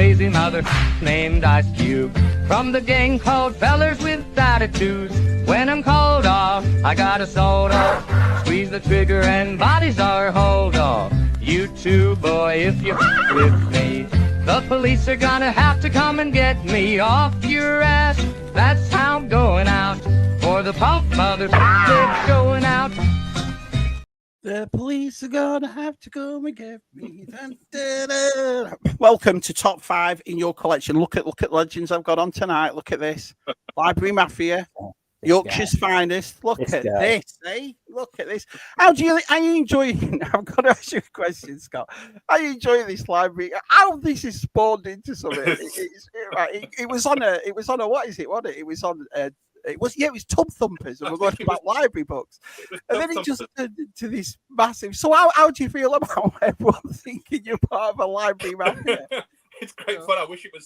crazy mother named Ice Cube. From the gang called Fellers with Attitudes. When I'm called off, I got a soda. Squeeze the trigger and bodies are hauled off. You too, boy, if you're with me. The police are gonna have to come and get me off your ass. That's how I'm going out. For the pop mothers, they're going out. The police are gonna have to come and get me. Dun, dun, dun. Welcome to Top 5 in your collection. Look at legends I've got on tonight. Look at this. Library Mafia. Yorkshire's finest. Look at this, eh? Look at this. Are you enjoying? I've got to ask you a question, Scott. Are you enjoying this library? How this is spawned into something? It was on a. What is it? What it was on. It was Tub Thumpers, and we're going about library books, and then it just turned into this massive. So how do you feel about everyone thinking you're part of a library mafia? It's great fun. I wish it was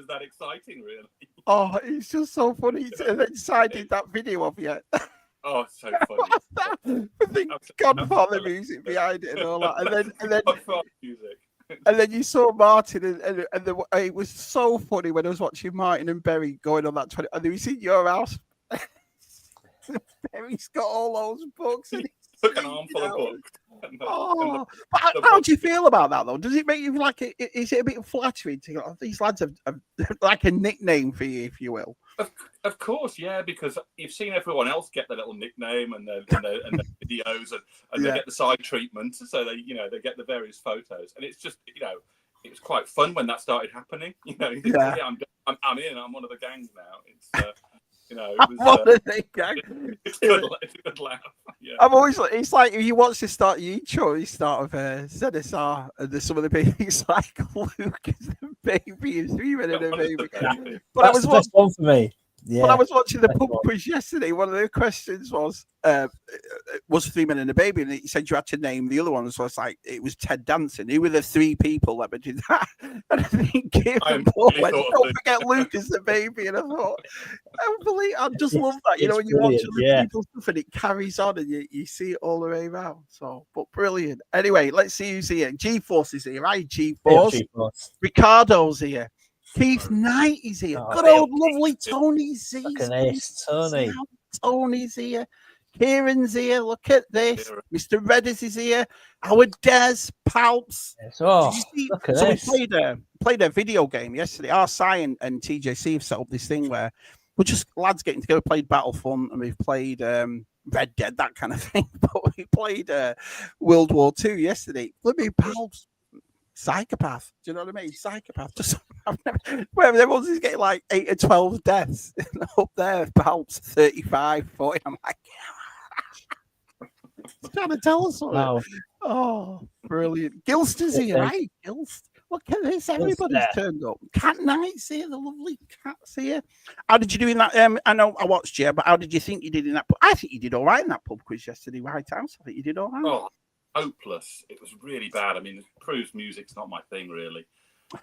that exciting, really. Oh, it's just so funny. And then Si did that video of you. Oh, it's so funny. The Godfather music behind it and all that. And then music. And then you saw Martin, and it was so funny when I was watching Martin and Berry going on that 20. And then we see your house. Berry's got all those books. And took an armful of books. But how do you feel about that, though? Does it make you feel like is it a bit flattering to these lads have like a nickname for you, if you will? Of course, yeah, because you've seen everyone else get their little nickname and their videos, and they get the side treatment, so they get the various photos, and it's just it was quite fun when that started happening. I'm in. I'm one of the gangs now. It's it was it's a good laugh. Yeah. I'm always like, it's like if you watch the start of the start of ZSR, and there's some of the babies like Luke is the baby is 3 minutes a baby. But that's the best one for me. Yeah. When I was watching the pub quiz yesterday, one of the questions was 3 men and a baby, and he said you had to name the other ones. So it's like it was Ted Danson. Who were the 3 people that did that? And I think Kieran Paul went, "Don't forget Luke is the baby." And I thought, I just love that. When you watch other people's stuff and it carries on, and you see it all the way around. So, but brilliant. Anyway, let's see who's here. G-Force is here, right? G-Force. Ricardo's here. Keith Knight is here. Good old lovely Tony Z. Tony. Tony's here. Kieran's here. Look at this. Mr. Reddis is here. Our Des Palps. Look at this. We played a video game yesterday. RSI and TJC have set up this thing where we're just lads getting together. We played Battlefront and we've played Red Dead, that kind of thing. But we played World War II yesterday. Look at me, Palps. Psychopath. Do you know what I mean? Psychopath. Just where everyone's just getting like 8 or 12 deaths up there. Palps 35, 40. I'm like, trying to tell us something. Wow. Oh, brilliant. Gilster's here, right? Gilster. Look at this. Everybody's turned up. Cat Knight's here. The lovely cat's here. How did you do in that? I know I watched you, but how did you think you did in that? I think you did all right in that pub quiz yesterday, White House. I think you did all right. Oh. Hopeless. It was really bad. I mean, Proves music's not my thing, really.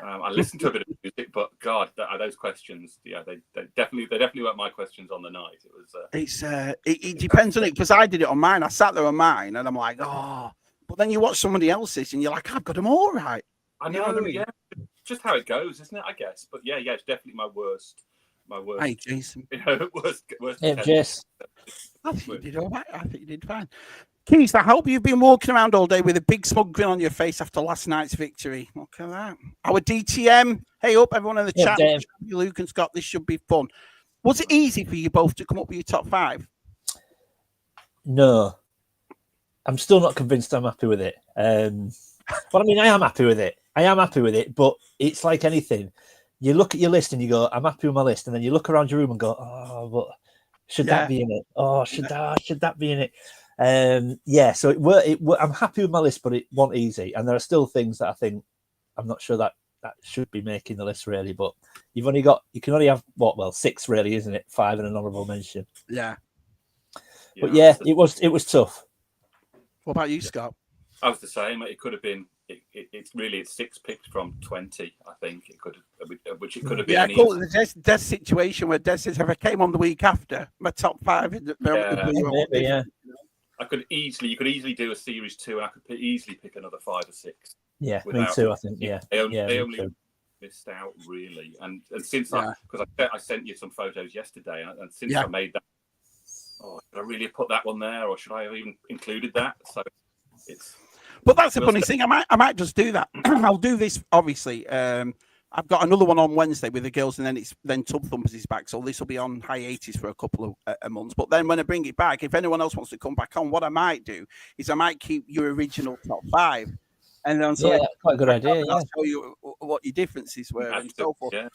I listened to a bit of music, but God, those questions, they definitely weren't my questions on the night. It was. It depends on it, because I did it on mine. I sat there on mine, and I'm like, but then you watch somebody else's, and you're like, I've got them all right. I know, yeah. Just how it goes, isn't it? I guess, but yeah, it's definitely my worst. Hey, Jason. Worst. Hey, Jess. I think you did all right. I think you did fine. Keith, I hope you've been walking around all day with a big smug grin on your face after last night's victory. Look at that. Our DTM. Hey up, everyone in the chat. Luke and Scott, this should be fun. Was it easy for you both to come up with your top 5? No. I'm still not convinced I'm happy with it. Well, I mean, I am happy with it, but it's like anything. You look at your list and you go, I'm happy with my list. And then you look around your room and go, but should that be in it? Oh, should that be in it? So I'm happy with my list, but it wasn't easy, and there are still things that I think I'm not sure that should be making the list, really. But you can only have 6, really, isn't it? 5 and an honourable mention. Yeah. But it was tough. What about you, Scott? I was the same. It could have been. It's 6 picks from 20. I think it could have, which it could have been. Yeah, I call it the Des situation where Des says, if I came on the week after, my top 5 in the yeah. You could easily do a series 2, and I could easily pick another 5 or 6. Yeah, me too. I think. Yeah, they only missed out really. And since because I sent you some photos yesterday, and since I made that, should I really have put that one there, or should I have even included that? So it's. But that's the funny thing. I might just do that. I'll do this obviously. I've got another one on Wednesday with the girls, and then Tub Thumpers is back. So this will be on hiatus for a couple of months. But then when I bring it back, if anyone else wants to come back on, what I might do is I might keep your original top 5, and then quite a good idea. I'll tell you what your differences were and so forth. Yeah.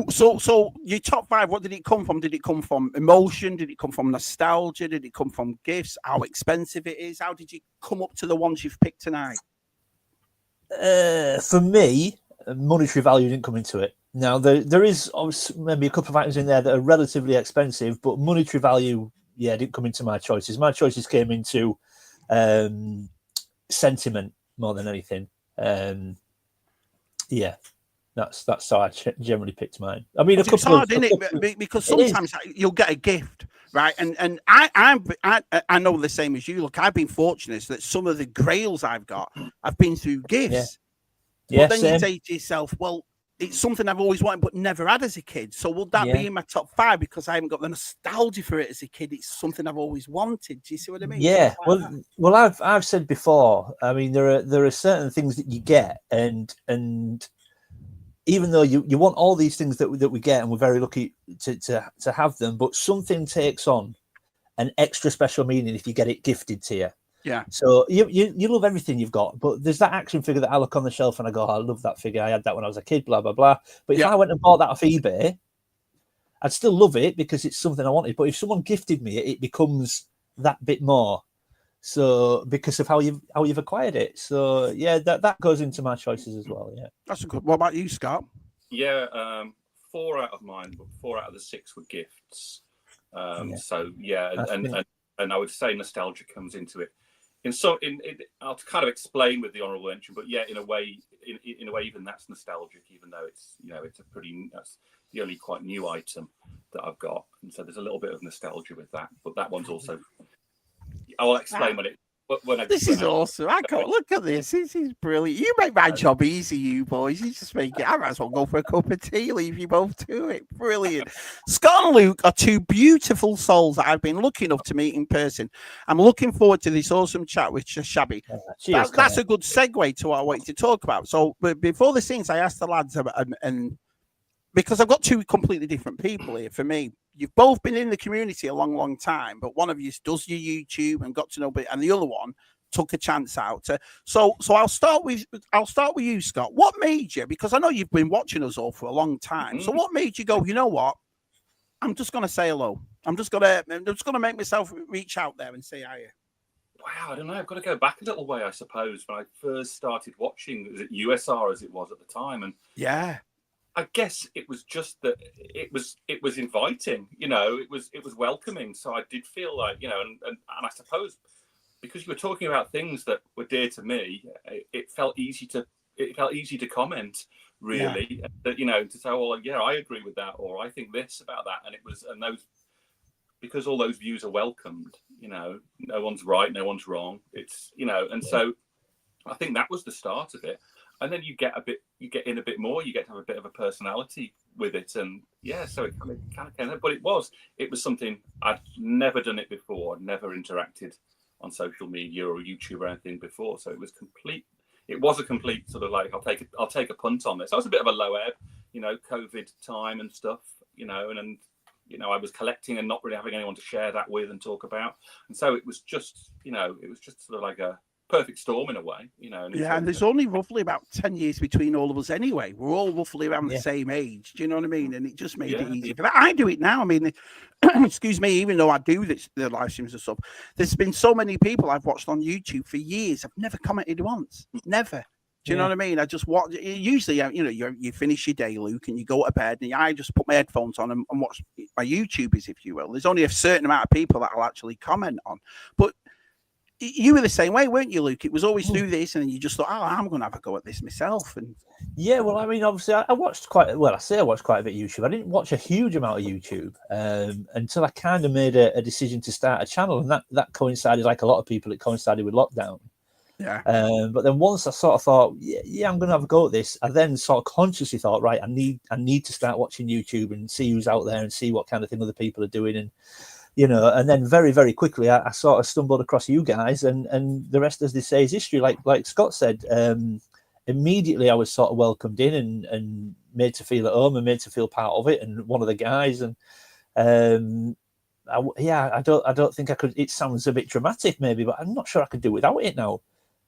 So your top 5, what did it come from? Did it come from emotion? Did it come from nostalgia? Did it come from gifts? How expensive it is? How did you come up to the ones you've picked tonight? For me, monetary value didn't come into it. Now, there is maybe a couple of items in there that are relatively expensive, but monetary value, didn't come into my choices. My choices came into sentiment more than anything. That's how I generally picked mine. I mean, it's hard, isn't it? Because sometimes you'll get a gift, right? And I know the same as you. Look, I've been fortunate that some of the grails I've got, I've been through gifts. But then you say to yourself, well, it's something I've always wanted but never had as a kid. So would that be in my top 5 because I haven't got the nostalgia for it as a kid? It's something I've always wanted. Do you see what I mean? Yeah. Well, I've said before. I mean, there are certain things that you get, and even though you want all these things that we get, and we're very lucky to have them, but something takes on an extra special meaning if you get it gifted to you. Yeah. So you love everything you've got, but there's that action figure that I look on the shelf and I go, I love that figure. I had that when I was a kid, blah, blah, blah. But if I went and bought that off eBay, I'd still love it because it's something I wanted. But if someone gifted me it, it becomes that bit more. So because of how you've acquired it. So that goes into my choices as well. Yeah. That's a good. What about you, Scott? Yeah, 4 out of mine, but 4 out of the 6 were gifts. So and I would say nostalgia comes into it. I'll kind of explain with the honourable mention, but in a way, even that's nostalgic, even though it's that's the only quite new item that I've got, and so there's a little bit of nostalgia with that. But that one's also. I'll explain This is awesome. I can't look at this. This is brilliant. You make my job easy, you boys. You just make it. I might as well go for a cup of tea. Leave you both to it. Brilliant. Scott and Luke are 2 beautiful souls that I've been lucky enough to meet in person. I'm looking forward to this awesome chat with Shabby. That's a good segue to what I wanted to talk about. So, but before the scenes, I asked the lads, and because I've got 2 completely different people here for me. You've both been in the community a long, long time, but one of you does your YouTube and got to know, and the other one took a chance out. So I'll start with you, Scott. What made you? Because I know you've been watching us all for a long time. So what made you go? You know what? I'm just going to say hello. I'm just going to make myself reach out there and say hi. Wow, I don't know. I've got to go back a little way, I suppose. When I first started watching, was it USR as it was at the time, and I guess it was just that it was inviting, it was welcoming. So I did feel like, and I suppose because you were talking about things that were dear to me, it felt easy to comment, really. That to say, well, yeah, I agree with that, or I think this about that, and those, because all those views are welcomed. No one's right, no one's wrong. It's and so I think that was the start of it. And then you get in a bit more. You get to have a bit of a personality with it, and so it kind of came. But it was something I'd never done it before. I'd never interacted on social media or YouTube or anything before. So it was complete. It was a complete sort of like I'll take a punt on this. I was a bit of a low ebb, COVID time and stuff, and I was collecting and not really having anyone to share that with and talk about. And so it was just sort of like a perfect storm in a way, and there's only roughly about 10 years between all of us anyway. We're all roughly around the same age. Do you know what I mean? And it just made it easy. But I do it now. I mean, excuse me, even though I do the live streams and stuff, there's been so many people I've watched on YouTube for years. I've never commented once. Never. Do you know what I mean? I just watch. Usually, you finish your day, Luke, and you go to bed, and I just put my headphones on and watch my YouTubers, if you will. There's only a certain amount of people that I'll actually comment on. But you were the same way, weren't you, Luke? It was always through this, and you just thought, I'm going to have a go at this myself. And well, I mean, obviously, I watched quite a bit of YouTube. I didn't watch a huge amount of YouTube until I kind of made a decision to start a channel, and that coincided, like a lot of people, it coincided with lockdown. Yeah. But then once I sort of thought, yeah, I'm going to have a go at this, I then sort of consciously thought, right, I need to start watching YouTube and see who's out there and see what kind of thing other people are doing. And, and then very, very quickly, I sort of stumbled across you guys, and the rest, as they say, is history. Like Scott said, immediately I was sort of welcomed in and made to feel at home and made to feel part of it, and one of the guys. And I don't think I could. It sounds a bit dramatic, maybe, but I'm not sure I could do without it now.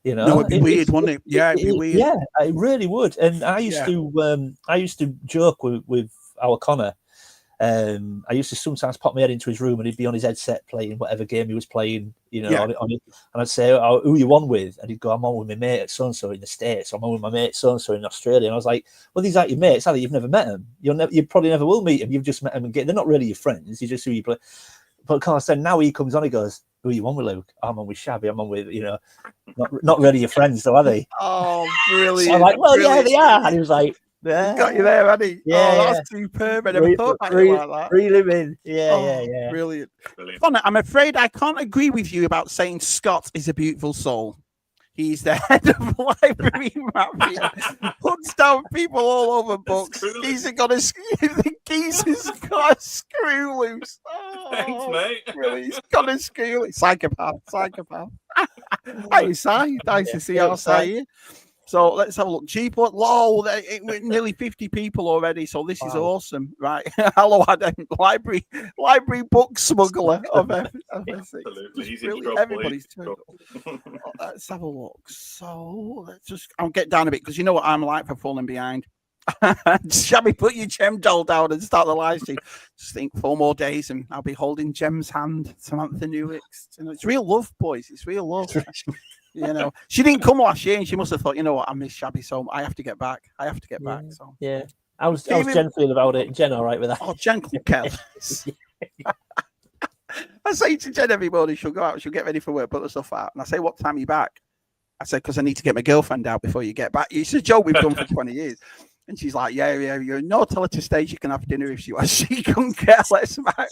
No, it'd be weird, wouldn't it? Yeah, it'd be weird. Yeah, it really would. And I used to joke with our Connor. I used to sometimes pop my head into his room and he'd be on his headset playing whatever game he was playing, on it. And I'd say, "Oh, who are you on with?" And he'd go, "I'm on with my mate at so-and-so in the States. I'm on with my mate so-and-so in Australia." And I was like, "Well, these aren't your mates, are they? You've never met them. You probably never will meet them. You've just met them and they're not really your friends. You're just who you play." But Connor said, now he comes on, he goes, "Who are you on with, Luke?" "I'm on with Shabby. I'm on with, not really your friends, though, are they?" Oh, brilliant. So I'm like, "Well, brilliant. yeah, they are." And he was like, "Yeah." Got you there, hadn't he? Yeah, that's superb. I never thought about it like that. Reel him in. Yeah. Brilliant. Connor, I'm afraid I can't agree with you about saying Scott is a beautiful soul. He's the head of library mafia. Puts down people all over books. He's got a screw loose. Oh, thanks, mate. Really, he's got a screw loose. Psychopath. Hey, Si. Nice to see our Si here. So let's have a look. G-Port, we're nearly 50 people already, so this is awesome, right? Hello, Adam, library book smuggler of Absolutely, he's in trouble. Everybody's trouble. Let's have a look. So I'll get down a bit because you know what I'm like for falling behind. Shabby, put your gem doll down and start the live stream. Just think 4 more days and I'll be holding Gem's hand. Samantha Newick's. It's real love, boys. It's real love. She didn't come last year and she must have thought, I miss Shabby so much. I have to get back. So yeah, I was gentle about it. Jen, all right with that? Oh, Jen could care. I say to Jen every morning, she'll go out, she'll get ready for work, put the stuff out, and I say, "What time are you back?" I said, "Because I need to get my girlfriend out before you get back." It's a joke we've done for 20 years. And she's like, yeah, no, tell her to stay. She can have dinner if she wants. She couldn't care less about it.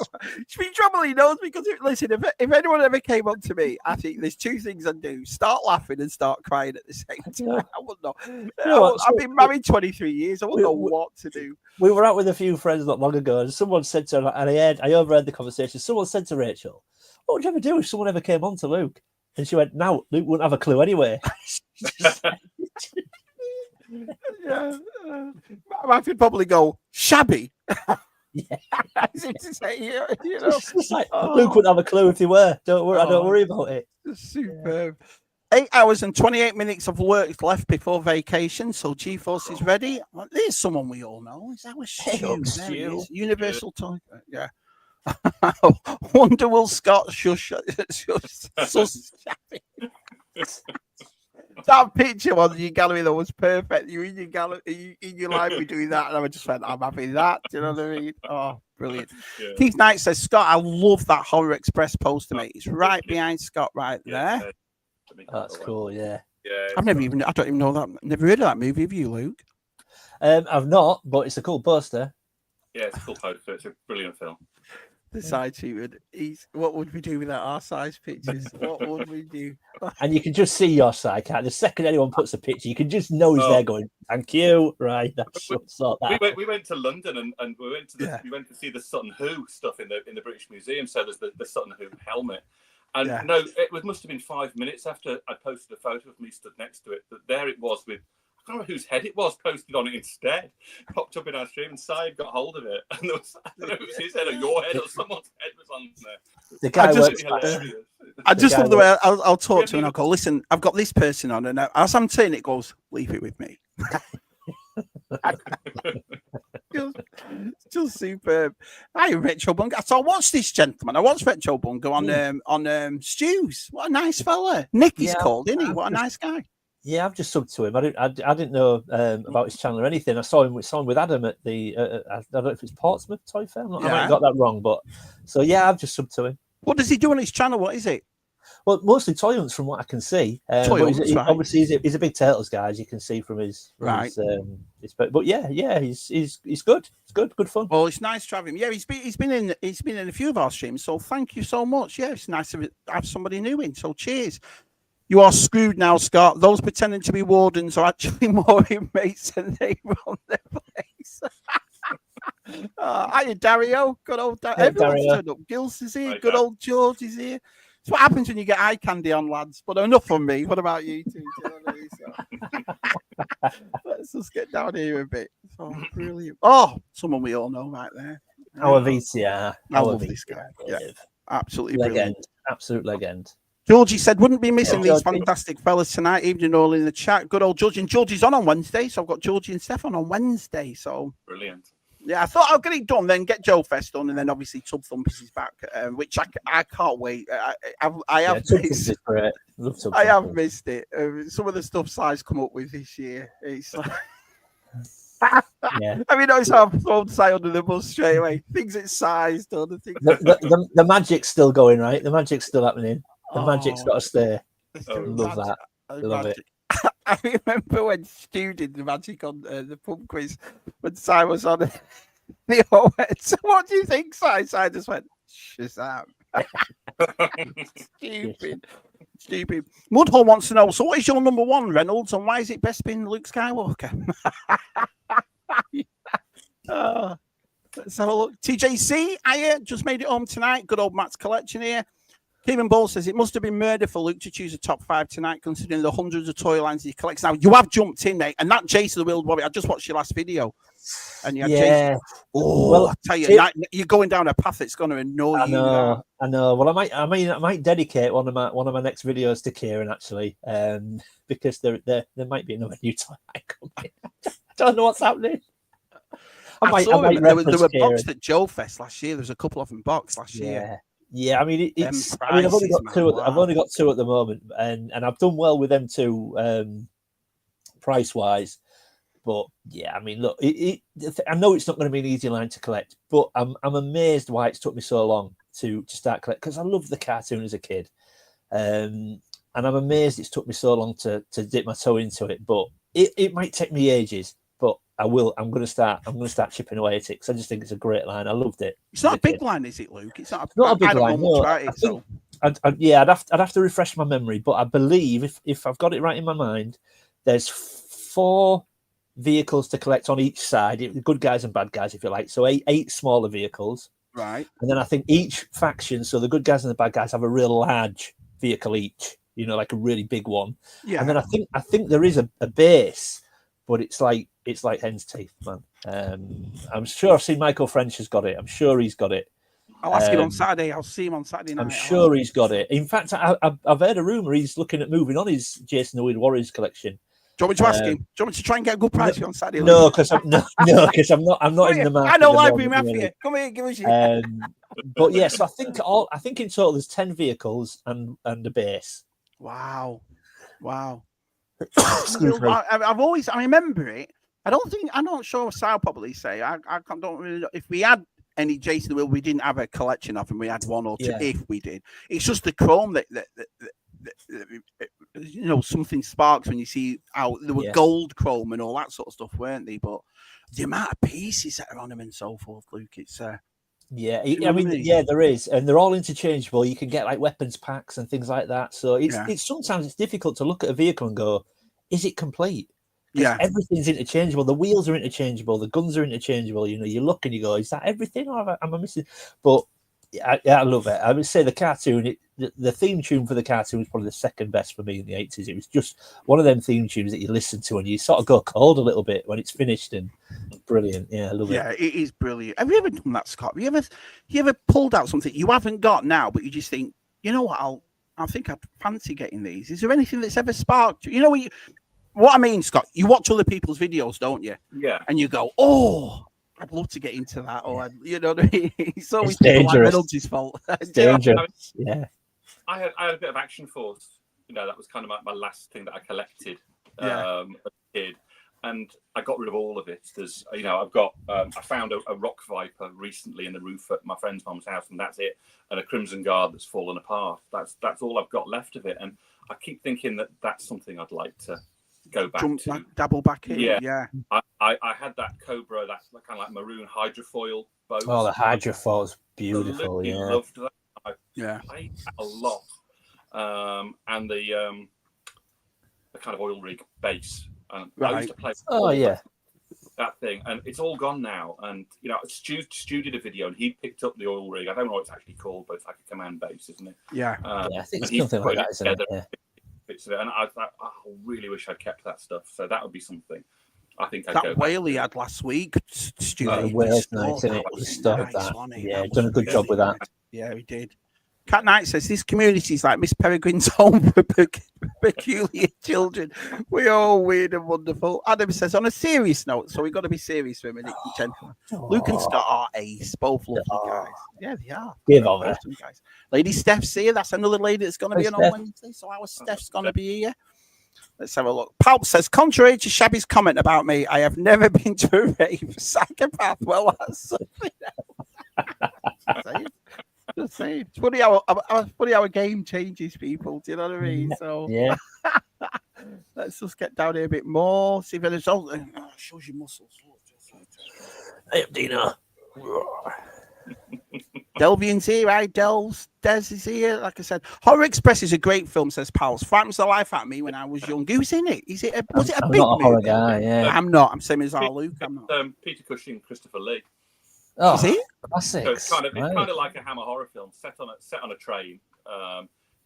She's been troubling knows because, listen, if anyone ever came on to me, I think there's 2 things I'd do. Start laughing and start crying at the same time. I wouldn't know. I've been married 23 years. I wouldn't know what to do. We were out with a few friends not long ago, and someone said to her, and I overheard the conversation, someone said to Rachel, "What would you ever do if someone ever came on to Luke?" And she went, "No, Luke wouldn't have a clue anyway." Yeah, I could probably go Shabby. Yeah, it's like, Luke wouldn't have a clue if they were. Don't worry, I don't worry about it. Superb. 8 hours and 28 minutes of work left before vacation, so G-Force is ready. There's someone we all know. Is that Stu? Universal Toy. Yeah. Wonder will Scott shush Shabby. That picture on your gallery that was perfect. You in your gallery, in your library doing that, and I just went, "I'm having that." Do you know what I mean? Oh, brilliant. Yeah. Keith Knight says, "Scott, I love that Horror Express poster, mate. It's right behind Scott, right there." That's cool. Yeah. I don't even know that. Never heard of that movie. Have you, Luke? I've not, but it's a cool poster. Yeah, it's a cool poster. It's a brilliant film. The side treatment. What would we do without our size pictures? What would we do? And you can just see your side, can't you? The second anyone puts a picture, you can just know he's there going, "Thank you." Right. That's sort that. We went to London and we went to see the Sutton Hoo stuff in the British Museum. So there's the Sutton Hoo helmet. And no, it must have been 5 minutes after I posted a photo of me stood next to it that there it was with, I can't remember whose head it was posted on it instead. Popped up in our stream and Syed got hold of it. And there was, I don't know if it was his head or your head or someone's head was on there. The guy I just love the way I'll talk to him and I'll go, "Listen, I've got this person on." And as I'm saying it, goes, "Leave it with me." Just superb. Hi, Retro Bunga. So I watched this gentleman. I watched Retro Bunga on Stews. What a nice fella. Nick is called, isn't he? What a nice guy. Yeah, I've just subbed to him. I didn't know about his channel or anything. I saw him with Adam at the I don't know if it's Portsmouth Toy Fair. I might have got that wrong, but so yeah, I've just subbed to him. What does he do on his channel? What is it? Well, mostly toy hunts, from what I can see. Obviously, he's a big Turtles guy, as you can see from his but yeah, he's good. It's good fun. Well, it's nice to have him. Yeah, he's been in a few of our streams. So thank you so much. Yeah, it's nice to have somebody new in. So cheers. You are screwed now, Scott. Those pretending to be wardens are actually more inmates than they run their place. Hiya, Dario. Good old Dario. Hey, Everyone's Dario. turned up. Gils is here. Hi, Good Dad. old George is here. It's what happens when you get eye candy on, lads. But enough from me. What about you two? Do you know what I mean? So, let's just get down here a bit. Oh, brilliant. Oh, someone we all know right there. Our VCR. I love this guy. Yeah, absolutely Legend. brilliant. Absolute legend. Georgie said, wouldn't be missing Yeah, these Georgie. fantastic fellas tonight, evening all in the chat. Good old Georgie. And Georgie's on Wednesday, so I've got Georgie and Stefan on Wednesday. So, Brilliant. yeah, I thought I'll get it done, then get Joe Fest done, and then obviously Tub Thumpers is back, which I can't wait. I have missed, great. Love I have missed it. Some of the stuff Si's come up with this year. It's like, yeah. I mean, it's how I've thrown Si under the bus straight away. Things it's Si's done. The magic's still going, right? The magic's still happening. The magic's got to stay. Love that. Love it. I remember when Stu did the magic on the pub quiz when Si was on it. They all went, so what do you think, Si? Si just went, Shazam. Stupid. Mudhole wants to know, so what is your number one, Reynolds, and why is it best being Luke Skywalker? Let's have a look. TJC, I just made it home tonight. Good old Matt's collection here. Kevin Ball says it must have been murder for Luke to choose a top 5 tonight, considering the hundreds of toy lines he collects. Now, you have jumped in there, and that Jason the Wild Warrior, I just watched your last video. And you had Jason. Oh, well, I tell you, you're going down a path that's going to annoy you. I know. Well, I might dedicate one of my next videos to Kieran, actually, because there might be another new toy coming. I don't know what's happening. I saw him. There were boxed at Joe Fest last year. There was a couple of them boxed last year. Yeah, I mean, I've only got two. I've only got 2 at the moment, and I've done well with them too, price wise. But yeah, I mean, look, I know it's not going to be an easy line to collect, but I'm amazed why it's took me so long to start collecting, because I loved the cartoon as a kid, and I'm amazed it's took me so long to dip my toe into it. But it might take me ages, but I will. I'm going to start chipping away at it, because I just think it's a great line. I loved it. It's not a big line, is it, Luke? It's not a big line. No, I'd have to refresh my memory, but I believe if I've got it right in my mind, there's 4 vehicles to collect on each side, good guys and bad guys, if you like. So 8 smaller vehicles, right? And then I think each faction, so the good guys and the bad guys, have a real large vehicle each. Like a really big one. Yeah. And then I think there is a base, but it's like hen's teeth, man. I'm sure I've seen Michael French has got it. I'm sure he's got it. I'll ask him on Saturday. I'll see him on Saturday night. I'm sure he's got it. In fact, I've heard a rumor he's looking at moving on his Jason the Weird Warriors collection. Do you want me to ask him? Do you want me to try and get a good price on Saturday? No, because I'm not in the market. I know Library Mafia. Come here, give us your. But yes, I think in total there's 10 vehicles and a base. Wow. I remember it. I'm not sure Sal probably say. I don't really know. If we had any Jason the Will, we didn't have a collection of them. We had 1 or 2 if we did. It's just the chrome that something sparks when you see how there were gold chrome and all that sort of stuff, weren't they? But the amount of pieces that are on them and so forth, Luke, it's I mean, there is, and they're all interchangeable. You can get like weapons packs and things like that. So it's sometimes it's difficult to look at a vehicle and go, is it complete? Yeah, everything's interchangeable. The wheels are interchangeable. The guns are interchangeable. You look and you go, is that everything, or am I missing? But I love it. I would say the cartoon, the theme tune for the cartoon was probably the second best for me in the 80s. It was just one of them theme tunes that you listen to and you sort of go cold a little bit when it's finished, and brilliant. Yeah, I love it. Yeah, it is brilliant. Have you ever done that, Scott? Have you ever pulled out something you haven't got now, but you just think, you know what, I think I'd fancy getting these? Is there anything that's ever sparked? What I mean, Scott, you watch other people's videos, don't you? Yeah. And you go, oh, I'd love to get into that. Or, you know what I mean? It's always dangerous. Like Reynolds' fault. It's dangerous. Yeah. I had a bit of Action Force. That was kind of my last thing that I collected as a kid. And I got rid of all of it. There's, I've got, I found a Rock Viper recently in the roof at my friend's mum's house, and that's it. And a Crimson Guard that's fallen apart. That's all I've got left of it. And I keep thinking that that's something I'd like to go back to. Dabble back in. Yeah. I had that Cobra, that kind of like maroon hydrofoil boat. Oh, the hydrofoil's beautiful. I loved that. I played that a lot. And the a kind of oil rig base. And I Right. used to play. Oh yeah. That thing, and it's all gone now. And you know, Stu did a video, and he picked up the oil rig. I don't know what it's actually called, but it's like a command base, isn't it? Yeah. Yeah, I think it's and he something like put that, isn't it? together, Yeah. bits of it, and I thought, I really wish I'd kept that stuff. So that would be something. I think I'd That go whale back he to. had last week, Stu. Oh, he The whale's restored nice, isn't that. it? Was Restored nice, that. wasn't it? Yeah, That done a was good job really with that. nice. Yeah, he did. Cat Knight says this community is like Miss Peregrine's home for peculiar children. We are all weird and wonderful. Adam says on a serious note, so we've got to be serious for a minute, gentlemen. Luke and Scott are ace, both lovely guys. Yeah, they are. Give They're on her. awesome guys. Lady Steph's here. That's another lady that's going to be Hey, on Steph. Wednesday. So our Steph's going to be here. Let's have a look. Palp says, contrary to Shabby's comment about me, I have never been to a rave. Psychopath. Well, that's something else. Just saying. It's funny how a game changes people. Do you know what I mean? So Yeah. let's just get down here a bit more. See if there's all shows your muscles. Hey, Dina. Delvian's here, right? Des is here. Like I said, Horror Express is a great film, says Pals. Frightens the life out of me when I was young. Who's in it? Was it a I'm big not a horror movie? guy, yeah. I'm not. I'm same as our Luke. I'm not. Peter Cushing, Christopher Lee. Oh, Is he? classics. So it's kind of right. like a Hammer horror film set on a train,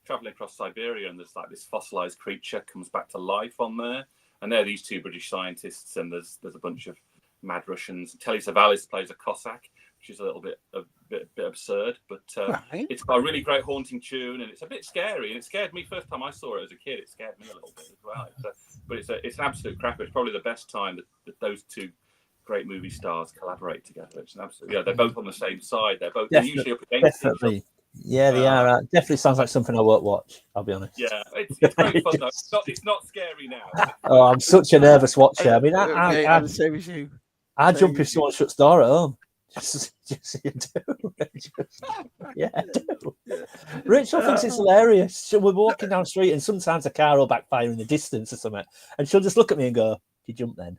traveling across Siberia, and there's like this fossilized creature comes back to life on there, and there are these two British scientists, and there's a bunch of mad Russians. Telly Savalas plays a Cossack, which is a bit absurd, but Right. it's got a really great haunting tune, and it's a bit scary. And it scared me first time I saw it as a kid. It scared me a little bit as well. But it's an absolute cracker. It's probably the best time that those two great movie stars collaborate together. It's an absolute, they're both on the same side. They're usually up against each other. Definitely. Yeah, they are. Definitely sounds like something I won't watch, I'll be honest. Yeah, it's great fun though. It's not scary now. Oh, I'm such a nervous watcher. I mean, I'm the same as you. I jump if someone shuts the door at home. Just you do. Yeah, I do. Rachel thinks it's hilarious. We're walking down the street and sometimes a car will backfire in the distance or something. And she'll just look at me and go, "Did you jump then?"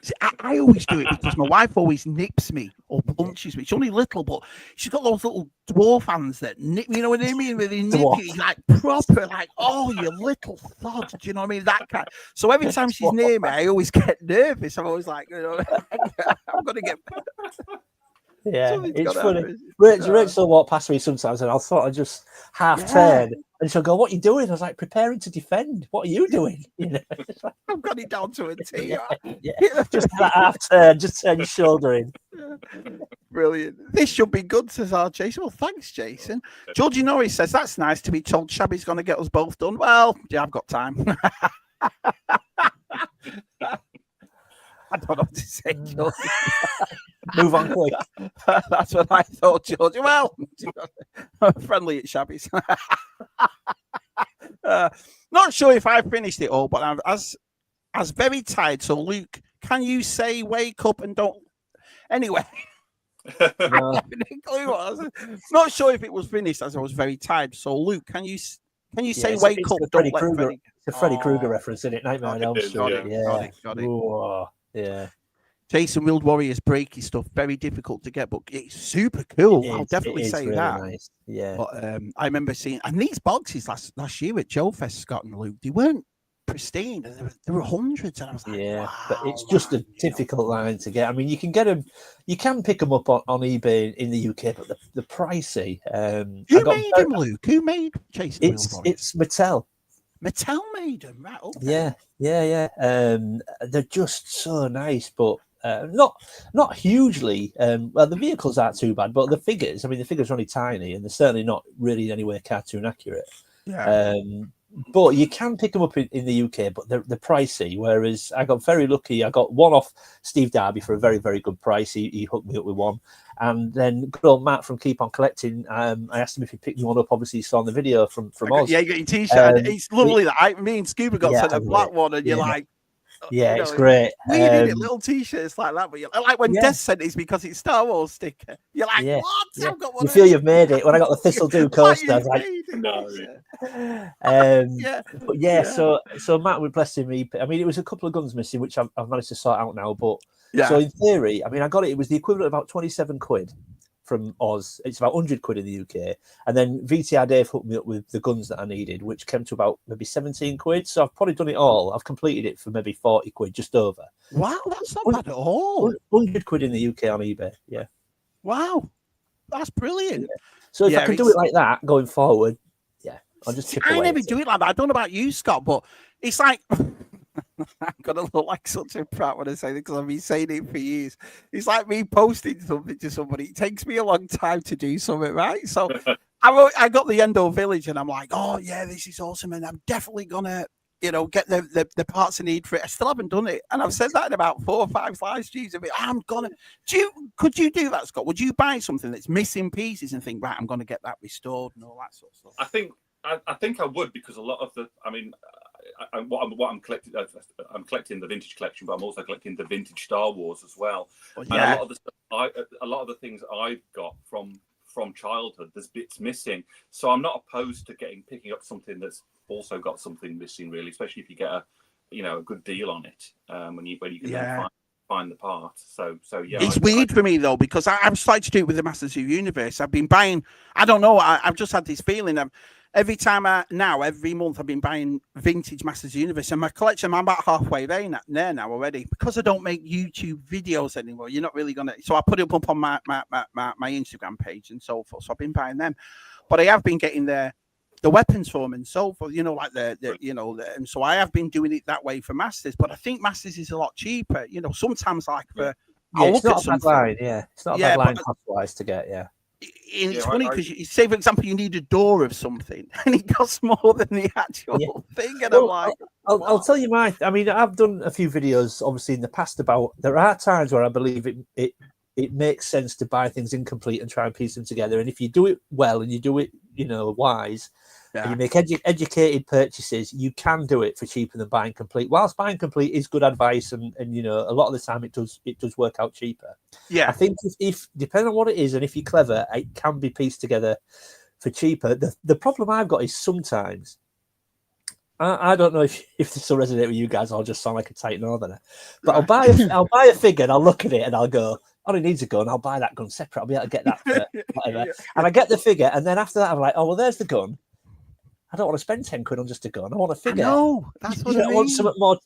See, I always do it because my wife always nips me or punches me. She's only little, but she's got those little dwarf hands that nip. You know what I mean? Where they nip you like proper, like, oh, you little thud. Do you know what I mean? That kind. So every time she's near me, I always get nervous. I'm always like, I'm gonna get. Yeah, Something's it's gotta funny. happen. Rachel will walk past me sometimes, and I'll sort of just half turn, and she'll go, "What are you doing?" I was like, "Preparing to defend." What are you doing? You know, I've got it down to a T. yeah. Just that half turn, just turn your shoulder in. Brilliant. This should be good, says our Jason. Well, thanks, Jason. Georgie Norris says that's nice to be told Shabby's going to get us both done. Well, yeah, I've got time. I don't know what to say, Georgie. Move on quick. That's what I thought, Georgie. Well, I'm friendly at Shabby's. Not sure if I finished it all, but I'm as very tired. So, Luke, can you say wake up and don't? Anyway. No. Not sure if it was finished as I was very tired. So, Luke, can you say it's wake up? Freddy Don't let Krueger. Freddy... It's a Freddy Krueger reference, isn't it? Nightmare on Elm Street. Got it. Ooh, yeah. Jason Wild Warriors breaky stuff, very difficult to get, but it's super cool. I'll definitely say really that. Nice. Yeah. But I remember seeing, and these boxes last year at Joe Fest, Scott and Luke, they weren't pristine. There were hundreds, and I was like, yeah, wow, but it's just a difficult line to get. I mean, you can get them, you can pick them up on eBay in the UK, but they're pricey. Who made them, Luke? Who made Jason Wild Warriors? It's Mattel. Mattel made them, right? Okay. Yeah. They're just so nice, but not hugely. Well, the vehicles aren't too bad, but the figures. I mean, the figures are only tiny, and they're certainly not really in any way cartoon accurate. Yeah. But you can pick them up in the UK, but they're pricey. Whereas I got very lucky. I got one off Steve Darby for a very, very good price. He hooked me up with one. And then good old Matt from Keep On Collecting, I asked him if he'd pick me one up. Obviously, he saw the video from Oz. Yeah, you got your T-shirt. It's lovely that me and Scuba got sent a black one, and you're like, yeah, it's great. Weird, little T-shirts like that. But you're like when Des sent his because it's Star Wars sticker. You're like, what? Yeah. I've got one. You feel you've made it. When I got the Thistle Do coaster, I was like, no. So Matt would bless him. I mean, it was a couple of guns missing, which I've managed to sort out now. But yeah. So in theory, I mean, I got it. It was the equivalent of about 27 quid from Oz. It's about 100 quid in the UK. And then VTR Dave hooked me up with the guns that I needed, which came to about maybe 17 quid. So I've probably done it all. I've completed it for maybe 40 quid, just over. Wow, that's not bad at all. 100 quid in the UK on eBay. Yeah. Wow, that's brilliant. Yeah. So if I can do it like that going forward, yeah, I'll just chip away. I never do it like that. I don't know about you, Scott, but it's like I'm gonna look like such a prat when I say this because I've been saying it for years. It's like me posting something to somebody. It takes me a long time to do something, right? So I got the Endo Village, and I'm like, oh yeah, this is awesome, and I'm definitely gonna, get the parts I need for it. I still haven't done it, and I've said that in about 4 or 5 live streams of it. Could you do that, Scott? Would you buy something that's missing pieces and think, right, I'm gonna get that restored and all that sort of stuff? I think I would, because a lot of the, what I'm collecting, I'm collecting the vintage collection, but I'm also collecting the vintage Star Wars as well. Oh, yeah. And a lot of the things I've got from childhood, there's bits missing. So I'm not opposed to picking up something that's also got something missing, really, especially if you get a good deal on it, when you can then find the part. So yeah, it's weird for me though, because I've started to do it with the Masters of the Universe. I've been buying, I don't know, I've just had this feeling of every month I've been buying vintage Masters of the Universe, and my collection, I'm about halfway there now already, because I don't make YouTube videos anymore. You're not really gonna, so I put it up on my Instagram page and so forth. So I've been buying them, but I have been getting the weapons for them and so forth, like and so I have been doing it that way for Masters, but I think Masters is a lot cheaper, sometimes like for, it's not a bad line, it's not a bad line cost-wise to get, It's funny because you say, for example, you need a door of something, and it costs more than the actual thing. And I'm like, I'll tell you I've done a few videos, obviously, in the past about, there are times where I believe it makes sense to buy things incomplete and try and piece them together. And if you do it well and you do it, wise, and you make educated purchases, you can do it for cheaper than buying complete. Whilst buying complete is good advice, and a lot of the time it does work out cheaper. Yeah, I think if depending on what it is, and if you're clever, it can be pieced together for cheaper. The problem I've got is sometimes, I don't know if this will resonate with you guys. I'll just sound like a tight northerner, but I'll buy a figure and I'll look at it and I'll go, oh, he needs a gun. I'll buy that gun separate. I'll be able to get that for whatever. And I get the figure, and then after that, I'm like, oh well, there's the gun. I don't want to spend 10 quid on just a gun. I want a figure. No, that's what I mean.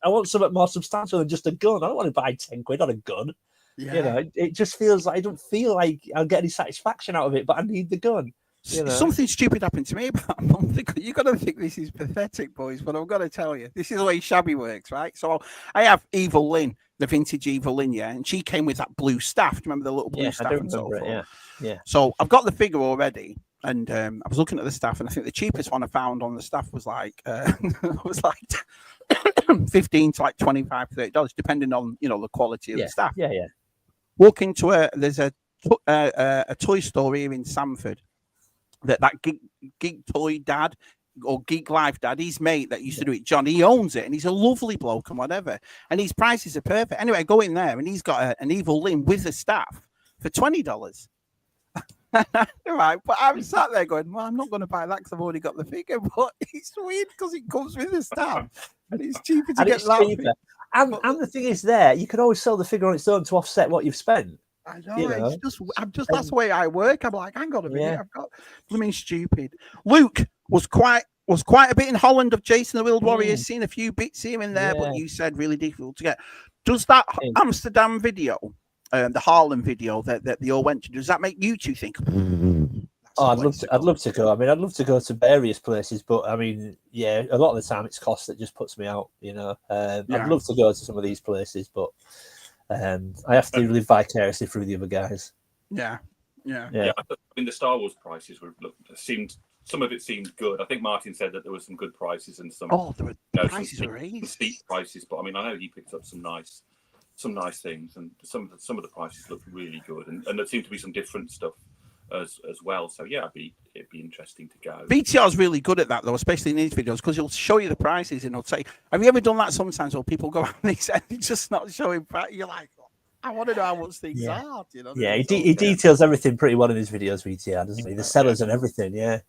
I want something more substantial than just a gun. I don't want to buy 10 quid on a gun. Yeah. It just feels like I don't feel like I'll get any satisfaction out of it, but I need the gun. Something stupid happened to me about a month ago. You're going to think this is pathetic, boys, but I'm going to tell you. This is the way Shabby works, right? So I have Evil Lynn, the vintage Evil Lynn, and she came with that blue staff. Do you remember the little blue staff? And so forth? Yeah. So I've got the figure already. And I was looking at the staff, and I think the cheapest one I found on the staff was like $15 to like $25, $30, depending on the quality of the staff. Yeah. Walk into there's a toy store here in Sanford that Geek Toy Dad or Geek Life Dad, his mate that used to do it, John, he owns it, and he's a lovely bloke and whatever, and his prices are perfect. Anyway, I go in there, and he's got an Evil Lynn with the staff for $20. Right, but I'm sat there going, well, I'm not going to buy that because I've already got the figure. But it's weird because it comes with the stamp, and it's cheaper to get that. And the thing is, you can always sell the figure on its own to offset what you've spent. I know. It's just that's the way I work. I'm like, hang on a minute, I've got blooming stupid. Luke was quite a bit in Holland of Jason the Wild Warrior. Seen a few bits here and there, but you said really difficult to get. Does that Amsterdam video? The Harlem video that they all went to. Does that make you two think? I'd love to go. I'd love to go to various places, but a lot of the time it's cost that just puts me out. I'd love to go to some of these places, but I have to live vicariously through the other guys. Yeah. I mean, the Star Wars prices some of it seemed good. I think Martin said that there were some good prices and some. Oh, the prices were raised. Steep prices, but I mean, I know he picked up some nice things, and some of the prices looked really good, and there seemed to be some different stuff as well. So yeah, it'd be interesting to go. BTR's really good at that though, especially in these videos, because he'll show you the prices and he'll say, "Have you ever done that?" Sometimes where people go out and he's just not showing price. You're like, I want to know how much things are. He details everything pretty well in his videos. BTR, doesn't he? The sellers and everything. Yeah.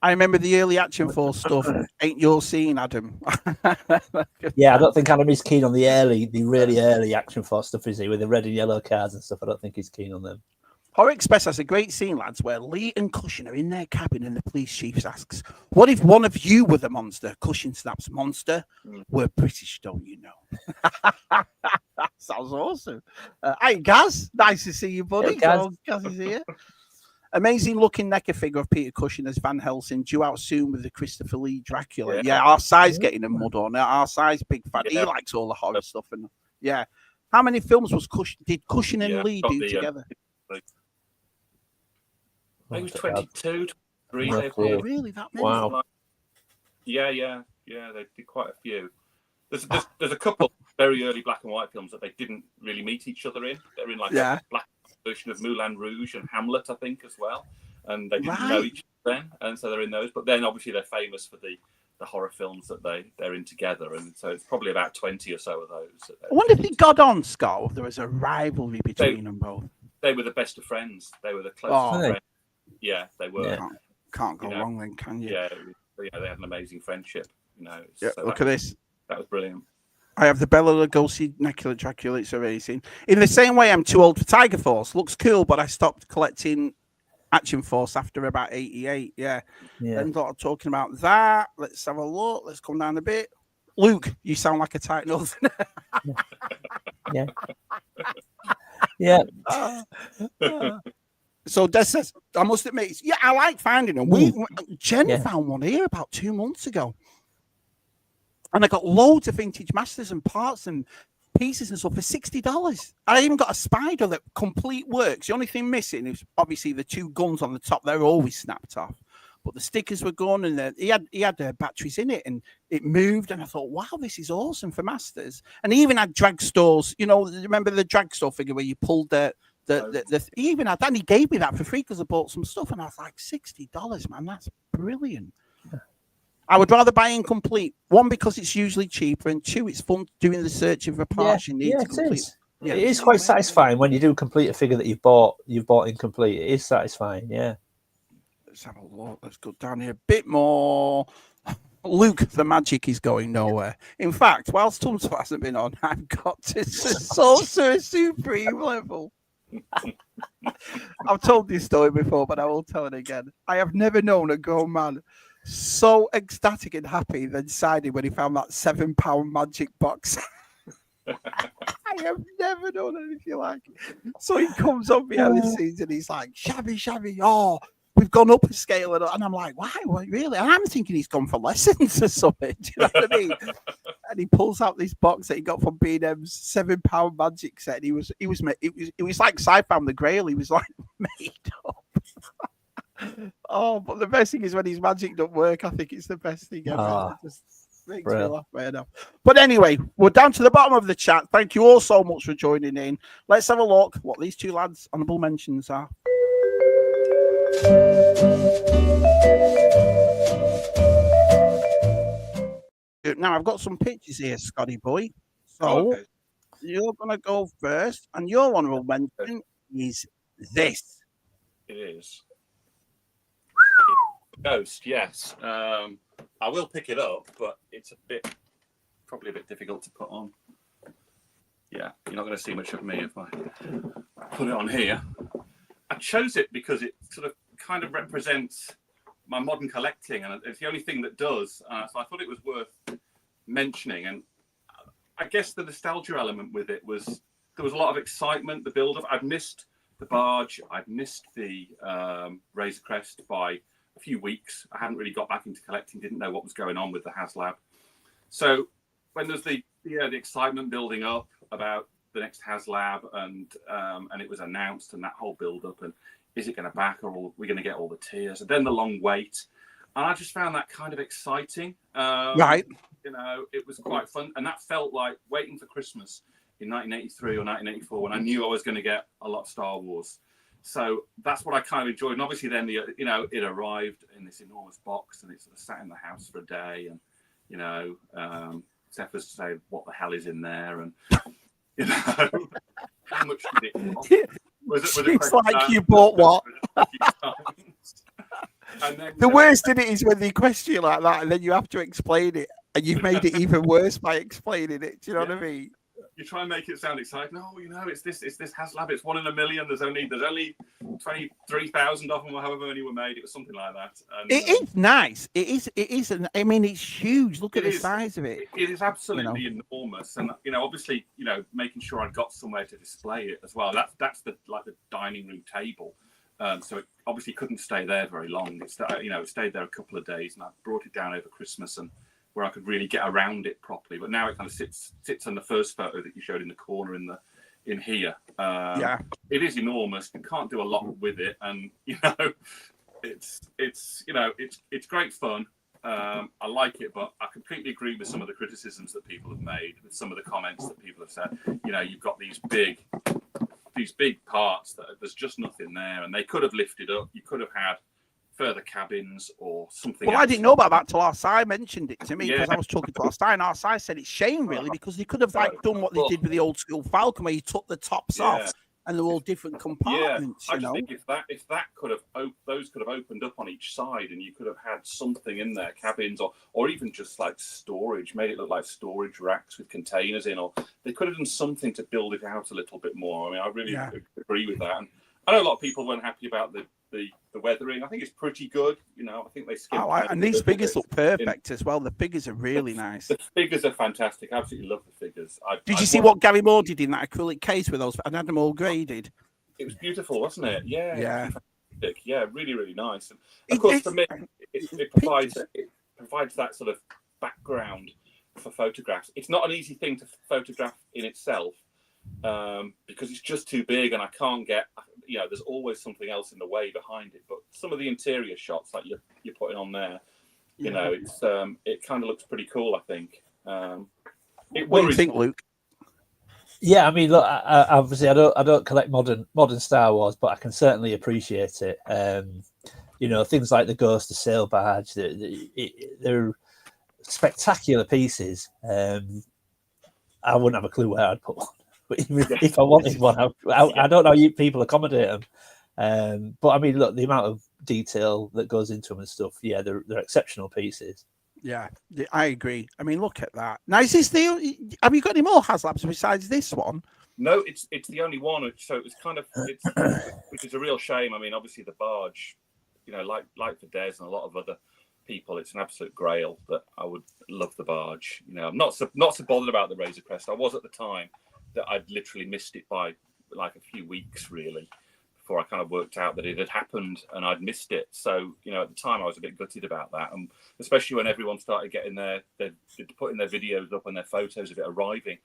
I remember the early Action Force stuff. Ain't your scene, Adam? I don't think Adam is keen on the really early Action Force stuff, is he? With the red and yellow cards and stuff. I don't think he's keen on them. Horror Express has a great scene, lads, where Lee and Cushion are in their cabin and the police chief asks, "What if one of you were the monster?" Cushion snaps, "Monster? We're British, don't you know?" Sounds awesome. Hey, Gaz, nice to see you, buddy. Gaz. Gaz is here. Amazing looking NECA figure of Peter Cushing as Van Helsing, due out soon with the Christopher Lee Dracula. Yeah, our size getting a mud on. Our size, big fan. He likes all the horror stuff. And yeah. How many films did Cushing and Lee do together? I think it was 22, 23. Really, that many? Wow. Yeah. They did quite a few. There's a couple very early black and white films that they didn't really meet each other in. They're in like a black version of Moulin Rouge and Hamlet, I think, as well. And they didn't know each other then, and so they're in those. But then obviously they're famous for the horror films that they're in together, and so it's probably about 20 or so of those. I wonder if they got on, Scott. There was a rivalry between them both. They were the best of friends. They were the closest friends. Yeah, they were. Yeah. Can't go wrong then, can you? Yeah, they had an amazing friendship. Yeah, so look at this. That was brilliant. I have the Bela Lugosi Necula Dracula. It's amazing. In the same way, I'm too old for Tiger Force. Looks cool, but I stopped collecting Action Force after about 88. Yeah. And talking about that. Let's have a look. Let's come down a bit. Luke, you sound like a tight northerner. Yeah. So Des says, I must admit, I like finding them. Jen found one here about 2 months ago. And I got loads of vintage masters and parts and pieces and stuff for $60. I even got a Spider that complete works. The only thing missing is obviously the 2 guns on the top. They're always snapped off. But the stickers were gone, and he had batteries in it, and it moved. And I thought, wow, this is awesome for masters. And he even had drag stores. You know, remember the drag store figure where you pulled he even had that, and he gave me that for free because I bought some stuff, and I was like, $60, man, that's brilliant. I would rather buy incomplete. 1, because it's usually cheaper, and 2, it's fun doing the searching for parts you need to complete. It is quite satisfying when you do complete a figure that you've bought incomplete. It is satisfying, yeah. Let's have a look. Let's go down here a bit more. Luke, the magic is going nowhere. In fact, whilst Tumso hasn't been on, I've got to Sorcerer Supreme level. I've told this story before, but I will tell it again. I have never known a grown man so ecstatic and happy than Sidey when he found that £7 magic box. I have never known anything like it. So he comes up behind the scenes and he's like, Shabby, we've gone up a scale. And I'm like, why? What, really? And I'm thinking he's gone for lessons or something. Do you know what I mean? And he pulls out this box that he got from B&M's £7 magic set. It was like Sci-Fi the Grail. He was like made up. Oh, but the best thing is when his magic don't work. I think it's the best thing ever. It just makes me laugh right now. But anyway, we're down to the bottom of the chat. Thank you all so much for joining in. Let's have a look what these 2 lads' honourable mentions are. Now I've got some pictures here, Scotty boy. So you're gonna go first, and your honourable mention is this. It is Ghost. Yes, I will pick it up, but it's probably a bit difficult to put on. Yeah, you're not going to see much of me if I put it on here. I chose it because it sort of kind of represents my modern collecting, and it's the only thing that does. So I thought it was worth mentioning. And I guess the nostalgia element with it was there was a lot of excitement, the build-up. I'd missed the barge, I'd missed the Razor Crest by a few weeks. I hadn't really got back into collecting, didn't know what was going on with the HasLab. So when there's the excitement building up about the next HasLab, and it was announced, and that whole build-up, and is it going to back, or are we going to get all the tiers? And then the long wait, and I just found that kind of exciting. Right. You know, it was quite fun, and that felt like waiting for Christmas in 1983 or 1984 when I knew I was going to get a lot of Star Wars. So that's what I kind of enjoyed. And obviously then it arrived in this enormous box, and it sort of sat in the house for a day, and Cephas to say, what the hell is in there? And how much did it cost? Was it it's like you bought what? And then, the worst in it is when they question you like that, and then you have to explain it, and you've made it even worse by explaining it. Do you know what I mean? you try and make it sound exciting. No, it's this HasLab. It's 1 in a million. There's only 23,000 of them, or however many were made. It was something like that. And, it is nice. It is. I mean, it's huge. Look at the size of it. It is absolutely enormous, and obviously, making sure I got somewhere to display it as well. That's the dining room table. So it obviously couldn't stay there very long. It stayed there a couple of days, and I brought it down over Christmas and where I could really get around it properly. But now it kind of sits on the first photo that you showed in the corner in here. It is enormous. You can't do a lot with it, and it's great fun. I like it, but I completely agree with some of the criticisms that people have made, with some of the comments that people have said. You've got these big parts that there's just nothing there, and they could have lifted up. You could have had further cabins or something. Well, else. I didn't know about that till Arsai mentioned it to me, because I was talking to Arsai, and Arsai said it's shame really, because they could have done what they did with the old school Falcon, where you took the tops off and they're all different compartments. I just think if that could have those could have opened up on each side, and you could have had something in there, cabins or even just like storage, made it look like storage racks with containers in, or they could have done something to build it out a little bit more. I mean, I really agree with that. And I know a lot of people weren't happy about the weathering. I think it's pretty good. I think they skipped. And these figures look perfect as well. The figures are really nice. The figures are fantastic. I absolutely love the figures. Did you see what Gary Moore did in that acrylic case with those? And had them all graded. It was beautiful, wasn't it? Yeah. Yeah, really, really nice. And of course, for me, it provides that sort of background for photographs. It's not an easy thing to photograph in itself, because it's just too big, and I can't get. There's always something else in the way behind it. But some of the interior shots, like you're putting on there, it's it kind of looks pretty cool. I think. What do you think, Luke? Yeah, I mean, look, obviously, I don't collect modern Star Wars, but I can certainly appreciate it. Things like the Ghost of Sail badge, they're spectacular pieces. I wouldn't have a clue where I'd put one. But if I wanted one, I don't know how people accommodate them. But I mean, look, the amount of detail that goes into them and stuff, they're exceptional pieces. Yeah, I agree. I mean, look at that. Now, is this have you got any more HasLabs besides this one? No, it's the only one. So it was kind of, which is a real shame. I mean, obviously the barge, like for Des and a lot of other people, it's an absolute grail that I would love the barge. I'm not so bothered about the Razor Crest. I was at the time. That I'd literally missed it by like a few weeks, really, before I kind of worked out that it had happened and I'd missed it. So, at the time I was a bit gutted about that, and especially when everyone started getting they're putting their videos up and their photos of it arriving.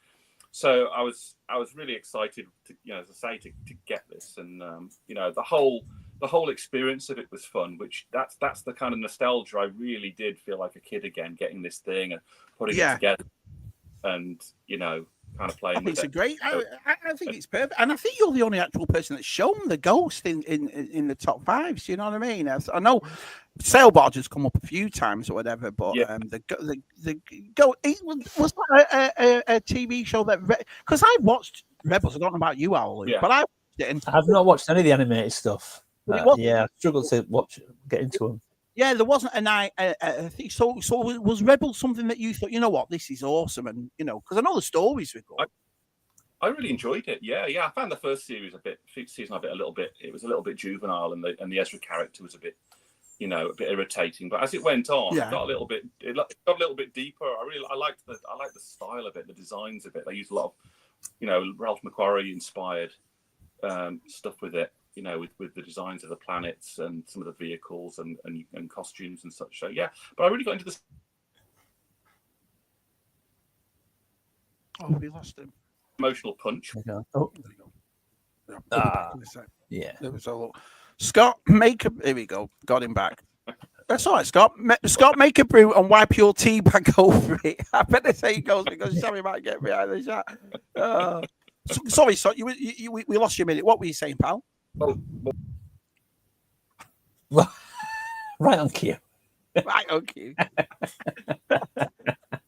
So I was really excited to, as I say, to get this, and the whole experience of it was fun. Which that's the kind of nostalgia. I really did feel like a kid again, getting this thing and putting it together, and kind of playing. I think it's great. I think it's perfect, and I think you're the only actual person that's shown the Ghost in the top fives. You know what I mean? I know Sailbarge has come up a few times or whatever, but the Ghost was that a TV show that, because I watched Rebels. I don't know about you, Owl, but I watched it. And I've not watched any of the animated stuff. I struggled to get into them. Yeah, there wasn't an I think so. So was Rebel something that you thought, what, this is awesome, and because I know the stories were good. I really enjoyed it. Yeah. I found the first season a little bit. It was a little bit juvenile, and the Ezra character was a bit irritating. But as it went on, it got a little bit deeper. I liked the style of it, the designs of it. They used a lot of Ralph McQuarrie inspired stuff with it. With the designs of the planets and some of the vehicles and costumes and such. So but I really got into this. Oh, we lost him. Emotional punch. There you go. There was a little. Scott, here we go. Got him back. That's all right, Scott. Scott, make a brew and wipe your tea back over it. I better say it goes because Shabby might get me out of the chat. Sorry, so we lost you a minute. What were you saying, pal? Right on cue. Right on cue.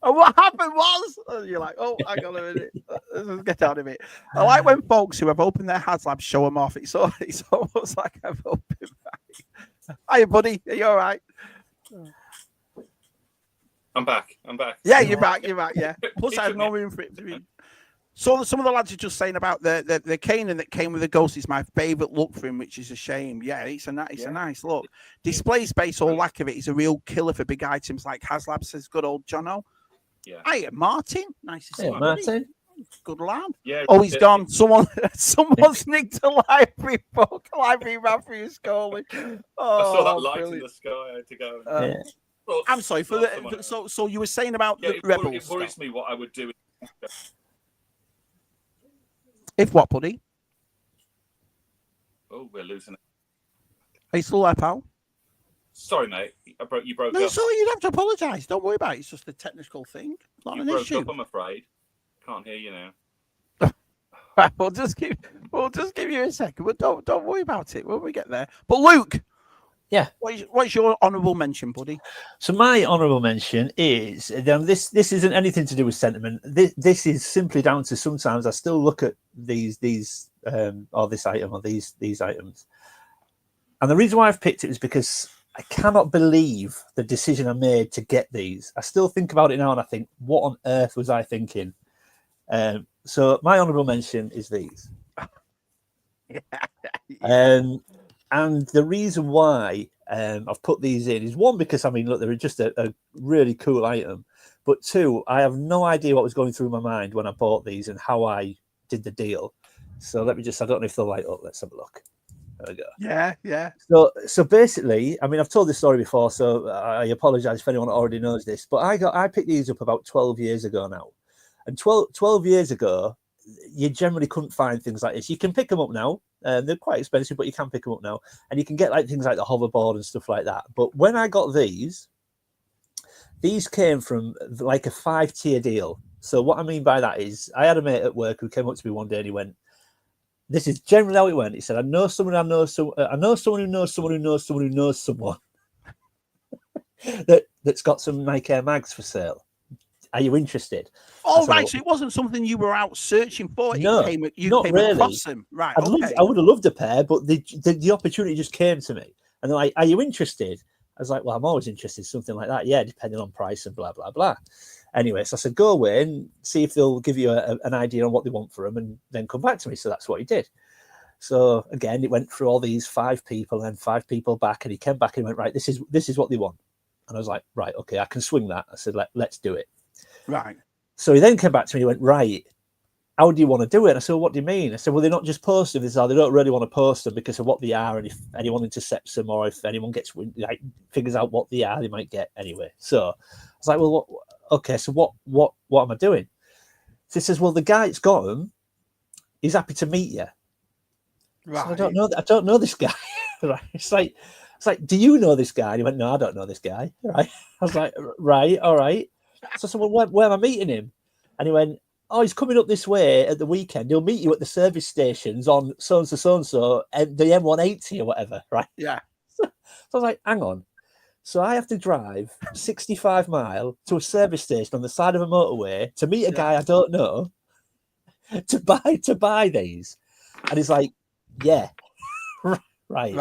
And what happened was, you're like, oh, hang on a minute. Let's get out of it. I like when folks who have opened their HasLabs show them off. It's almost like I've opened back. Hiya, buddy. Are you all right? I'm back. Yeah, you're back. Yeah. Plus, I have no room for it to be. So some of the lads are just saying about the Kanan that came with the Ghost is my favourite look for him, which is a shame. Yeah, it's a nice look. Display space or lack of it is a real killer for big items like HasLab, says good old Jono. Yeah. Hiya, Martin. Nice to see you, Martin. Good lad. Yeah. Oh, he's gone. Someone's nicked a library book. Library Matthew's calling. Oh, I saw that light brilliant. in the sky. I had to go. Well, I'm sorry for the. So you were saying about the rebels. It worries me what I would do. If what, buddy? Oh, we're losing it. Are you still there, pal? Sorry, mate. You broke No, up. sorry, you'd have to apologise. Don't worry about it. It's just a technical thing. Not an issue. Up, I'm afraid. Can't hear you now. Right, we'll just give you a second. But don't worry about it when we get there. But Luke, yeah, what's your honourable mention, buddy? So my honourable mention is this isn't anything to do with sentiment. This is simply down to sometimes I still look at these or this item or these items, and the reason why I've picked it is because I cannot believe the decision I made to get these. I still think about it now and I think, what on earth was I thinking? So my honourable mention is these. And the reason why I've put these in is, one, because I mean, look, they're just a really cool item, but two, I have no idea what was going through my mind when I bought these and how I did the deal. So let me just, I don't know if they'll light up. Let's have a look. There we go. Yeah. So basically, I mean, I've told this story before, so I apologise if anyone already knows this, but I picked these up about 12 years ago now. And 12 years ago, you generally couldn't find things like this. You can pick them up now. They're quite expensive, but you can pick them up now. And you can get like things like the hoverboard and stuff like that. But when I got these came from like a 5-tier deal. So what I mean by that is, I had a mate at work who came up to me one day and he went, this is generally how it went. He said, I know someone who knows someone who knows someone who knows someone who knows someone that's got some Nike Air Mags for sale. Are you interested? Oh, right. So it wasn't something you were out searching for. No, you not came really. Across them. Right. I would have loved a pair, but the opportunity just came to me. And they're like, are you interested? I was like, well, I'm always interested in something like that. Yeah, depending on price and blah, blah, blah. Anyway, so I said, go away and see if they'll give you an idea on what they want for them and then come back to me. So that's what he did. So again, it went through all these 5 people and 5 people back, and he came back and he went, right, this is what they want. And I was like, right, okay, I can swing that. I said, let's do it. Right. So he then came back to me and he went, right, how do you want to do it? And I said, well, what do you mean? I said, well, they're not just posting this, they don't really want to post them because of what they are, and if anyone intercepts them or if anyone figures out what they are, they might get anyway. So I was like, well, okay, so what am I doing? So he says, well, the guy that's got them, he's happy to meet you. Right. So I don't know this guy. Right. It's like, do you know this guy? And he went, no, I don't know this guy. Right. I was like, right, all right. So I said, well, where am I meeting him? And he went, oh, he's coming up this way at the weekend. He'll meet you at the service stations on so-and-so, and the M180 or whatever, right? Yeah. So I was like, hang on. So I have to drive 65 miles to a service station on the side of a motorway to meet a guy I don't know to buy these. And he's like, yeah, right.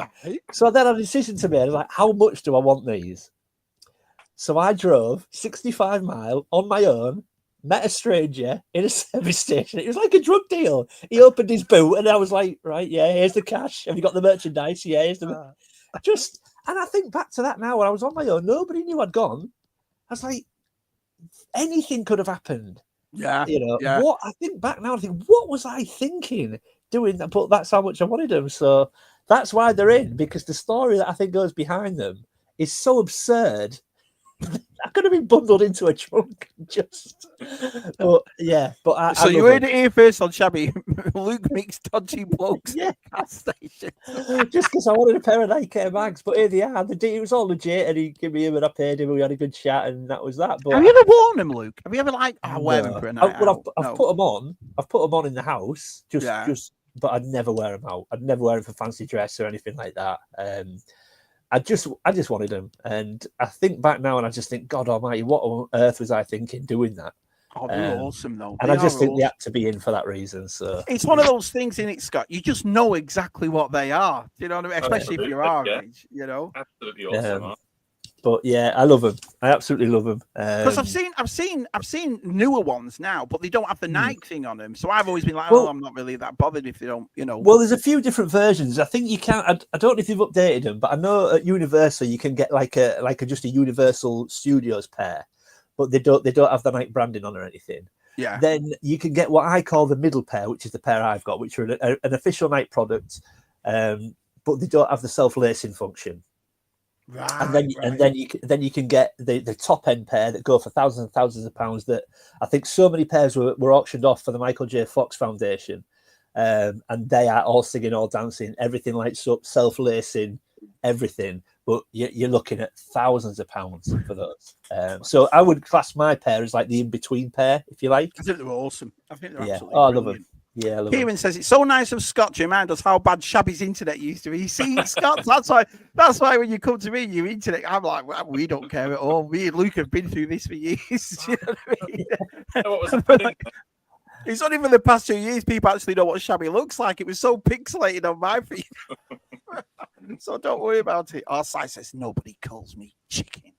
So then I had a decision to make. I was like, how much do I want these? So I drove 65 miles on my own, met a stranger in a service station. It was like a drug deal. He opened his boot and I was like, right, yeah, here's the cash. Have you got the merchandise? Yeah, here's the... And I think back to that now when I was on my own, nobody knew I'd gone. I was like, anything could have happened. Yeah. What I think back now, I think, what was I thinking doing that? But that's how much I wanted them. So that's why they're in, because the story that I think goes behind them is so absurd. I could have been bundled into a trunk but you heard it here first on Shabby. Luke makes dodgy blokes at gas station. Just because I wanted a pair of Nike Air Mags, but here they are. It was all legit, and he gave me him and I paid him and we had a good chat, and that was that. But have you ever worn them, Luke? Have you ever wear them for a night out? I've put them on. I've put them on in the house, but I'd never wear them out. I'd never wear them for fancy dress or anything like that. I just wanted them, and I think back now, and I just think, God Almighty, what on earth was I thinking doing that? Oh, they're awesome though. And I just think they had to be in for that reason. So it's one of those things, in it, Scott. You just know exactly what they are. You know what I mean? Especially if you're our age. You know, absolutely awesome. but yeah, I love them. I absolutely love them. Because I've seen newer ones now, but they don't have the Nike thing on them. So I've always been like, Well, I'm not really that bothered if they don't, you know. Well, there's a few different versions. I think you can. I don't know if you've updated them, but I know at Universal you can get just a Universal Studios pair, but they don't have the Nike branding on or anything. Yeah. Then you can get what I call the middle pair, which is the pair I've got, which are an official Nike product, but they don't have the self-lacing function. Right. And then you can get the top end pair that go for thousands and thousands of pounds. That I think so many pairs were auctioned off for the Michael J. Fox Foundation, and they are all singing, all dancing, everything lights up, self-lacing, everything. But you're looking at thousands of pounds for those. So I would class my pair as like the in-between pair, if you like. I think they're awesome. I think they're absolutely I love brilliant. them. Yeah, I love Kieran says it's so nice of Scott to remind us how bad Shabby's internet used to be. You see, Scott, that's why when you come to me, your internet, I'm like, well, we don't care at all. Me and Luke have been through this for years. You know what I mean? What was happening? It's only for the past 2 years people actually know what Shabby looks like. It was so pixelated on my feed. So don't worry about it. Our site says nobody calls me chicken.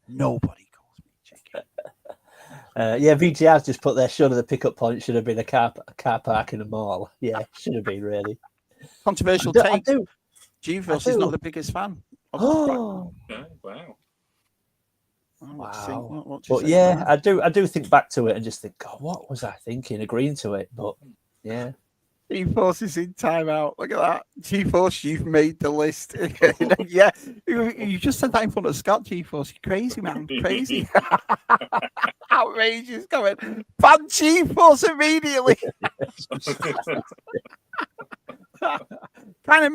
Nobody calls me chicken. VTR's just put their show to the pickup point should have been a car park in a mall. Yeah, should have been really. Controversial take. G-Force is not the biggest fan. Oh, wow. Wow. But yeah, I do think back to it and just think, God, what was I thinking agreeing to it? But yeah. G-Force is in timeout. Look at that. G-Force, you've made the list. Yeah. You just said that in front of Scott, G-Force. You're crazy, man. Crazy. Outrageous. Going, ban G-Force immediately. Kind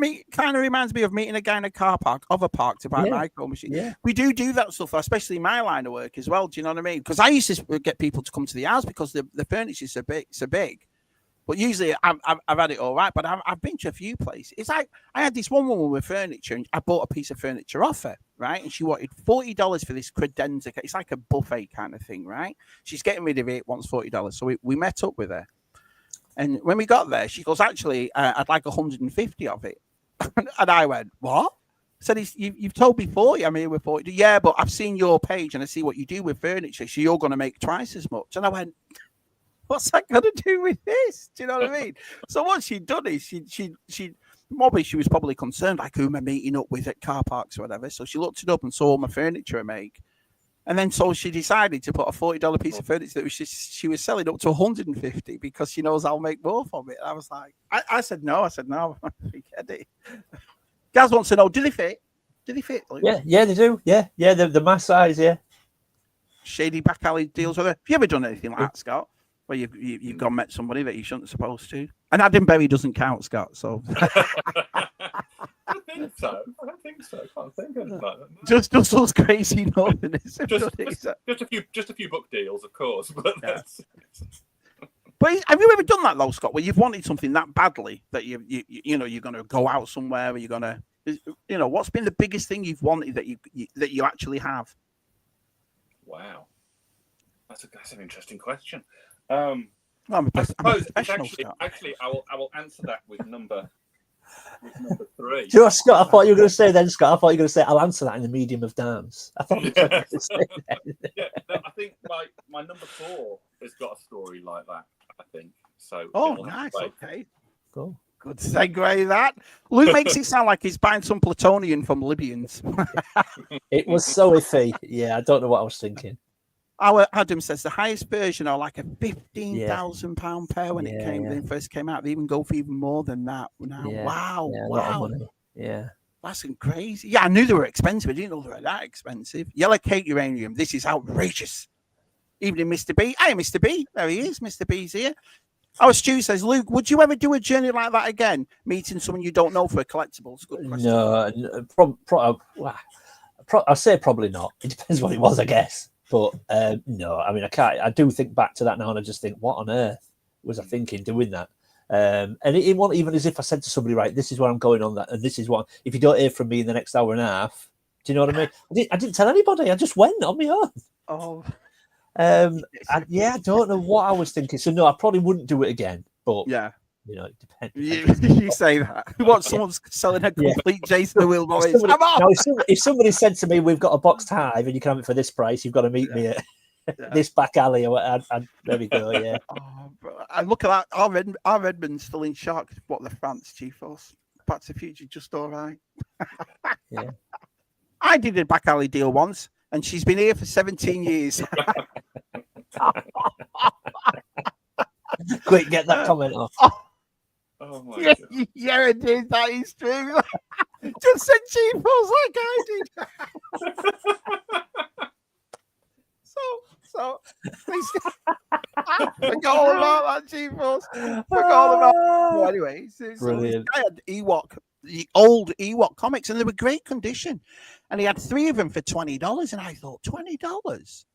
of reminds me of meeting a guy in a car park, of a park, to buy micro machines. Yeah. We do that stuff, especially in my line of work as well. Do you know what I mean? Because I used to get people to come to the house because the furniture is so big. But usually I've had it all right. But I've been to a few places. It's like I had this one woman with furniture, and I bought a piece of furniture off her, right? And she wanted $40 for this credenza. It's like a buffet kind of thing, right? She's getting rid of it, wants $40. So we met up with her. And when we got there, she goes, actually, I'd like 150 of it. And I went, what? I said, you've told me 40. I'm here with 40. Yeah, but I've seen your page and I see what you do with furniture. So you're going to make twice as much. And I went, what's that got to do with this? Do you know what I mean? So what she'd done is she was probably concerned, like, who am I meeting up with at car parks or whatever. So she looked it up and saw all my furniture I make. And then so she decided to put a $40 piece of furniture that she was selling up to 150 because she knows I'll make more from it. And I was like, I said no. Forget it. Gaz wants to know, do they fit? Do they fit? Luke? Yeah, they do. Yeah, they're my size. Yeah. Shady back alley deals with it. Have you ever done anything like that, Scott? Where you've gone met somebody that you shouldn't supposed to? And Adam Berry doesn't count, Scott. So. I think so. I can't think of that. Just those crazy northerners. Just a few book deals, of course. But But have you ever done that though, Scott? Where you've wanted something that badly that you're going to go out somewhere, or you're going to, what's been the biggest thing you've wanted that you actually have? Wow, that's an interesting question. I'm a suppose professional, actually, I will answer that with number 3. Do you know what, Scott? I thought you were going to say then, Scott. I thought you were going to say, I'll answer that in the medium of dance. I thought you were going to say that. Yeah, no, I think my number 4 has got a story like that, I think. So. Oh, nice. Okay. Cool. Good segue, that. Luke makes it sound like he's buying some plutonium from Libyans. It was so iffy. Yeah, I don't know what I was thinking. Our Adam says the highest version are like a £15,000 pair when it first came out. They even go for even more than that now. Yeah. Wow. Yeah. That's crazy. Yeah, I knew they were expensive. I didn't know they were that expensive. Yellow cake uranium. This is outrageous. Evening, Mr. B. Hey, Mr. B. There he is. Mr. B's here. Our Stu says, Luke, would you ever do a journey like that again? Meeting someone you don't know for collectibles? Good question. No, I'll say probably not. It depends what it was, I guess. But no, I mean, I do think back to that now and I just think, what on earth was I thinking doing that? And it wasn't even as if I said to somebody, right, this is where I'm going on that. And this is what, if you don't hear from me in the next hour and a half, do you know what I mean? I didn't tell anybody. I just went on my own. Oh. I don't know what I was thinking. So no, I probably wouldn't do it again. But yeah, You know, it depends. You say that. What, someone's selling a complete Jason the Wheel Boys? Come on! Now, if somebody said to me, "We've got a boxed hive and you can have it for this price, you've got to meet me at this back alley," there we go. Yeah. Oh, I look at that. Our Redmond's still in shock. What the France Chief Force? Back to the Future, just all right. Yeah. I did a back alley deal once, and she's been here for 17 years. Quick, get that comment off. Oh my God. Yeah, it is. That is true. Just said Chief Force like I did. So I forgot all about that, Chief Force. Forgot all about. Well, anyway, Brilliant. I had the old Ewok comics, and they were great condition. And he had 3 of them for $20, and I thought $20.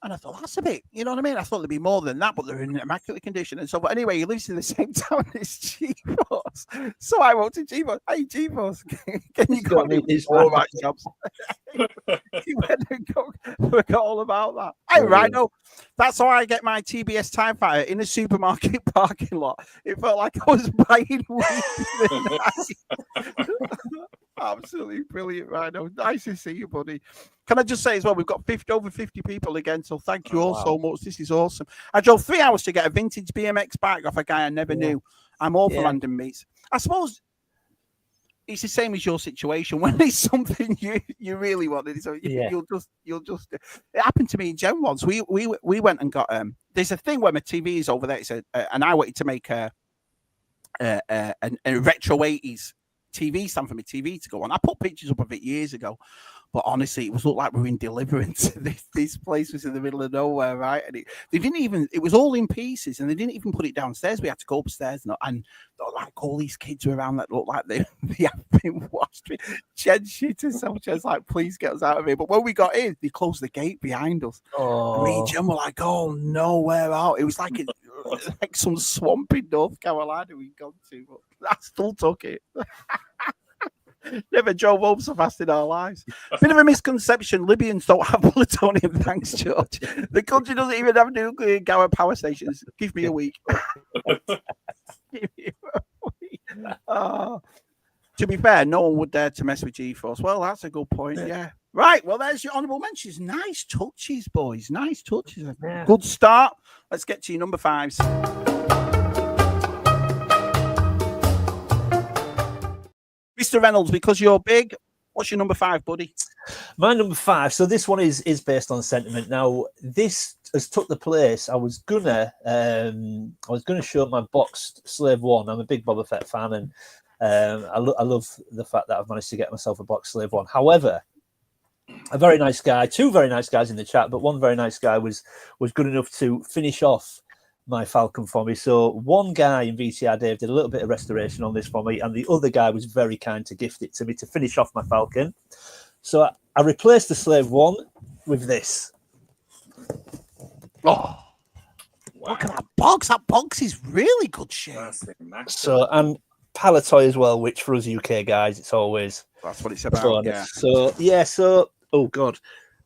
And I thought, that's a bit, you know what I mean? I thought there'd be more than that, but they're in immaculate condition. And so, but anyway, he lives in the same town as G-Force. So I wrote to G-Force, "Hey, G-Force, can you go and do all my jobs?" He went and forgot all about that. Hey, Rhino, that's how I get my TBS TIE Fighter in a supermarket parking lot. It felt like I was buying weed. Absolutely brilliant, Rhino. Nice to see you, buddy. Can I just say as well, we've got over 50 people again, so thank you all so much. This is awesome. I drove 3 hours to get a vintage BMX bike off a guy I never knew. I'm all for random meets. I suppose it's the same as your situation. When there's something you really wanted, so you'll just. It happened to me in Gen once. We went and got there's a thing where my TV is over there. It's and I wanted to make a retro 80s TV stand for my TV to go on. I put pictures up of it years ago, but honestly, it looked like we were in Deliverance. This place was in the middle of nowhere, right? And they didn't even, it was all in pieces, and they didn't even put it downstairs. We had to go upstairs, and like all these kids were around that looked like they have been washed. Jen shit herself. Jen's like, "Please get us out of here." But when we got in, they closed the gate behind us. And me and Jen were like, "Oh no, we're out." It was like some swamp in North Carolina we'd gone to, but I still took it. Never drove home so fast in our lives. Bit of a misconception. Libyans don't have plutonium. Thanks, George. The country doesn't even have nuclear power stations. Give me a week. Give me a week. To be fair, no one would dare to mess with G-Force. Well, that's a good point. Yeah. Right. Well, there's your honourable mentions. Nice touches, boys. Nice touches. Yeah. Good start. Let's get to your number 5s. Mr. Reynolds, because you're big, what's your number 5, buddy? My number 5. So this one is based on sentiment. Now, this has took the place. I was gonna show my boxed Slave 1. I'm a big Boba Fett fan, and I love the fact that I've managed to get myself a boxed Slave 1. However, a very nice guy, 2 very nice guys in the chat, but one very nice guy was good enough to finish off my Falcon for me. So one guy in VTR Dave did a little bit of restoration on this for me, and the other guy was very kind to gift it to me to finish off my Falcon. So I replaced the Slave 1 with this. Oh, wow. Look at that box. That box is really good shape. So, and Palatoy as well, which for us UK guys, it's always... That's what it's about, yeah. So, oh God.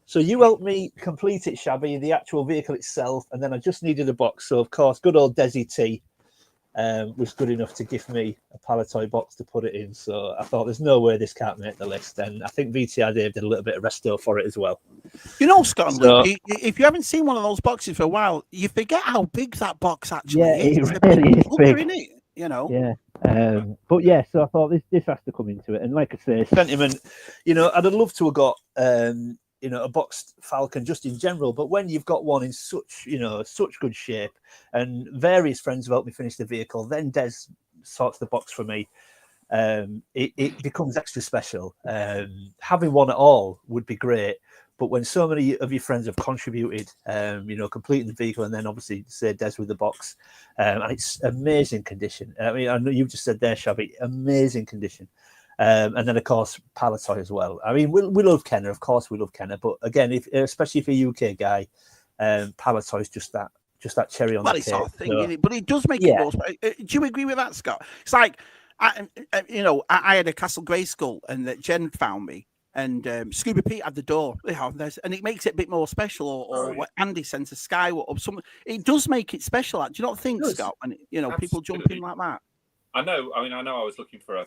So you helped me complete it, Shabby, the actual vehicle itself, and then I just needed a box. So, of course, good old Desi T was good enough to give me a Palatoy box to put it in. So I thought there's no way this can't make the list. And I think VTR Dave did a little bit of resto for it as well. You know, Scott, if you haven't seen one of those boxes for a while, you forget how big that box actually is. It really is big. Isn't it? You know? Yeah. But yeah, so I thought this has to come into it. And like I say, sentiment, I'd have loved to have got... a boxed Falcon just in general, but when you've got one in such good shape, and various friends have helped me finish the vehicle, then Des sorts the box for me. It becomes extra special. Having one at all would be great, but when so many of your friends have contributed, completing the vehicle, and then obviously say Des with the box, and it's amazing condition. I mean, I know you just said there, Shabby, amazing condition. And then, of course, Palatoy as well. I mean, we love Kenner. Of course, we love Kenner. But again, especially if you're a UK guy, Palatoy is just that cherry on the cake. Sort of thing, isn't it? But it does make it more. Do you agree with that, Scott? It's like, I had a Castle Grayskull, and that Jen found me. and Scuba Pete had the door, and it makes it a bit more special. Or what Andy sends a Sky or something. It does make it special. Do you not think, Scott? When people jump in like that. I know. I mean, I know. I was looking for a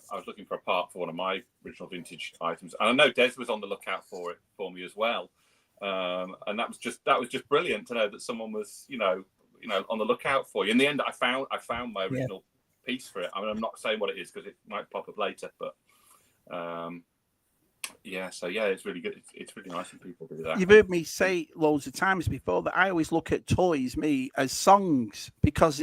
part for one of my original vintage items, and I know Des was on the lookout for it for me as well. And that was just brilliant to know that someone was, on the lookout for you. In the end, I found my original piece for it. I mean, I'm not saying what it is because it might pop up later, but it's really good. It's really nice when people do that. You've heard me say loads of times before that I always look at toys, as songs, because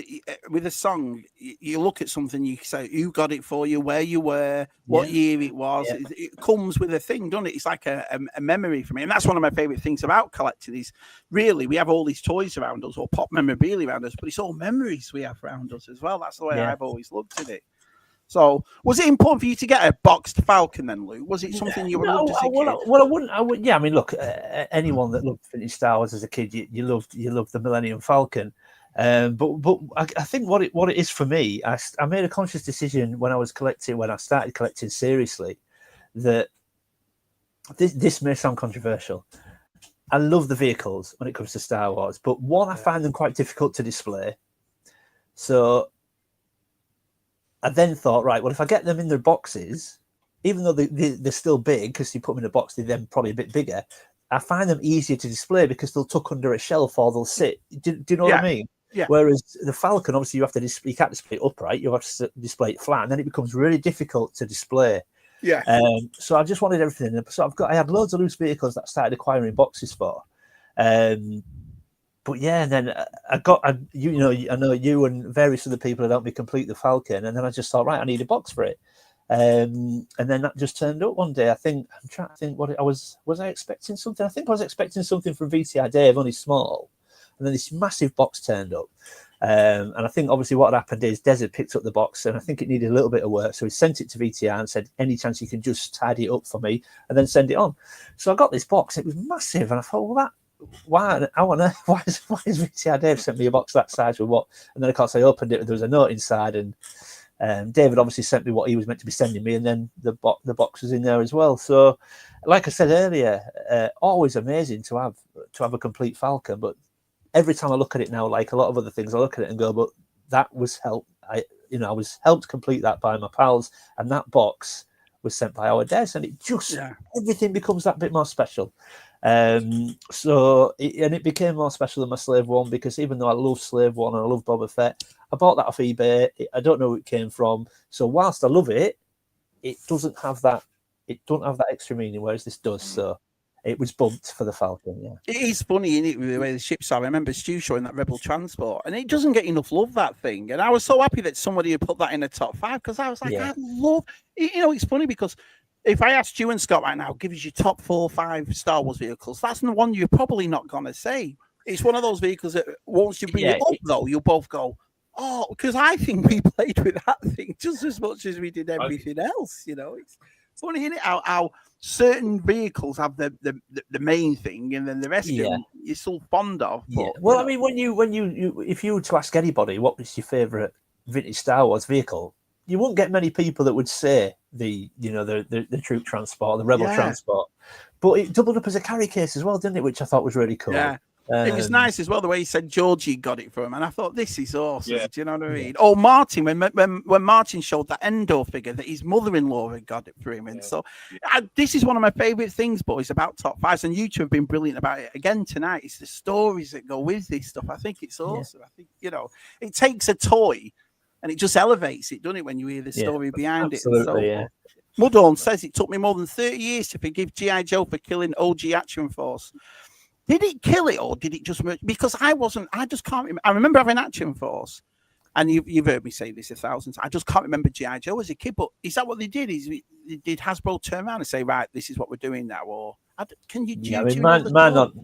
with a song, you look at something, you say who got it for you, where you were, what year it was. Yeah. It comes with a thing, doesn't it? It's like a memory for me. And that's one of my favorite things about collecting is really we have all these toys around us or pop memorabilia around us, but it's all memories we have around us as well. That's the way I've always looked at it. So, was it important for you to get a boxed Falcon then, Lou? Was it something you would love as a kid? Well, I wouldn't. Yeah, I mean, look, anyone that loved vintage Star Wars as a kid, you loved the Millennium Falcon. But I think what it is for me, I made a conscious decision when I started collecting seriously, that this may sound controversial. I love the vehicles when it comes to Star Wars, but one, I find them quite difficult to display. So I then thought, right, well, if I get them in their boxes, even though they're still big, because you put them in a box, they're then probably a bit bigger, I find them easier to display because they'll tuck under a shelf or they'll sit. Do you know what I mean? Yeah. Whereas the Falcon, obviously, you can't display it upright, you have to display it flat, and then it becomes really difficult to display. Yeah. So I just wanted everything. So I had loads of loose vehicles that I started acquiring boxes for. But yeah, and then I know you and various other people had helped me complete the Falcon, and then I just thought, right, I need a box for it. And then that just turned up one day. I'm trying to think what was I expecting something? I think I was expecting something from VTI Dave, only small. And then this massive box turned up. And I think obviously what had happened is Des had picked up the box and I think it needed a little bit of work. So he sent it to VTI and said, any chance you can just tidy it up for me and then send it on. So I got this box. It was massive. And I thought, well, why is VTI Dave sent me a box that size with what? And then of course I opened it and there was a note inside, and David obviously sent me what he was meant to be sending me, and then the box was in there as well. So like I said earlier, always amazing to have a complete Falcon, but every time I look at it now, like a lot of other things, I look at it and go, but that was helped. I was helped complete that by my pals, and that box was sent by our Des, and it just everything becomes that bit more special. It became more special than my Slave One, because even though I love Slave One and I love Boba Fett, I bought that off eBay. I don't know who it came from. So whilst I love it, it doesn't have that extra meaning, whereas this does. So it was bumped for the Falcon. Yeah, it is funny, isn't it, the way the ships are. I remember Stu showing that Rebel Transport, and it doesn't get enough love, that thing. And I was so happy that somebody had put that in the top 5, because I was like, I love. It's funny because if I asked you and Scott right now, give us your top 4 or 5 Star Wars vehicles, that's the one you're probably not going to say. It's one of those vehicles that once you bring it up, though, you'll both go, oh, because I think we played with that thing just as much as we did everything else. It's funny, isn't it? How certain vehicles have the main thing, and then the rest of them you're so fond of. But, well, I mean, when you if you were to ask anybody what was your favourite vintage Star Wars vehicle, you won't get many people that would say the troop transport, the rebel transport. But it doubled up as a carry case as well, didn't it? Which I thought was really cool. Yeah. It was nice as well, the way he said Georgie got it for him, and I thought, this is awesome. Yeah. Do you know what I mean? Oh, Martin, when Martin showed that Endor figure that his mother-in-law had got it for him, and so this is one of my favourite things, boys, about top 5s, and you two have been brilliant about it again tonight. It's the stories that go with this stuff. I think it's awesome. I think it takes a toy and it just elevates it, doesn't it, when you hear the story behind absolutely, it? So, Mudhorn says it took me more than 30 years to forgive G.I. Joe for killing OG Action Force. Did it kill it, or did it just... Because I just can't remember. I remember having Action Force, and you've heard me say this 1,000 times. I just can't remember G.I. Joe as a kid, but is that what they did? Did Hasbro turn around and say, right, this is what we're doing now? Or can you...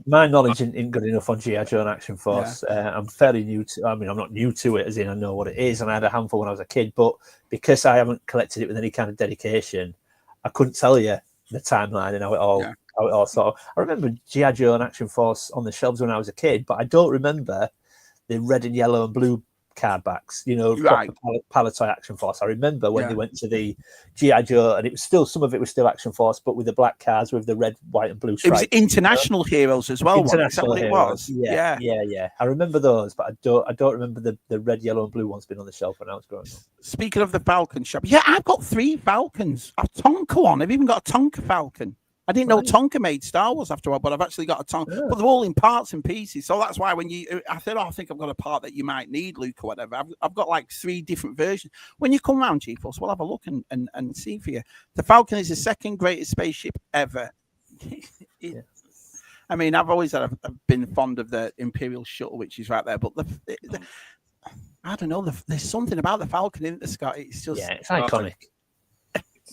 my knowledge isn't good enough on G.I. Joe and Action Force. I'm fairly new to... I mean, I'm not new to it, as in I know what it is, and I had a handful when I was a kid, but because I haven't collected it with any kind of dedication, I couldn't tell you the timeline and how it all... Yeah. I remember G.I. Joe and Action Force on the shelves when I was a kid, but I don't remember the red and yellow and blue card backs, you know, Right. proper Palatoy Action Force. I remember when they went to the G.I. Joe, and it was still, some of it was still Action Force, but with the black cards with the red, white, and blue stripes. It was international heroes as well. International heroes. It was? Yeah. I remember those, but I don't remember the red, yellow, and blue ones being on the shelf when I was growing up. Speaking of the Falcon shop, yeah, I've got 3 Falcons. A Tonka one. I've even got a Tonka Falcon. I didn't know Tonka made Star Wars after all, but I've actually got a Tonka. But they're all in parts and pieces. So that's why when I said, I think I've got a part that you might need, Luke, or whatever. I've got like 3 different versions. When you come round, G-Force, we'll have a look and see for you. The Falcon is the second greatest spaceship ever. I mean, I've always I've been fond of the Imperial Shuttle, which is right there. But I don't know. There's something about the Falcon, isn't there, Scott? It's just it's iconic.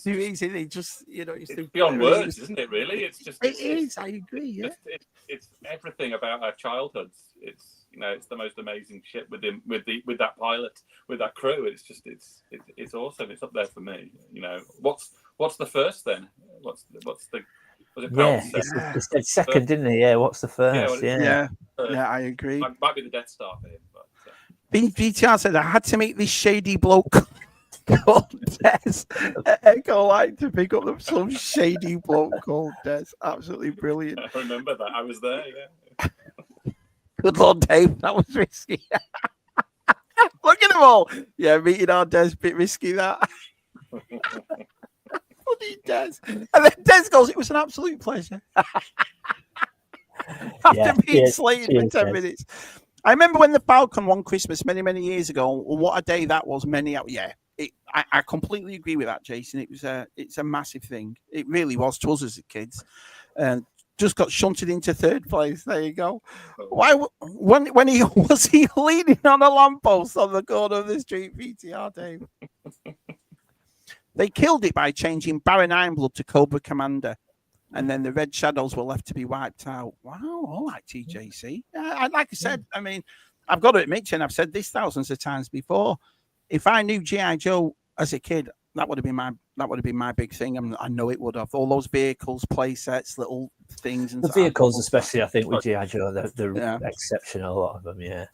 It's just, you know, it's beyond words, isn't it? Really, it is. I agree. Yeah, it's everything about our childhoods. It's, you know, it's the most amazing ship with that pilot, with that crew. It's just it's awesome. It's up there for me. You know, what's the first then? What's the was it it's second, didn't he? Yeah, what's the first? Yeah, I agree. Might be the Death Star for him, but BTR said I had to meet this shady bloke called Des at Echo Light to pick up some shady bloke called Des. Absolutely brilliant. I remember that. I was there. Yeah. Good Lord, Dave, that was risky. Look at them all. Yeah, meeting our Des, bit risky that. Bloody Des. And then Des goes, it was an absolute pleasure. After being slated for 10 minutes. I remember when the Falcon won Christmas many, many years ago. What a day that was. I completely agree with that, Jason. It's a massive thing. It really was to us as kids. And just got shunted into 3rd place. There you go. Why? When he was he leaning on a lamppost on the corner of the street? VTR, Dave. They killed it by changing Baron Ironblood to Cobra Commander, and then the Red Shadows were left to be wiped out. Wow, all right, TJC. Like I said, I mean, I've got to admit, and I've said this thousands of times before. If I knew G.I. Joe as a kid, that would have been my big thing. I know it would have. All those vehicles, play sets, little things, and the vehicles, especially, I think with G.I. Joe, they're exceptional. A lot of them, yeah.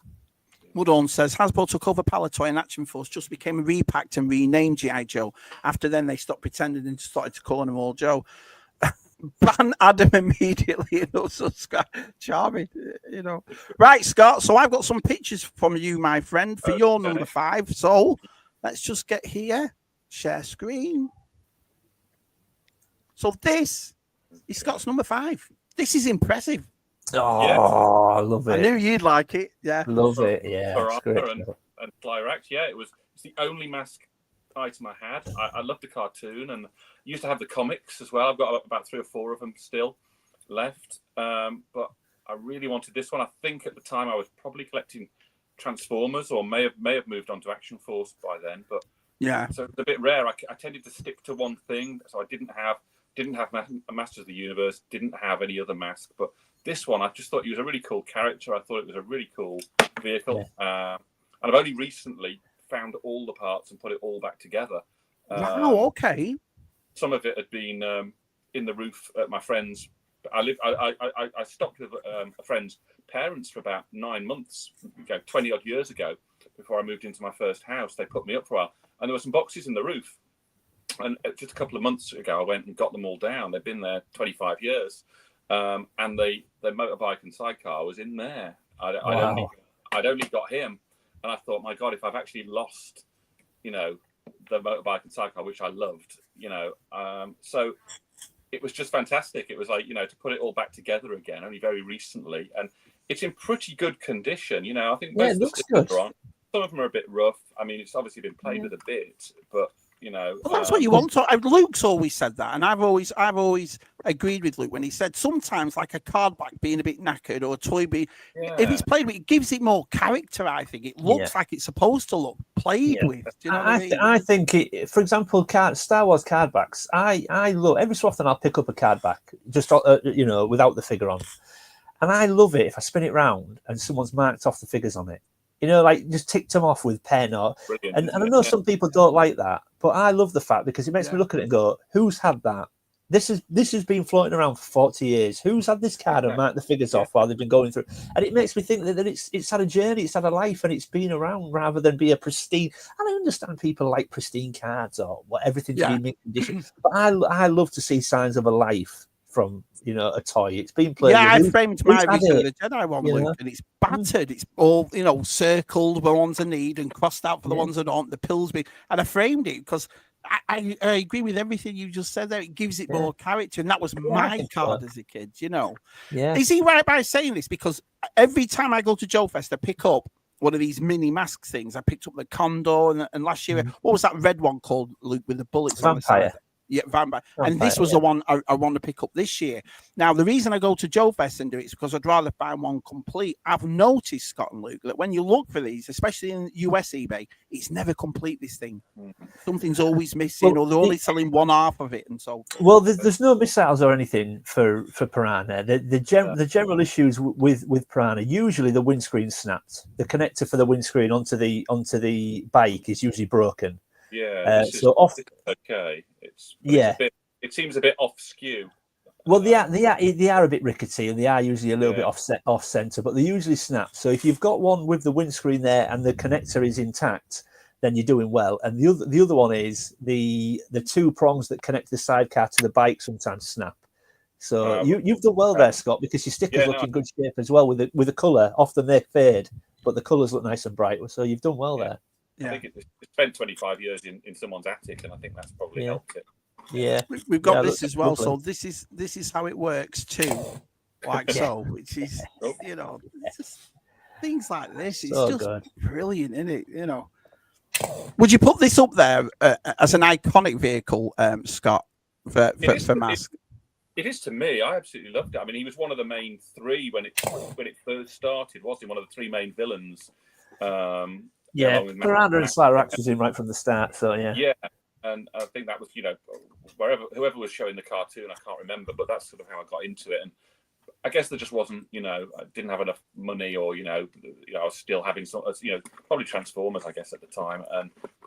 Woodhorn says Hasbro took over Palatoy and Action Force, just became repacked and renamed G.I. Joe. After then, they stopped pretending and started to call them all Joe. Ban Adam immediately and also Scott. Charming, you know. Right, Scott. So I've got some pictures from you, my friend, for your number 5. So let's just get here. Share screen. So this is Scott's number 5. This is impressive. Oh, I love it. I knew you'd like it. Yeah. Love it. Yeah. For Arthur and Flyrax. Yeah, it's the only mask item I had. I loved the cartoon and used to have the comics as well. I've got about 3 or 4 of them still left. But I really wanted this one. I think at the time I was probably collecting Transformers, or may have moved on to Action Force by then. But yeah, so it's a bit rare. I tended to stick to one thing, so I didn't have a Masters of the Universe, didn't have any other mask, but this one, I just thought he was a really cool character. I thought it was a really cool vehicle. And I've only recently found all the parts and put it all back together. Wow, okay. Some of it had been in the roof at my friend's. I stopped with a friend's parents for about 9 months, 20 odd years ago, before I moved into my first house. They put me up for a while, and there were some boxes in the roof. And just a couple of months ago, I went and got them all down. They've been there 25 years. And the motorbike and sidecar was in there. I'd only got him, and I thought, my God, if I've actually lost, the motorbike and sidecar, which I loved, so it was just fantastic. It was like, to put it all back together again, only very recently, and it's in pretty good condition. I think most of the stickers are on. Some of them are a bit rough. I mean, it's obviously been played with a bit, but. Well, that's what you want. Luke's always said that, and I've always agreed with Luke when he said sometimes like a card back being a bit knackered or a toy being, if it's played with, it gives it more character. I think it looks like it's supposed to look played with. Do you know what I mean? I think, for example, Star Wars card backs. I love every so often I'll pick up a card back just without the figure on, and I love it if I spin it round and someone's marked off the figures on it. Like just ticked them off with pen and I know some people don't like that, but I love the fact because it makes me look at it and go, who's had that? This has been floating around for 40 years. Who's had this card and marked the figures off while they've been going through? And it makes me think that it's had a journey, it's had a life, and it's been around rather than be a pristine. And I understand people like pristine cards or everything to be in mint condition, but I love to see signs of a life from a toy. It's been played. Yeah, I framed my Return of the Jedi one, Luke, and it's battered. It's all circled the ones I need and crossed out for the ones that aren't. The pills be, and I framed it because I agree with everything you just said there. It gives it more character, and that was my card as a kid. Yeah. Is he right by saying this? Because every time I go to Joe Fest, I pick up one of these mini mask things. I picked up the Condor, and last year, what was that red one called, Luke, with the bullets on the side? Yeah, Vampire. And this was the one I want to pick up this year. Now, the reason I go to Joe Fest and do it is because I'd rather find one complete. I've noticed, Scott and Luke, that when you look for these, especially in US eBay, it's never complete, this thing. Something's always missing, or they're only selling one half of it, and so forth. Well, there's no missiles or anything for Piranha. The general issues with Piranha, usually the windscreen snapped. The connector for the windscreen onto the bike is usually broken. Yeah, okay. It seems a bit off skew. Well, they are a bit rickety, and they are usually a little bit off center, but they usually snap. So if you've got one with the windscreen there and the connector is intact, then you're doing well. And the other one is the two prongs that connect the sidecar to the bike sometimes snap. So you've done well there, Scott, because your stickers look in good shape as well with the colour. Often they fade, but the colours look nice and bright. So you've done well there. I think it spent 25 years in someone's attic, and I think that's probably helped it. Yeah, we've got this as well. Lovely. So this is how it works too, like so, which is just things like this. It's just brilliant, isn't it? Would you put this up there as an iconic vehicle, Scott, for Mask? It is to me. I absolutely loved it. I mean, he was one of the main three when it first started. Wasn't he? One of the three main villains. Piranha and Slyrax was in right from the start. So yeah. And I think that was, whoever was showing the cartoon, I can't remember, but that's sort of how I got into it. And I guess there just wasn't, I didn't have enough money, or I was still having some, probably Transformers, I guess, at the time.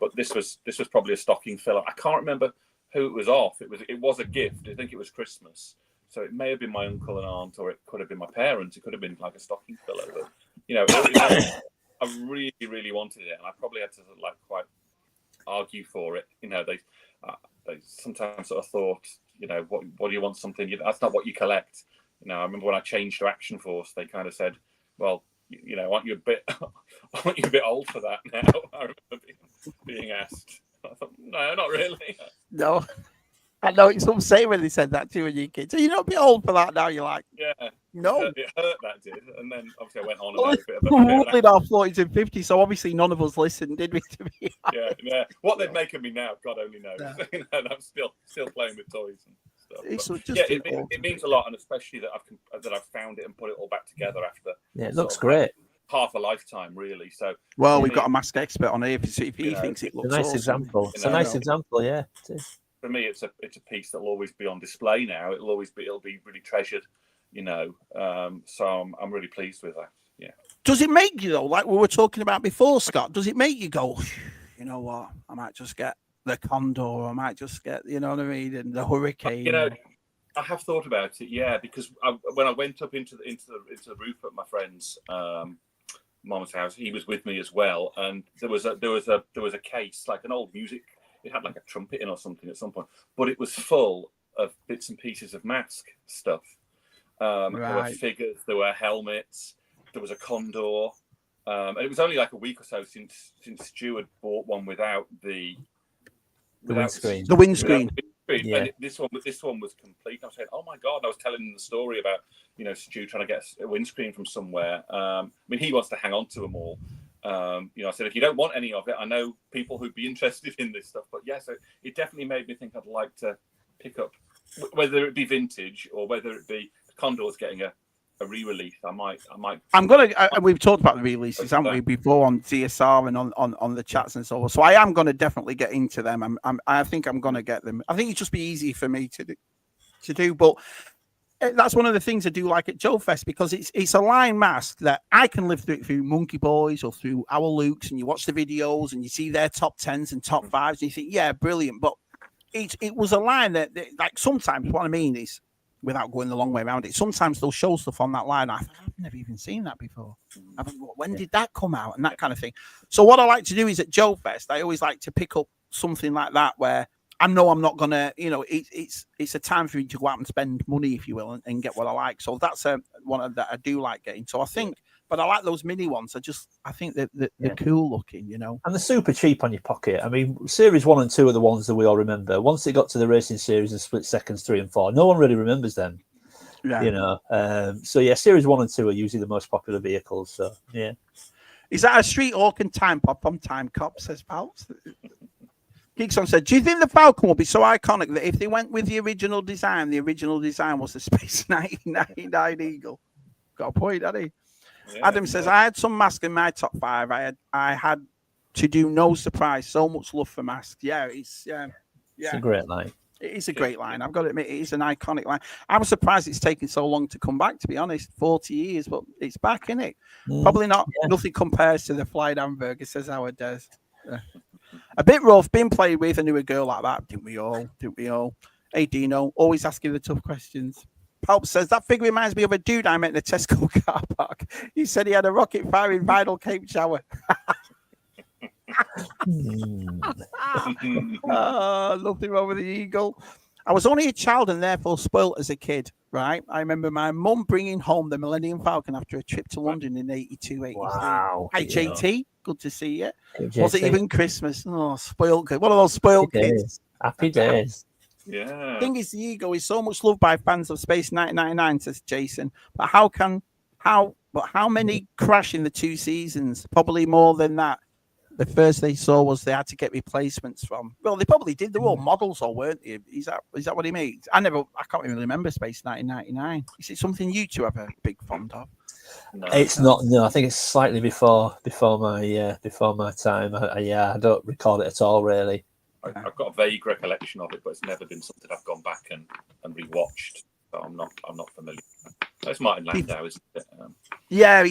But this was probably a stocking filler. I can't remember who it was off. It was a gift. I think it was Christmas, so it may have been my uncle and aunt, or it could have been my parents. It could have been like a stocking filler. But I really, really wanted it, and I probably had to quite argue for it. They sometimes sort of thought, what do you want something? That's not what you collect. I remember when I changed to Action Force, they kind of said, well, aren't you a bit old for that now? I remember being asked. I thought, no, not really. No. I know it's upsetting when they said that to you when you're kids. So you're not a bit old for that now. You're like, no. It hurt, that did. And then obviously I went on about a bit of in our 40s and 50s, so obviously none of us listened, did we? To be yeah. What they'd make of me now, God only knows. And I'm still playing with toys and stuff. It means a lot, and especially that I've found it and put it all back together after. Yeah, it looks great. Half a lifetime, really. So we've got a mask expert on here. If he thinks it looks a nice awesome. example. It's a nice example, yeah. It is. For me, it's a piece that'll always be on display now. It'll be really treasured, so I'm really pleased with that. Yeah. Does it make you though, like we were talking about before, Scott? Does it make you go, you know what? I might just get the Condor. I might just get, you know what I mean, and the Hurricane. I have thought about it, because when I went up into the roof at my friend's mum's house, he was with me as well, and there was a case, like an old music. It had like a trumpet in or something at some point, but it was full of bits and pieces of Mask stuff. There were figures, there were helmets, there was a Condor, and it was only like a week or so since Stu had bought one without the windscreen. The windscreen. Yeah. And this one was complete. I was saying, oh my God, I was telling him the story about Stu trying to get a windscreen from somewhere. He wants to hang on to them all. I said, if you don't want any of it, I know people who'd be interested in this stuff. But so it definitely made me think I'd like to pick up, whether it be vintage or whether it be Condor's getting a re-release. I might. I'm gonna. We've talked about the releases, haven't we, before on CSR and on the chats and so on. So I am going to definitely get into them. I think I'm going to get them. I think it'd just be easy for me to do, but. That's one of the things I do like at Joe Fest, because it's a line mask that I can live through Monkey Boys or through our Lukes, and you watch the videos and you see their top 10s and top 5s and you think, yeah, brilliant. But it was a line that like sometimes what I mean is, without going the long way around it, sometimes they'll show stuff on that line. I've never even seen that before. When did that come out and that kind of thing? So what I like to do is at Joe Fest, I always like to pick up something like that where I know I'm not gonna, it's a time for me to go out and spend money, if you will, and get what I like. So that's one that I do like getting. So I think, but I like those mini ones. I think that they're cool looking, And they're super cheap on your pocket. I mean, Series 1 and 2 are the ones that we all remember. Once it got to the racing series and split seconds 3 and 4, no one really remembers them. Yeah. So yeah, Series 1 and 2 are usually the most popular vehicles. So yeah. Is that a street hawk and time pop on Time Cop, says Pals? Geekson said, do you think the Falcon will be so iconic that if they went with the original design was the Space 1999 Eagle? Got a point, hadn't he? Yeah, Adam says, I had some Mask in my top 5. I had to do No Surprise. So much love for Mask. Yeah, it's a great line. It is a great line. I've got to admit, it is an iconic line. I was surprised it's taken so long to come back, to be honest. 40 years, but it's back, isn't it? Probably not. Yeah. Nothing compares to the Flying Hamburger, says Howard Des. A bit rough, being played with. I knew a girl like that. Didn't we all? Hey, Dino, always asking the tough questions. Palp says, that figure reminds me of a dude I met in the Tesco car park. He said he had a rocket firing vinyl cape shower. Nothing wrong with the Eagle. I was only a child and therefore spoilt as a kid, right? I remember my mum bringing home the Millennium Falcon after a trip to London in 82, 83. Wow. Hi, JT. Good to see you. Was it even Christmas? Oh, spoiled kid. One of those spoiled kids. Happy days. Yeah. The thing is, the Eagle is so much loved by fans of Space 1999, says Jason. But how many crash in the 2 seasons? Probably more than that. The first they saw was they had to get replacements from. Well, they probably did. They were all models, or weren't they? Is that what he means? I can't even remember Space 1999. Is it something you two have a big fond of? No, it's not. No, I think it's slightly before my time. I don't recall it at all, really. I've got a vague recollection of it, but it's never been something I've gone back and rewatched. So I'm not familiar. That's Martin Landau, isn't it? Yeah,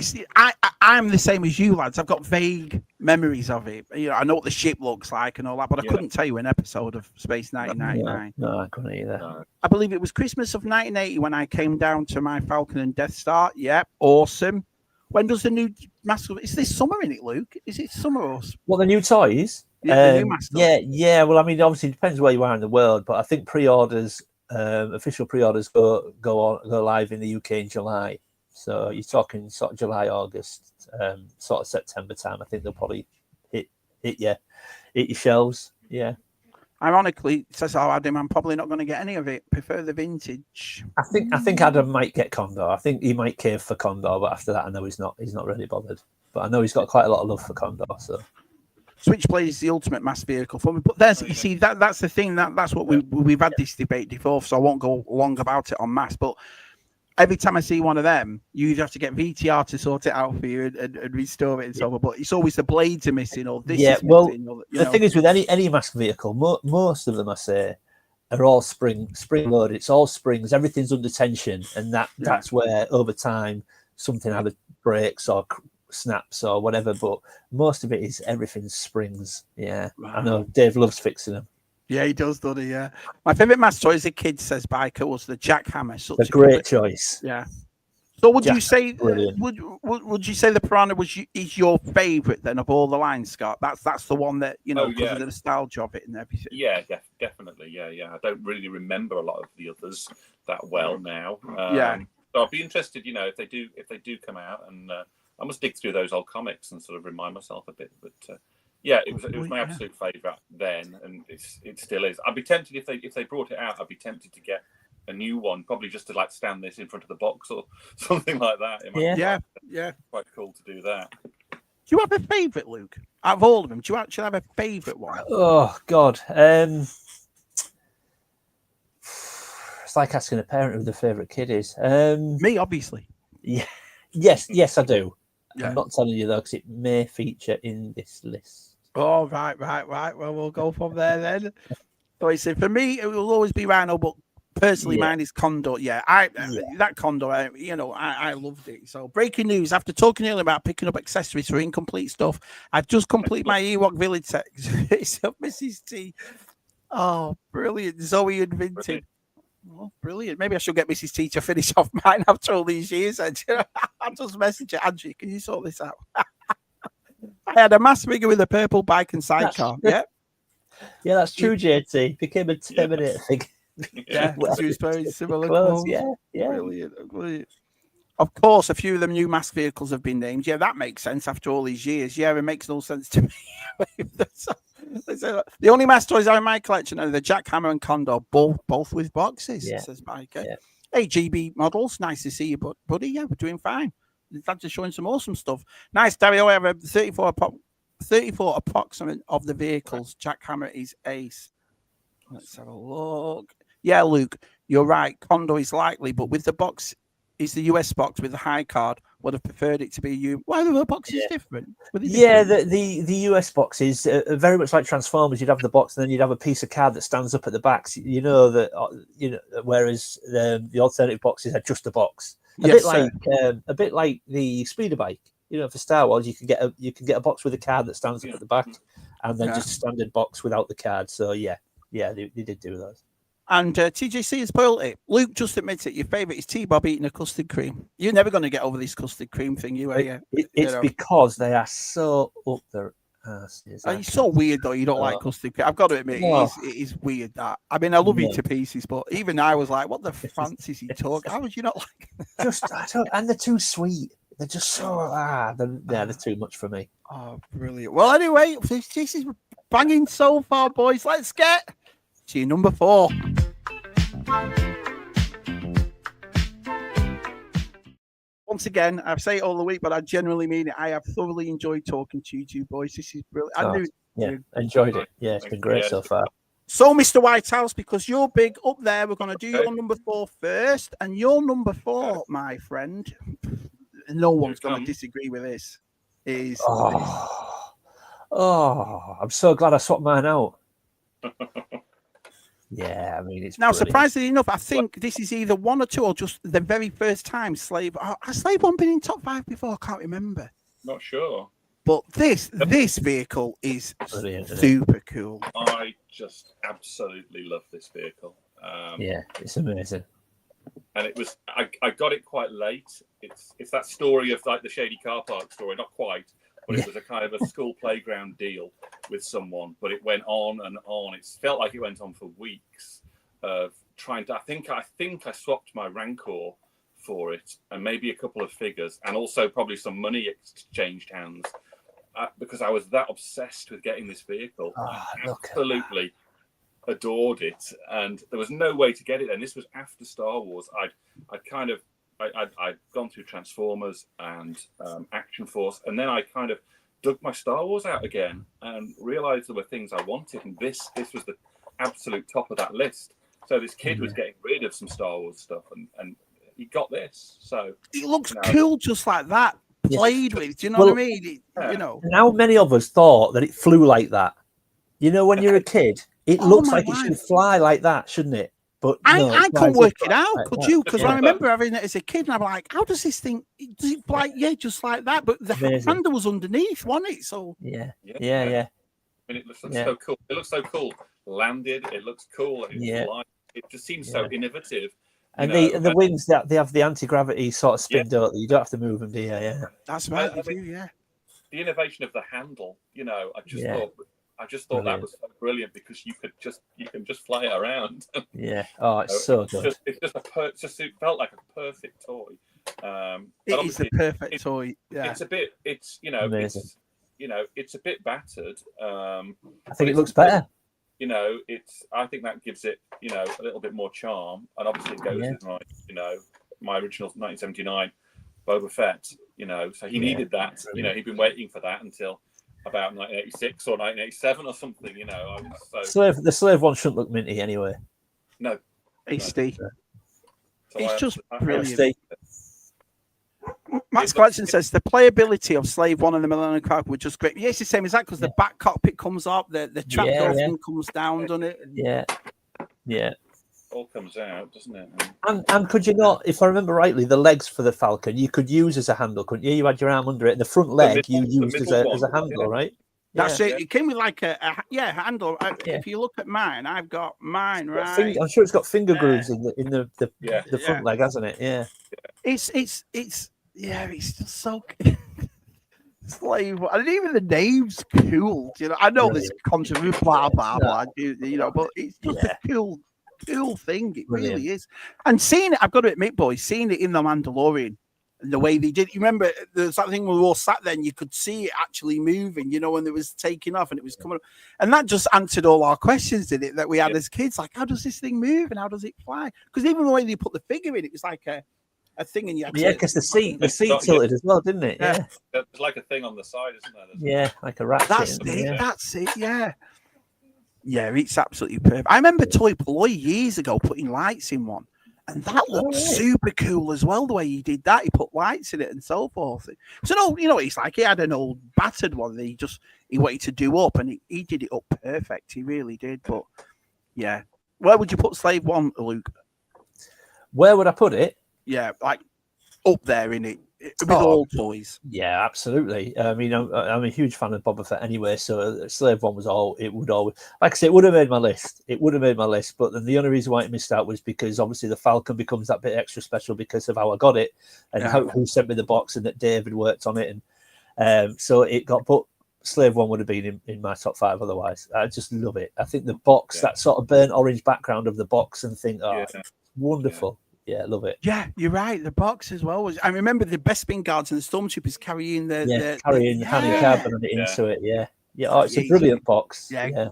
I'm the same as you, lads. I've got vague memories of it. I know what the ship looks like and all that, but I couldn't tell you an episode of Space 1999. No, I couldn't either. No. I believe it was Christmas of 1980 when I came down to my Falcon and Death Star. Yep, awesome. When does the new mask? Is this summer in it, Luke? Is it summer or? What, the new toys? The new mask. Yeah. Well, I mean, obviously, it depends where you are in the world, but I think pre-orders. Official pre-orders go live in the UK in July, so you're talking sort of July, August, sort of September time. I think they'll probably hit your shelves. Yeah. Ironically, says Adam, I'm probably not going to get any of it. Prefer the vintage. I think Adam might get Condor. I think he might cave for Condor, but after that, I know he's not really bothered. But I know he's got quite a lot of love for Condor. So. Switchblade is the ultimate mass vehicle for me, but you see that's the thing that's what we've had this debate before, so I won't go long about it on mass. But every time I see one of them, you have to get VTR to sort it out for you and restore it and so on. But it's always the blades are missing or this is missing. Or, the thing is with any mass vehicle, most of them I say are all spring loaded. It's all springs. Everything's under tension, and that's where over time something either breaks or snaps or whatever, but most of it is everything springs. Yeah, wow. I know Dave loves fixing them. Yeah, he does, doesn't he? Yeah, my favorite mass toy as a kid, says Biker, was the jackhammer. Such a great choice. Yeah. So would you say would you say the Piranha is your favorite then of all the lines, Scott? That's the one that because of the nostalgia of it and everything. Yeah, definitely. Yeah. I don't really remember a lot of the others that well now. So I'd be interested, if they do come out, and I must dig through those old comics and sort of remind myself a bit. But it was my absolute favourite then, and it still is. I'd be tempted if they brought it out. I'd be tempted to get a new one, probably just to like stand this in front of the box or something like that. Yeah. Quite cool to do that. Do you have a favourite, Luke? Out of all of them, do you actually have a favourite one? Oh God, it's like asking a parent who their favourite kid is. Me, obviously. Yeah. Yes, I do. Yeah. I'm not telling you though, because it may feature in this list. Oh, right. Well, we'll go from there then. So I said, for me, it will always be Rhino, but personally, mine is Condor. Yeah, that Condor, I loved it. So, breaking news: after talking earlier about picking up accessories for incomplete stuff, I've just completed my Ewok Village set. It's up, Mrs. T. Oh, brilliant. Zoe and Vinted. Oh, brilliant. Maybe I should get Mrs. T to finish off mine after all these years. And I'll just message her, Angie, can you sort this out? I had a mass figure with a purple bike and sidecar. Yeah. Yeah, that's true, JT. Became a Terminator figure. Yeah, she was very similar Clothes, clothes. yeah. Brilliant. Of course, a few of them new mass vehicles have been named. Yeah, that makes sense after all these years. Yeah, it makes no sense to me. The only mass toys I have in my collection are the Jackhammer and Condor, both with boxes, says Mike. Yeah. Hey, GB models, nice to see you, buddy. Yeah, we're doing fine. Thanks for showing some awesome stuff. Nice, Dario. I have a 34 approximate of the vehicles. Jackhammer is ace. Let's have a look. Yeah, Luke, you're right. Condor is likely, but with the box, is the US box with the high card. Would have preferred it to be you. Why were the boxes different? Yeah, the US box is very much like Transformers. You'd have the box, and then you'd have a piece of card that stands up at the back. So you know that whereas the alternative boxes had just a box. A bit like the speeder bike. For Star Wars, you can get a box with a card that stands up at the back, and then just a standard box without the card. So yeah, they did do those. And TJC has spoiled it. Luke just admits it. Your favourite is T-Bob eating a custard cream. You're never going to get over this custard cream thing, are you? It's because they are so up their asses. It's so weird, though. You don't like custard cream. I've got to admit, it is weird. That I mean, I love you to pieces, but even I was like, "What the fancy is he talking? How would you not like?" And they're too sweet. They're just so they're too much for me. Oh, brilliant. Well, anyway, this is banging so far, boys. Let's get to your number 4. Once again, I say it all the week, but I genuinely mean it. I have thoroughly enjoyed talking to you two boys. This is brilliant. Enjoyed it. Yeah, it's been great so far. So, Mr. Whitehouse, because you're big up there, we're going to do your number 4 first. And your number 4, my friend, no one's going to disagree with this, is... I'm so glad I swapped mine out. Yeah, I mean, it's now brilliant. Surprisingly enough, I think this is either 1 or 2 or just the very first time Slave. Has Slave 1 been in top 5 before? I can't remember. Not sure. But this vehicle is brilliant, super cool. I just absolutely love this vehicle. Yeah, it's amazing. And it was I got it quite late. It's that story of like the shady car park story, not quite. But it was a kind of a school playground deal with someone. But it went on and on. It felt like it went on for weeks of trying to. I think I swapped my Rancor for it, and maybe a couple of figures, and also probably some money exchanged hands because I was that obsessed with getting this vehicle. I absolutely adored it, and there was no way to get it. And this was after Star Wars. I'd gone through Transformers and Action Force, and then I kind of dug my Star Wars out again and realized there were things I wanted, and this was the absolute top of that list. So this kid was getting rid of some Star Wars stuff, and he got this. So it looks cool just like that, played with. Do you know what I mean? And how many of us thought that it flew like that? When you're a kid, it looks like it should fly like that, shouldn't it? But I couldn't work it out, could you? Because I remember having it as a kid, and I'm like, how does this thing? Does it fly? Yeah, just like that. But the handle was underneath, wasn't it? So yeah. I mean, it looks so cool. It looks so cool. Landed. It looks cool. It just seems so innovative. And the wings that they have the anti-gravity sort of spin, don't they? You don't have to move them, do you? Yeah. That's right. The innovation of the handle. I just thought that was so brilliant because you can just fly it around. Yeah. Oh, it's so good. It felt like a perfect toy. It is the perfect toy. Yeah. It's a bit. Amazing. It's a bit battered. I think it looks better. I think that gives it, a little bit more charm, and obviously it goes with my original 1979 Boba Fett. So he needed that. He'd been waiting for that until about 1986 or 1987 or something. The Slave 1 shouldn't look minty anyway. No, hasty. It's just brilliant. Hasty. Matt's collection says the playability of Slave 1 and the Millennium Falcon were just great. Yeah, it's the same as that because the back cockpit comes up, the trapdoor thing comes down, doesn't it? Yeah. All comes out, doesn't it? And could you not, if I remember rightly, the legs for the Falcon you could use as a handle, couldn't you? You had your arm under it, and the front leg you used as a handle, right? That's Yeah. it. It came with like a handle. Yeah. If you look at mine, I've got mine right. I'm sure it's got finger grooves in the Yeah. front leg, hasn't it? Yeah. It's just so slave. And even the name's cool. You know, I know this controversy, blah blah blah. You know, but it's just a cool thing. It really is. And seeing it, I've got to admit, boys, seeing it in The Mandalorian. And the way they did, you remember there's that thing when we all sat there and you could see it actually moving, you know, when it was taking off and it was coming up. And that just answered all our questions, did it, that we had as kids? Like, how does this thing move and how does it fly? Because even the way they put the figure in, it was like a thing, and you had to, because the seat tilted as well, didn't it? Yeah. There's like a thing on the side, isn't there? Yeah, like a ratchet. That's it, yeah. Yeah, it's absolutely perfect. I remember Toy Ploy years ago putting lights in one. And that looked super cool as well, the way he did that. He put lights in it and so forth. So, no, you know, it's like he had an old battered one that he wanted to do up, and he did it up perfect. He really did. But, yeah. Where would you put Slave 1, Luke? Where would I put it? Yeah, like up there in it. With all toys. Yeah, absolutely. I mean, I'm a huge fan of Boba Fett anyway, so Slave 1 would always, like I say, it would have made my list. But then the only reason why it missed out was because obviously the Falcon becomes that bit extra special because of how I got it and who sent me the box and that David worked on it. And so it got, but Slave 1 would have been in my top 5 otherwise. I just love it. I think the box, that sort of burnt orange background of the box, and think, it's wonderful. Yeah, love it. Yeah, you're right. The box as well was. I remember the Bespin guards and the stormtroopers carrying carrying carbon into it. Yeah. Oh, it's a brilliant box. Yeah,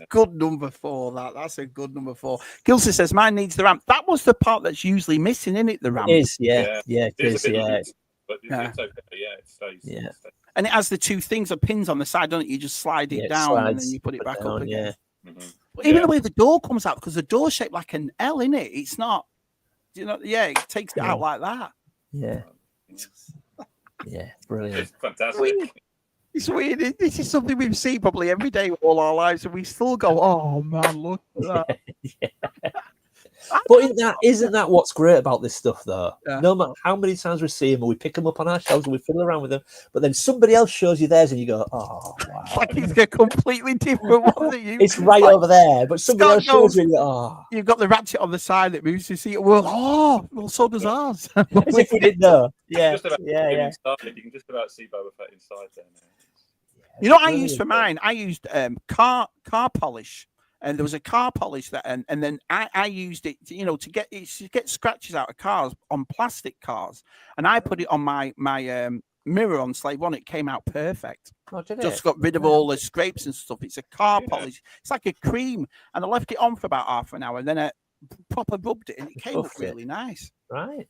good number 4. That's a good number 4. Gilson says mine needs the ramp. That was the part that's usually missing, isn't it? The ramp. It is. Yeah, it is. Yeah. But it's okay. Yeah, it stays. Yeah. And it has the two things, the pins on the side, don't it? You just slide it down and then you put it back up again. Yeah. But even the way the door comes out, because the door's shaped like an L, isn't it? It's not. You know, it takes it out like that. Yeah, brilliant. It's fantastic. It's weird. This is something we've seen probably every day all our lives, and we still go, "Oh man, look at that." But isn't that what's great about this stuff, though? Yeah. No matter how many times we see them, and we pick them up on our shelves, and we fiddle around with them, but then somebody else shows you theirs, and you go, "Oh, wow!" Like it's a completely different one that you. It's right over there, but somebody else shows you. Oh, you've got the ratchet on the side that moves. You see it. Well, so does ours. As if we didn't know. Yeah, inside, you can just about see Boba Fett inside there now. You know what I used for mine? I used car polish. And there was a car polish that, and then I used it, to get scratches out of cars on plastic cars, and I put it on my mirror on Slave 1. It came out perfect. Oh, did Just got rid of all the scrapes and stuff. It's a car polish. It's like a cream, and I left it on for about half an hour, and then I proper rubbed it, and it came up really nice. Right.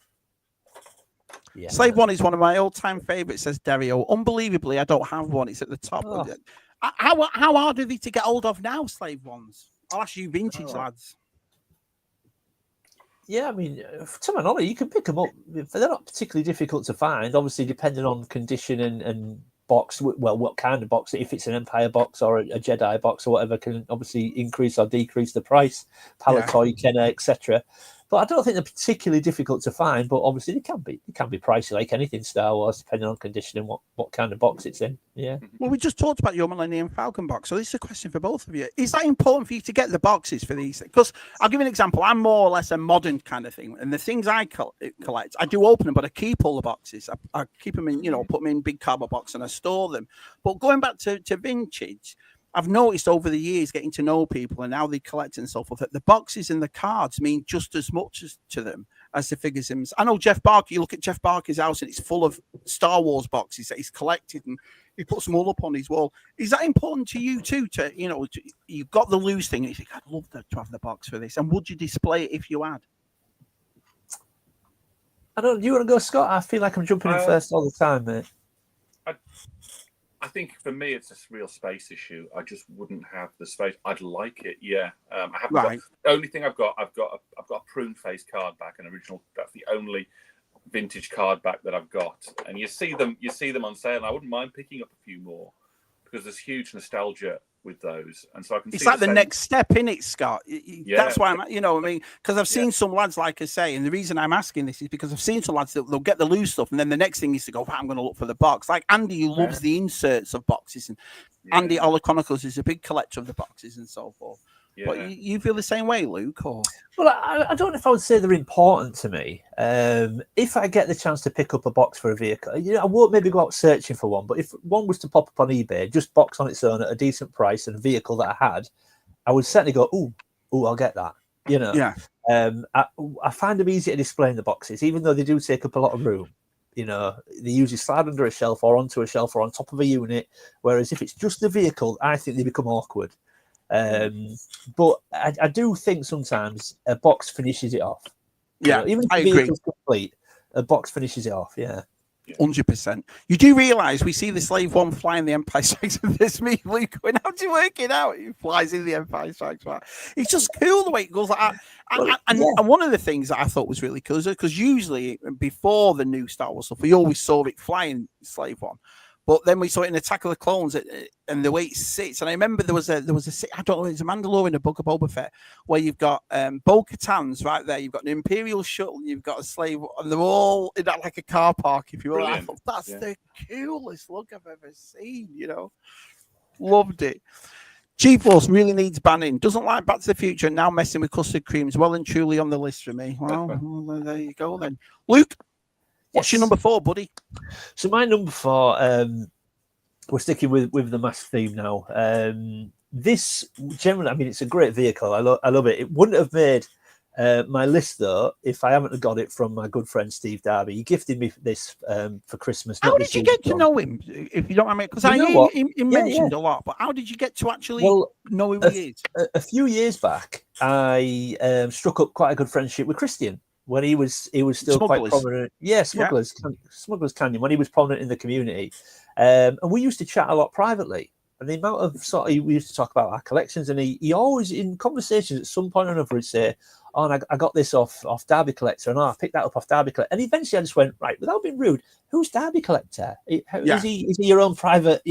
Yeah. Slave 1 is one of my all-time favorites, says Dario. Unbelievably, I don't have one. It's at the top of it. How hard are they to get hold of now, Slave 1s? I'll ask you vintage lads. Yeah, I mean, to my knowledge, you can pick them up. They're not particularly difficult to find, obviously, depending on condition and box. Well, what kind of box? If it's an Empire box or a Jedi box or whatever, can obviously increase or decrease the price. Palatoy, Kenner, etc. But I don't think they're particularly difficult to find. But obviously, they can be pricey like anything Star Wars, depending on condition and what kind of box it's in. Yeah. Well, we just talked about your Millennium Falcon box, so this is a question for both of you. Is that important for you to get the boxes for these? Because I'll give you an example. I'm more or less a modern kind of thing, and the things I collect, I do open them, but I keep all the boxes. I keep them in, put them in big cardboard box, and I store them. But going back to vintage, I've noticed over the years, getting to know people and how they collect and so forth, that the boxes and the cards mean just as much to them as the figures. I know Jeff Barker, you look at Jeff Barker's house and it's full of Star Wars boxes that he's collected and he puts them all up on his wall. Is that important to you too? You've got the loose thing and you think, I'd love to have the box for this. And would you display it if you had? Do you want to go, Scott? I feel like I'm jumping in first all the time, mate. I think for me, it's a real space issue. I just wouldn't have the space. I'd like it, yeah. I haven't got, the only thing I've got a prune face card back, an original. That's the only vintage card back that I've got. And you see them on sale. And I wouldn't mind picking up a few more because there's huge nostalgia with those, and so I can. It's see like the next step in it, Scott. That's why I'm, I mean, because I've seen some lads, like I say, and the reason I'm asking this is because I've seen some lads that they'll get the loose stuff, and then the next thing is to go, I'm going to look for the box. Like Andy, who loves the inserts of boxes, and Andy Olaconicos is a big collector of the boxes and so forth. Yeah. But you feel the same way, Luke? Or? Well, I don't know if I would say they're important to me. If I get the chance to pick up a box for a vehicle, I won't maybe go out searching for one. But if one was to pop up on eBay, just box on its own at a decent price and a vehicle that I had, I would certainly go, "Ooh, I'll get that." Yeah. I find them easy to display in the boxes, even though they do take up a lot of room. They usually slide under a shelf or onto a shelf or on top of a unit. Whereas if it's just the vehicle, I think they become awkward. But I do think sometimes a box finishes it off. Yeah, even if the vehicle's complete, a box finishes it off. Yeah. 100%. You do realise we see the Slave One fly in the Empire Strikes Back. This me, Luke, going, how do you work it out? He flies in the Empire Strikes Back. It's just cool the way it goes like that. And one of the things that I thought was really cool is because usually before the new Star Wars stuff, we always saw it flying Slave One. But then we saw it in Attack of the Clones, and the way it sits. And I remember there was a I don't know, it's a Mandalorian, a Book of Boba Fett, where you've got Bo-Katan's right there. You've got an Imperial shuttle, you've got a slave, and they're all in that like a car park. If you will, I thought that's the coolest look I've ever seen. Loved it. G-Force really needs banning. Doesn't like Back to the Future. And now messing with custard creams. Well and truly on the list for me. Well, there you go then, Luke. What's your number 4, buddy? So my number 4, we're sticking with the mask theme now. This generally, I mean, it's a great vehicle. I love it. It wouldn't have made my list though if I haven't got it from my good friend Steve Darby. He gifted me this for Christmas. How did you get to know him? If you don't mind me, because I hear him mentioned a lot. But how did you get to actually know who he is? A few years back, I struck up quite a good friendship with Christian. When he was still quite prominent. Yeah, Smugglers Canyon, when he was prominent in the community. And we used to chat a lot privately. And the amount of we used to talk about our collections, and he always, in conversations at some point or another, would say, "Oh, and I got this off Derby Collector, and I picked that up off Derby Collector." And eventually I just went, right, without being rude, who's Derby Collector? Is he your own private,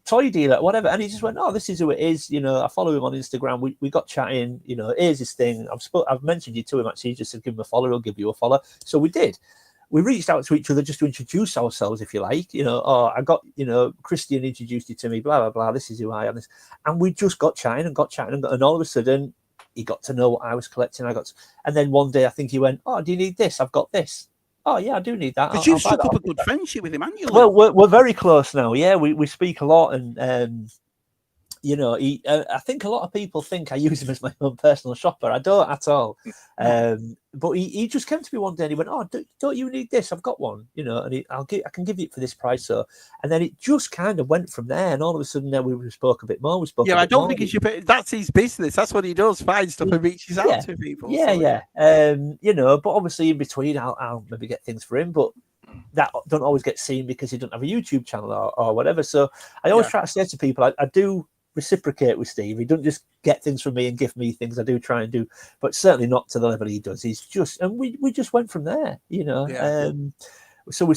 toy dealer, whatever? And he just went, "Oh, this is who it is." I follow him on Instagram. We got chatting. Here's his thing. I've mentioned you to him actually. He just said, "Give him a follow. He'll give you a follow." So we did. We reached out to each other just to introduce ourselves, if you like. I got, Christian introduced you to me. Blah blah blah. This is who I am. And we just got chatting, and all of a sudden he got to know what I was collecting. And then one day I think he went, "Oh, do you need this? I've got this." "Oh yeah, I do need that." Because you struck up a good friendship with him, haven't you? Well, we're very close now. Yeah, we speak a lot, and I think a lot of people think I use him as my own personal shopper. I don't at all. But he just came to me one day and he went, "Oh, don't you need this? I've got one." And I can give you it for this price. So, and then it just kind of went from there. And all of a sudden, we spoke a bit more. I don't think he should. That's his business. That's what he does. Find stuff and reaches out to people. Yeah. But obviously in between, I'll maybe get things for him, but that don't always get seen because he doesn't have a YouTube channel or whatever. So I always try to say to people, I do reciprocate with Steve. He doesn't just get things from me and give me things. I do try and do, but certainly not to the level he does. He's just, and we just went from there, so we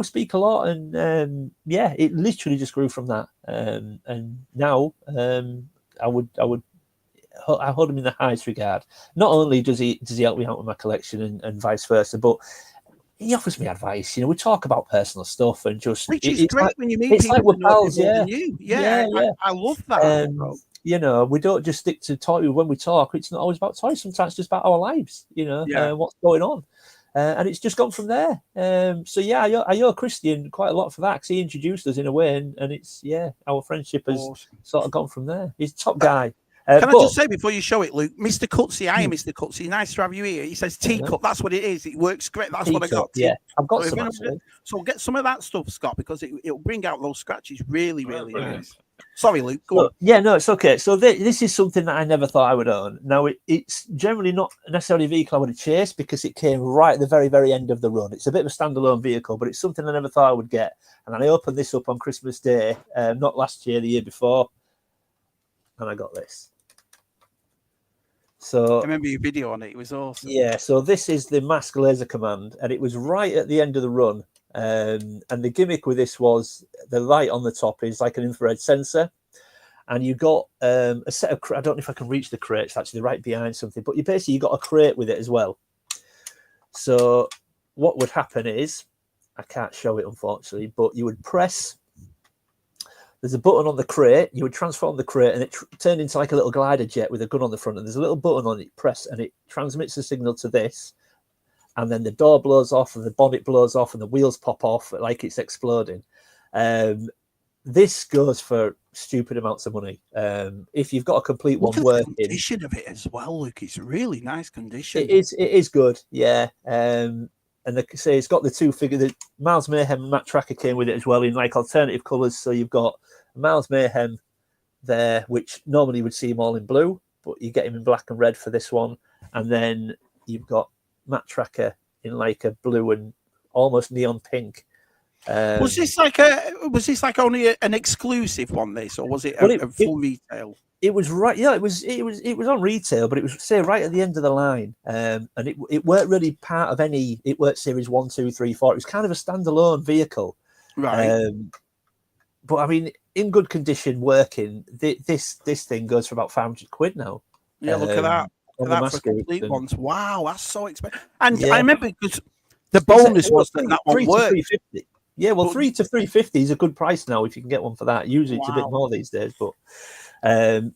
speak a lot, and it literally just grew from that. And now I hold him in the highest regard. Not only does he help me out with my collection and vice versa, but he offers me advice. We talk about personal stuff and just. Which is great when you meet people. Like we're pals, I love that. We don't just stick to toy when we talk. It's not always about toys. Sometimes it's just about our lives. What's going on, and it's just gone from there. I owe Christian quite a lot for that because he introduced us in a way, and it's our friendship has sort of gone from there. He's a top guy. Can I just say before you show it, Luke, Mr. Cutsy, I am Mr. Cutsy. Nice to have you here. He says teacup. That's what it is. It works great. That's what I got. Yeah, I've got some actually. So get some of that stuff, Scott, because it'll bring out those scratches really, really nice. Sorry, Luke. Go on. Yeah, no, it's okay. So this is something that I never thought I would own. Now, it's generally not necessarily a vehicle I would have chased because it came right at the very, very end of the run. It's a bit of a standalone vehicle, but it's something I never thought I would get. And I opened this up on Christmas Day, not last year, the year before, and I got this. So I remember your video on it. It was awesome. Yeah. So this is the Mask Laser Command, and it was right at the end of the run. And the gimmick with this was the light on the top is like an infrared sensor. and you got a set of. I don't know if I can reach the crates. Actually, they're right behind something, but you got a crate with it as well. So what would happen is, I can't show it unfortunately, but you would press. There's a button on the crate. You would transform the crate, and it turned into like a little glider jet with a gun on the front. And there's a little button on it. Press, and it transmits the signal to this. And then the door blows off, and the bonnet blows off, and the wheels pop off like it's exploding. This goes for stupid amounts of money. If you've got a complete one working, the condition of it as well, Luke. It's really nice condition. It is good, yeah. And say it's got the two figure. The Miles Mayhem Matt Tracker came with it as well in like alternative colours. So you've got Miles Mayhem there, which normally you would see him all in blue, but you get him in black and red for this one. And then you've got Matt Tracker in like a blue and almost neon pink. Was this like only an exclusive one, this, or was it a full retail? It was right, yeah. It was on retail, but it was say right at the end of the line, and it weren't really part of any. It weren't series 1, 2, 3, 4. It was kind of a standalone vehicle, right? But I mean, in good condition, working. This thing goes for about £500 now. Yeah, look at that. For complete ones. Wow, that's so expensive. And I remember because the bonus was that one worked. Yeah, well, 3 to 350 is a good price now if you can get one for that. Usually it's a bit more these days, but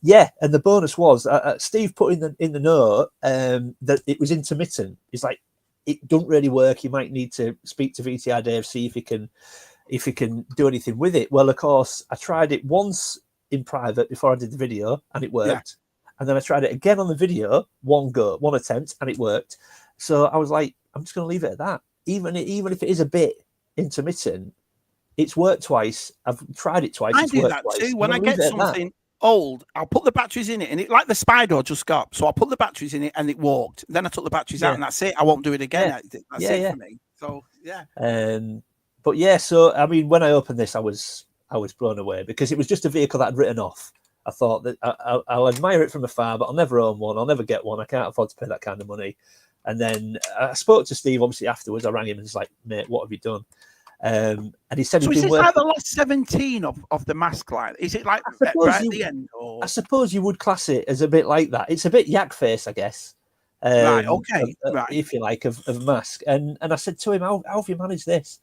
yeah. And the bonus was Steve put in the note that it was intermittent. It's like it doesn't really work. You might need to speak to VTR Dave, see if he can do anything with it. Well, of course, I tried it once in private before I did the video, and it worked. Yeah. And then I tried it again on the video, one attempt, and it worked. So I was like, I'm just going to leave it at that. Even if it is a bit intermittent, it's worked twice. I've tried it twice. I do that too. When I get something old, I'll put the batteries in it, and it like the Spider just got. So I put the batteries in it, and it walked. Then I took the batteries out, and that's it. I won't do it again. That's it for me. So yeah. But yeah. So I mean, when I opened this, I was blown away because it was just a vehicle that I'd written off. I thought that I'll admire it from afar, but I'll never own one. I'll never get one. I can't afford to pay that kind of money. And then I spoke to Steve, obviously, afterwards. I rang him and was like, mate, what have you done? And he said, so is this like the last 17 of the mask line? Is it like right at the end? Or? I suppose you would class it as a bit like that. It's a bit yak face, I guess. Right, okay. Right. If you like, of mask. And I said to him, how have you managed this?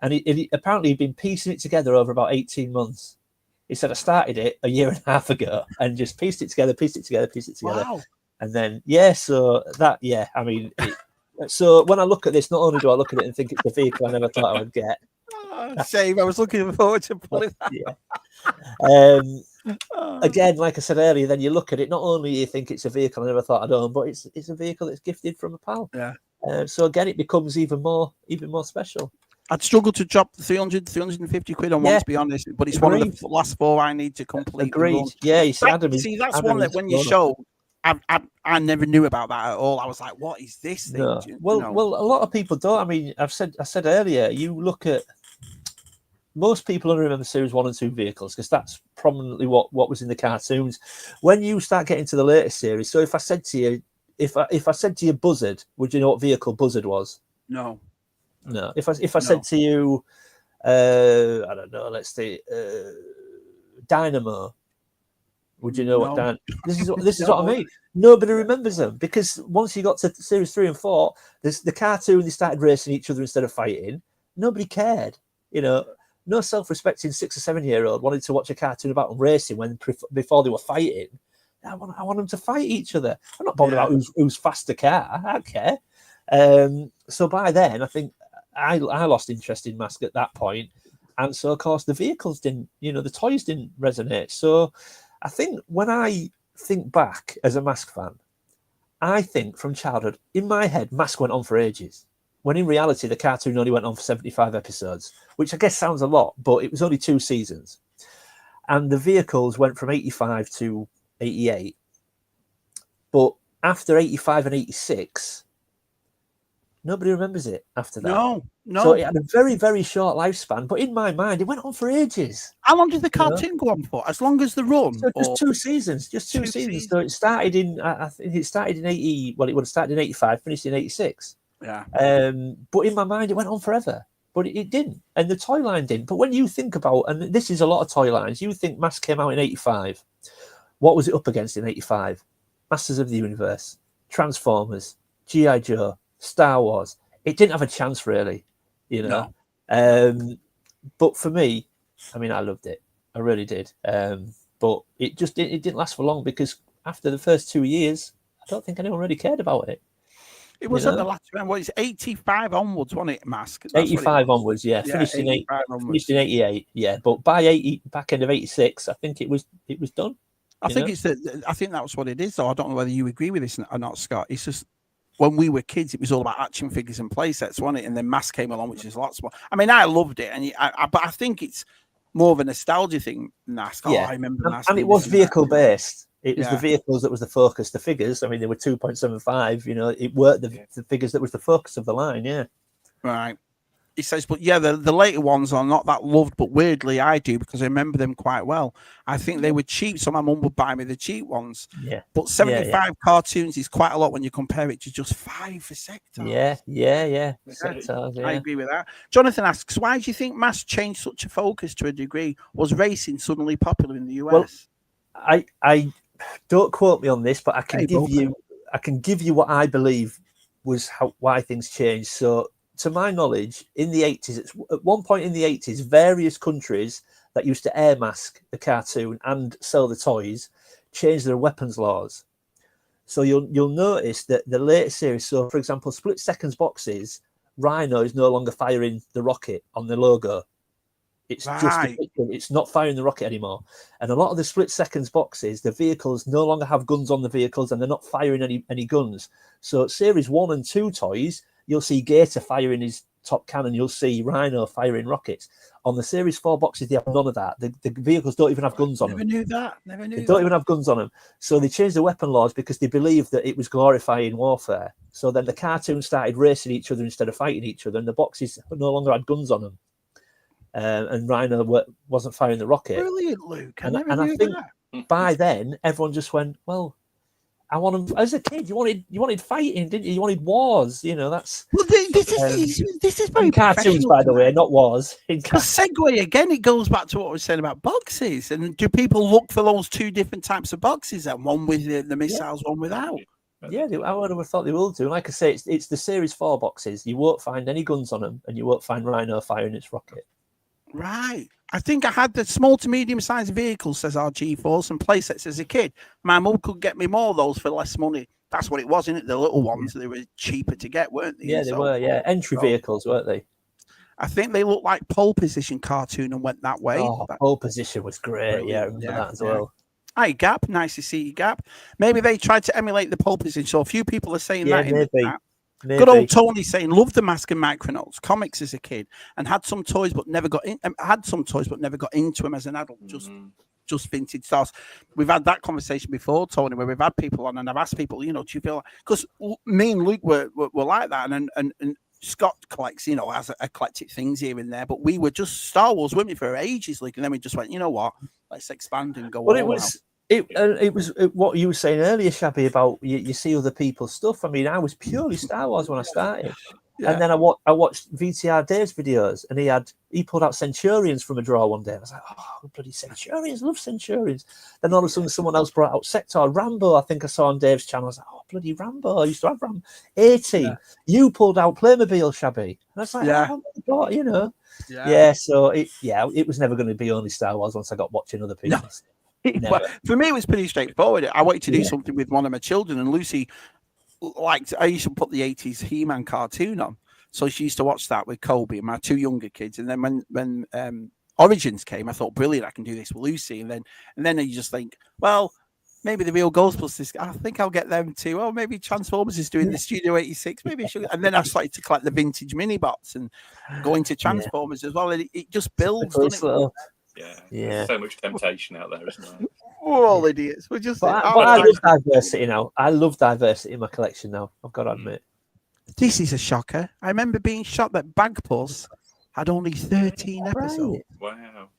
And he apparently he'd been piecing it together over about 18 months. He said, I started it a year and a half ago and just pieced it together. Wow. And then, I mean, so when I look at this, not only do I look at it and think it's a vehicle I never thought I would get. Same. I was looking forward to pulling that. Yeah. Again, like I said earlier, then you look at it, not only you think it's a vehicle I never thought I'd own, but it's a vehicle that's gifted from a pal. Yeah. So again, it becomes even more special. I'd struggle to drop 350 quid on one, to be honest, but it's one of the last 4 I need to complete. Agreed. Yeah, you see, that's one that when you showed, I never knew about that at all. I was like, what is this thing? No. Well, a lot of people don't. I mean, I said earlier, you look at most people only remember Series 1 and 2 vehicles because that's prominently what was in the cartoons. When you start getting to the later series, so if I said to you, if I said to you Buzzard, would you know what vehicle Buzzard was? No. If I said to you, I don't know, let's say Dynamo, would you know what Dynamo? This is what I mean. Nobody remembers them because once you got to Series 3 and 4, the cartoon, they started racing each other instead of fighting. Nobody cared, you know. No self-respecting 6 or 7-year-old wanted to watch a cartoon about them racing before they were fighting. I want them to fight each other. I'm not bothered about who's faster car. I don't care. So by then, I think I lost interest in Mask at that point, and so of course the vehicles didn't, the toys didn't resonate. So I think when I think back as a Mask fan, I think from childhood, in my head, Mask went on for ages, when in reality the cartoon only went on for 75 episodes, which I guess sounds a lot, but it was only 2 seasons, and the vehicles went from 85 to 88. But after 85 and 86. Nobody remembers it after that. No. So it had a very, very short lifespan. But in my mind, it went on for ages. How long did the cartoon go on for? As long as the run? So just 2 seasons. Just two seasons. So it started in, I think it started in 80. Well, it would have started in 85, finished in 86. Yeah. But in my mind, it went on forever. but it didn't, and the toy line didn't. But when you think about, and this is a lot of toy lines, you think Mask came out in '85. What was it up against in '85? Masters of the Universe, Transformers, G.I. Joe, Star Wars. It didn't have a chance, really, you know. No. But for me, I mean, I loved it. I really did. But it didn't last for long, because after the first 2 years, I don't think anyone really cared about it. It was at the last round. What is 85 onwards, wasn't it, Mask? That's 85 onwards, yeah. Finished in 88, yeah. But by back end of 86, I think it was done. I think that was what it is, though. I don't know whether you agree with this or not, Scott. It's just when we were kids, it was all about action figures and play sets, wasn't it? And then Mask came along, which is lots more. I mean, I loved it, but I think it's more of a nostalgia thing. Mask. Yeah. I remember Mask. And it was vehicle based. It was the vehicles that was the focus. The figures, I mean, they were 2.75. You know, it worked the figures that was the focus of the line. Yeah. Right. He says, but yeah, the later ones are not that loved, but weirdly I do, because I remember them quite well. I think they were cheap, so my mum would buy me the cheap ones. Yeah. But 75 cartoons is quite a lot when you compare it to just 5 for Sector. Yeah. Sectors, yeah. I agree with that. Jonathan asks, why do you think Mask changed such a focus to a degree? Was racing suddenly popular in the US? Well, I don't quote me on this, but I can give you what I believe was why things changed. So, to my knowledge, in the 80s, at one point in the 80s, various countries that used to air mask the cartoon and sell the toys changed their weapons laws. So you'll notice that the later series, so for example, Split Seconds boxes, Rhino is no longer firing the rocket on the logo. It's just it's not firing the rocket anymore. And a lot of the Split Seconds boxes, the vehicles no longer have guns on the vehicles, and they're not firing any guns. So series 1 and 2 toys, you'll see Gator firing his top cannon. You'll see Rhino firing rockets. On the Series 4 boxes, they have none of that. The vehicles don't even have guns on them. Never knew that. They don't even have guns on them. So they changed the weapon laws because they believed that it was glorifying warfare. So then the cartoons started racing each other instead of fighting each other, and the boxes no longer had guns on them. And Rhino wasn't firing the rocket. Brilliant, Luke. I think by then, everyone just went, well, I want them. As a kid, you wanted fighting, didn't you? You wanted wars. You know, that's. Well, this is very cartoons, by the way, not wars. A segue again. It goes back to what I was saying about boxes. And do people look for those two different types of boxes? And one with the missiles, one without. Yeah, I would have thought they will do. Like I say, it's the Series 4 boxes. You won't find any guns on them, and you won't find Rhino firing its rocket. Right. I think I had the small to medium-sized vehicles, says our G-Force, and playsets as a kid. My mum could get me more of those for less money. That's what it was, isn't it? The little ones, they were cheaper to get, weren't they? Yeah, they were, yeah. Entry vehicles, weren't they? I think they looked like Pole Position cartoon and went that way. Oh, Pole Position was great. Yeah, I remember that as well. Hi, Gap. Nice to see you, Gap. Maybe they tried to emulate the Pole Position. So a few people are saying that. Maybe. Good old Tony saying, loved the Mask and Micronauts comics as a kid, and had some toys but never got in. Had some toys but never got into them as an adult. Just vintage stars. We've had that conversation before, Tony, where we've had people on, and I've asked people, you know, do you feel like, because me and Luke were like that, and Scott collects, you know, has eclectic things here and there, but we were just Star Wars, weren't we, for ages, Luke, and then we just went, you know what, let's expand and go. Well, it was what you were saying earlier, Shabby, about you see other people's stuff. I mean, I was purely Star Wars when I started. Yeah. And then I watched VTR Dave's videos, and he pulled out Centurions from a drawer one day. I was like, oh, bloody Centurions, love Centurions. Then all of a sudden someone else brought out Sector, Rambo, I think I saw on Dave's channel. I was like, oh, bloody Rambo, I used to have Rambo. 18, yeah. You pulled out Playmobil, Shabby. And I was like, oh my God, you know. Yeah, so it was never going to be only Star Wars once I got watching other people's. No. Well, for me, it was pretty straightforward. I wanted to do something with one of my children, and Lucy liked. I used to put the 80s He-Man cartoon on, so she used to watch that with Kobe and my two younger kids. And then when Origins came, I thought, brilliant, I can do this with Lucy. And then you just think, well, maybe the real Ghostbusters, I think I'll get them too. Oh, maybe Transformers is doing the Studio 86. Maybe I should. And then I started to collect the vintage mini bots and go into Transformers as well. And it just builds, doesn't it? Yeah. There's so much temptation out there, isn't there? We're all idiots. We're just. But I love diversity now. I love diversity in my collection now. I've got to admit. This is a shocker. I remember being shocked that Bagpuss had only 13 episodes. Wow.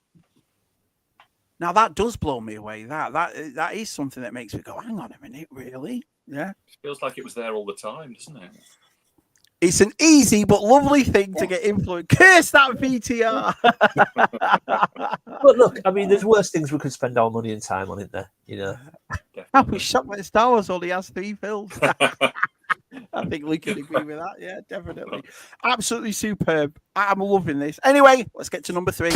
Now that does blow me away. That is something that makes me go, hang on a minute, really? Yeah. It feels like it was there all the time, doesn't it? It's an easy but lovely thing to get influenced. Curse that VTR. But look, I mean, there's worse things we could spend our money and time on, isn't there? You know. I was shocked that Star Wars only has 3 films. I think we can agree with that. Yeah, definitely. Absolutely superb. I'm loving this. Anyway, let's get to number 3.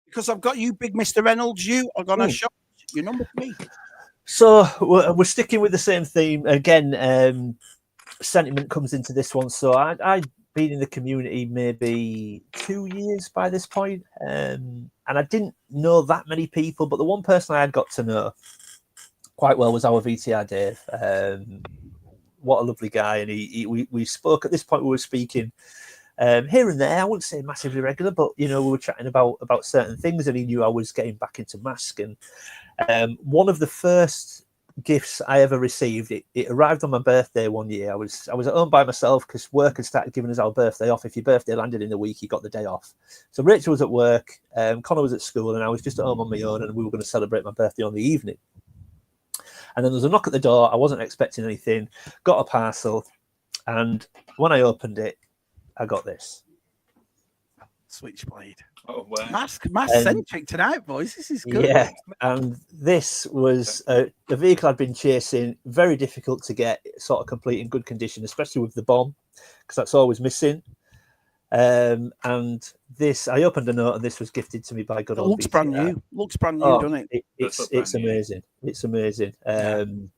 Because I've got you, big Mr. Reynolds. You are going to show your number 3. So we're sticking with the same theme again. Sentiment comes into this one. So I'd been in the community maybe 2 years by this point, and I didn't know that many people. But the one person I had got to know quite well was our VTR Dave. What a lovely guy, and we spoke at this point. We were speaking here and there. I wouldn't say massively regular, but you know, we were chatting about certain things, and he knew I was getting back into mask. And one of the first gifts I ever received, it arrived on my birthday one year. I was at home by myself because work had started giving us our birthday off. If your birthday landed in the week, you got the day off. So Rachel was at work, Connor was at school, and I was just at home on my own, and we were going to celebrate my birthday on the evening. And then there was a knock at the door. I wasn't expecting anything. Got a parcel, and when I opened it, I got this. Switchblade. Oh, wow. Mask centric tonight, boys. This is good. Yeah, and this was a vehicle I'd been chasing. Very difficult to get sort of complete in good condition, especially with the bomb, because that's always missing. And this, I opened a note, and this was gifted to me by good old. Looks brand new. Looks brand new, doesn't it? It's amazing. It's amazing. And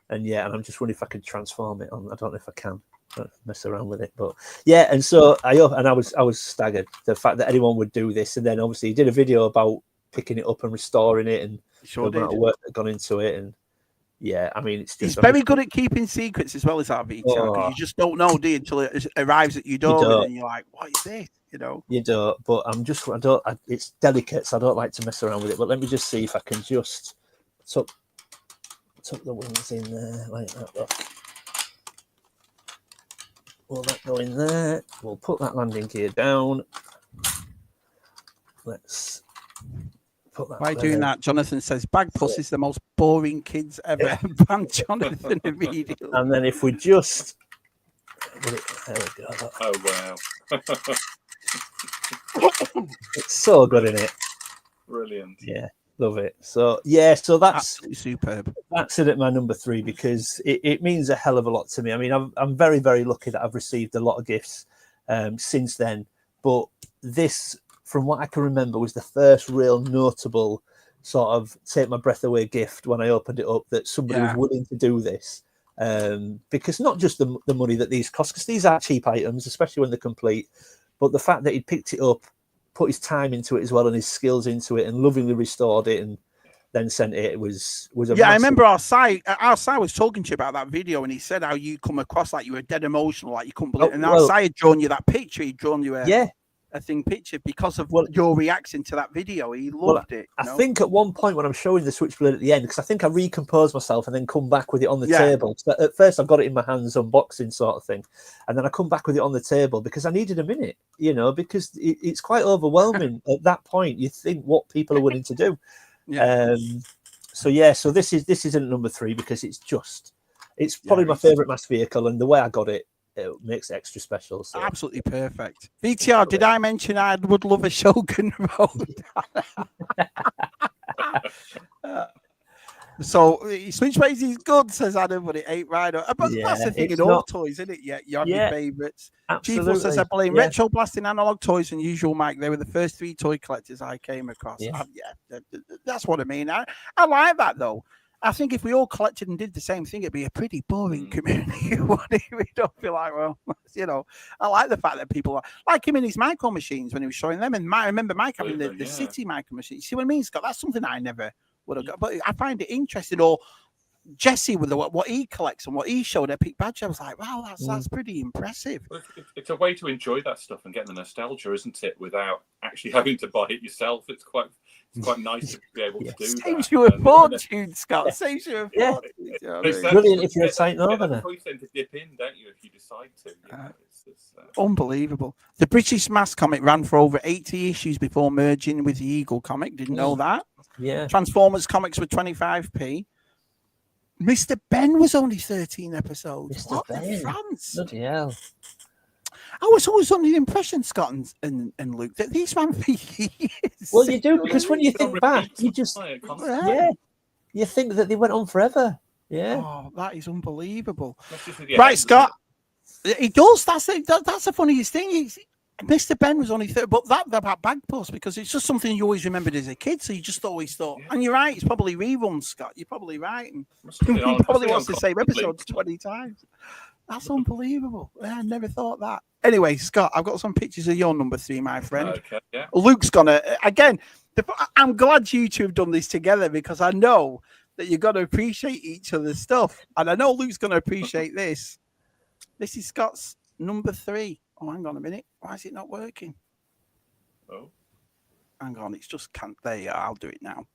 I'm just wondering if I could transform it on. I don't know if I can. Don't mess around with it, but yeah. And so I was staggered the fact that anyone would do this. And then obviously he did a video about picking it up and restoring it, and the amount of work that gone into it. And yeah, I mean, he's very good at keeping secrets as well as our VTR, because you just don't know, do you, until it arrives at your door, and then you're like, what is this? You know, you don't. But it's delicate, so I don't like to mess around with it. But let me just see if I can just tuck the wings in there like that. Look. Will that go in there? We'll put that landing gear down. Let's put that. By doing that, Jonathan says Bag Plus is the most boring kids ever. Ban Jonathan immediately. And then if we just, there we go. Oh wow! It's so good in it. Brilliant. Yeah. Love it. So that's absolutely superb. That's it at my number 3, because it means a hell of a lot to me. I mean, I'm very, very lucky that I've received a lot of gifts since then. But this, from what I can remember, was the first real notable sort of take my breath away gift when I opened it up, that somebody was willing to do this. Because not just the money that these cost, because these are cheap items, especially when they're complete, but the fact that he picked it up, put his time into it as well, and his skills into it, and lovingly restored it, and then sent it. It was a I remember our side was talking to you about that video, and he said how you come across like you were dead emotional, like you couldn't believe it. And our side had drawn you that picture. He'd drawn you a thing picture because of your reaction to that video. He loved it. I think at one point when I'm showing the Switchblade at the end, because I think I recomposed myself and then come back with it on the table. So at first I got it in my hands, unboxing sort of thing, and then I come back with it on the table because I needed a minute, you know, because it's quite overwhelming at that point. You think what people are willing to do. So this isn't number 3 because it's probably my favorite mass vehicle, and the way I got it makes it extra special. So. Absolutely perfect. VTR, did I mention I would love a Shogun Road? So Switchblades is good, says Adam, but it ain't right. But that's the thing in all toys, isn't it? Yeah, you have your favourites. Chief says I blame retro blasting analog toys and usual Mike. They were the first 3 toy collectors I came across. That's what I mean. I like that though. I think if we all collected and did the same thing, it'd be a pretty boring community. We don't feel like, well, you know, I like the fact that people like him in his micro machines when he was showing them. And I remember Mike having the City micro machine. See what I mean, Scott? That's something I never would have got. But I find it interesting. Or Jesse with what he collects and what he showed at Peak Badger, I was like, wow, that's pretty impressive. It's a way to enjoy that stuff and get the nostalgia, isn't it? Without actually having to buy it yourself. It's quite nice to be able to do that. Saves you a fortune, Scott. Saves you a fortune. You know brilliant if you're a Saint Northerner. You then to dip in, don't you, if you decide to. You know, it's unbelievable. The British Mass comic ran for over 80 issues before merging with the Eagle comic. Didn't know that. Yeah. Transformers comics were 25p. Mr. Ben was only 13 episodes. Mr. What Ben. in France? Bloody hell. I was always under the impression, Scott and Luke, that these ran for years. Well, you do, because when you It's on think back, repeat, you just, isn't it, constantly? Yeah. you think that they went on forever. Yeah. Oh, that is unbelievable. Messes with your Right, head, Scott. doesn't It does. That's the funniest thing. Mr. Ben was only 30, but that about Bagpuss, because it's just something you always remembered as a kid. So you just always thought, and you're right, it's probably reruns, Scott. You're probably right. And Must have been he on- probably must watched have the been same on episode constantly. 20 times. That's unbelievable. I never thought that. Anyway, Scott, I've got some pictures of your number 3, my friend. Okay, yeah. Luke's gonna again. I'm glad you two have done this together, because I know that you're gonna appreciate each other's stuff, and I know Luke's gonna appreciate this. This is Scott's number 3. Oh, hang on a minute. Why is it not working? Oh. Hang on, it's just can't. There you are. I'll do it now.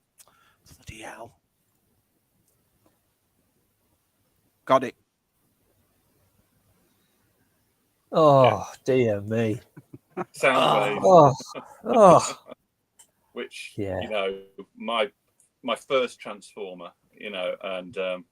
Bloody hell. Got it. Oh, dear me. Soundwave, Oh. which Yeah. you know, my first Transformer, you know, and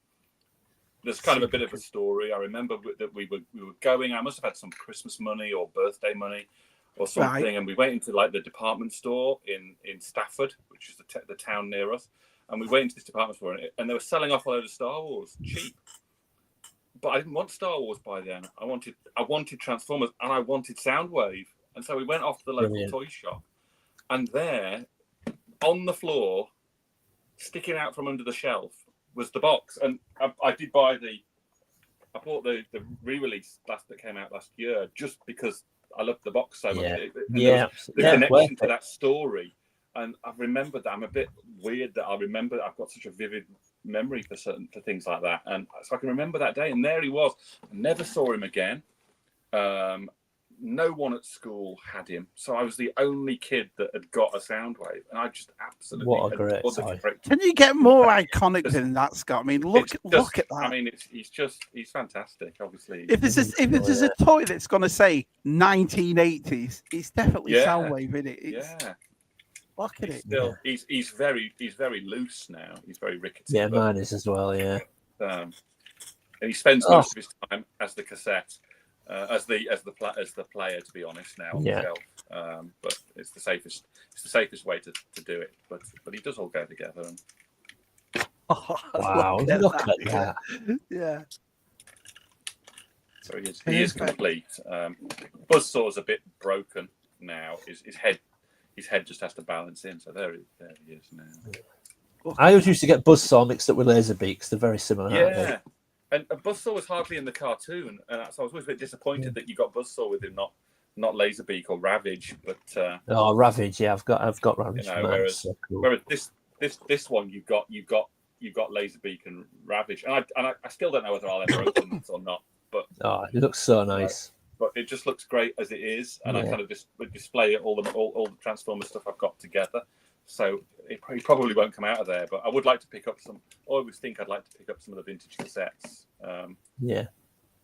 there's kind of a bit of a story. I remember that we were going. I must have had some Christmas money or birthday money or something, Right. and we went into like the department store in Stafford, which is the town near us, and we went into this department store, and they were selling off a load of Star Wars cheap. But I didn't want Star Wars by then. I wanted Transformers, and I wanted Soundwave, and so we went off to the local Brilliant. toy shop, and there, on the floor, sticking out from under the shelf, was the box. And I bought the re-release that came out last year just because I loved the box so much. Yeah. There was the connection worth to it. that story, and I've remembered that. I'm a bit weird that I remember that. I've got such a vivid memory for things like that, and so I can remember that day. And there he was. I never saw him again. No one at school had him, so I was the only kid that had got a Soundwave, and I just absolutely What a great adored the toy. character. Can you get more iconic than that, Scott? I mean, look at that. I mean, he's fantastic. Obviously, If there's a toy that's going to say 1980s, it's definitely Yeah. Soundwave, isn't it? yeah. Look at it. Still, he's very loose now. He's very rickety. Yeah, but, mine is as well, yeah. and he spends most of his time as the cassette, as the player. To be honest, now on the shelf. But it's the safest way to do it. But he does all go together. And Oh, Wow, look at that. Yeah. so he is complete. Buzzsaw's a bit broken now. His head just has to balance in. So there he is now. I always used to get Buzzsaw mixed up with Laserbeaks. They're very similar, aren't they? Yeah. And Buzzsaw was hardly in the cartoon, and so I was always a bit disappointed that you got Buzzsaw with him, not Laserbeak or Ravage. But Oh, Ravage, yeah, I've got Ravage. you know, Man, whereas so cool. whereas this one you got Laserbeak and Ravage, and I still don't know whether I'll ever open this or not. But Oh, it looks so nice. but it just looks great as it is, and I Yeah. kind of just display all the Transformer stuff I've got together. So he probably won't come out of there, but I would like to pick up some. I always think I'd like to pick up some of the vintage cassettes. Yeah. Yeah,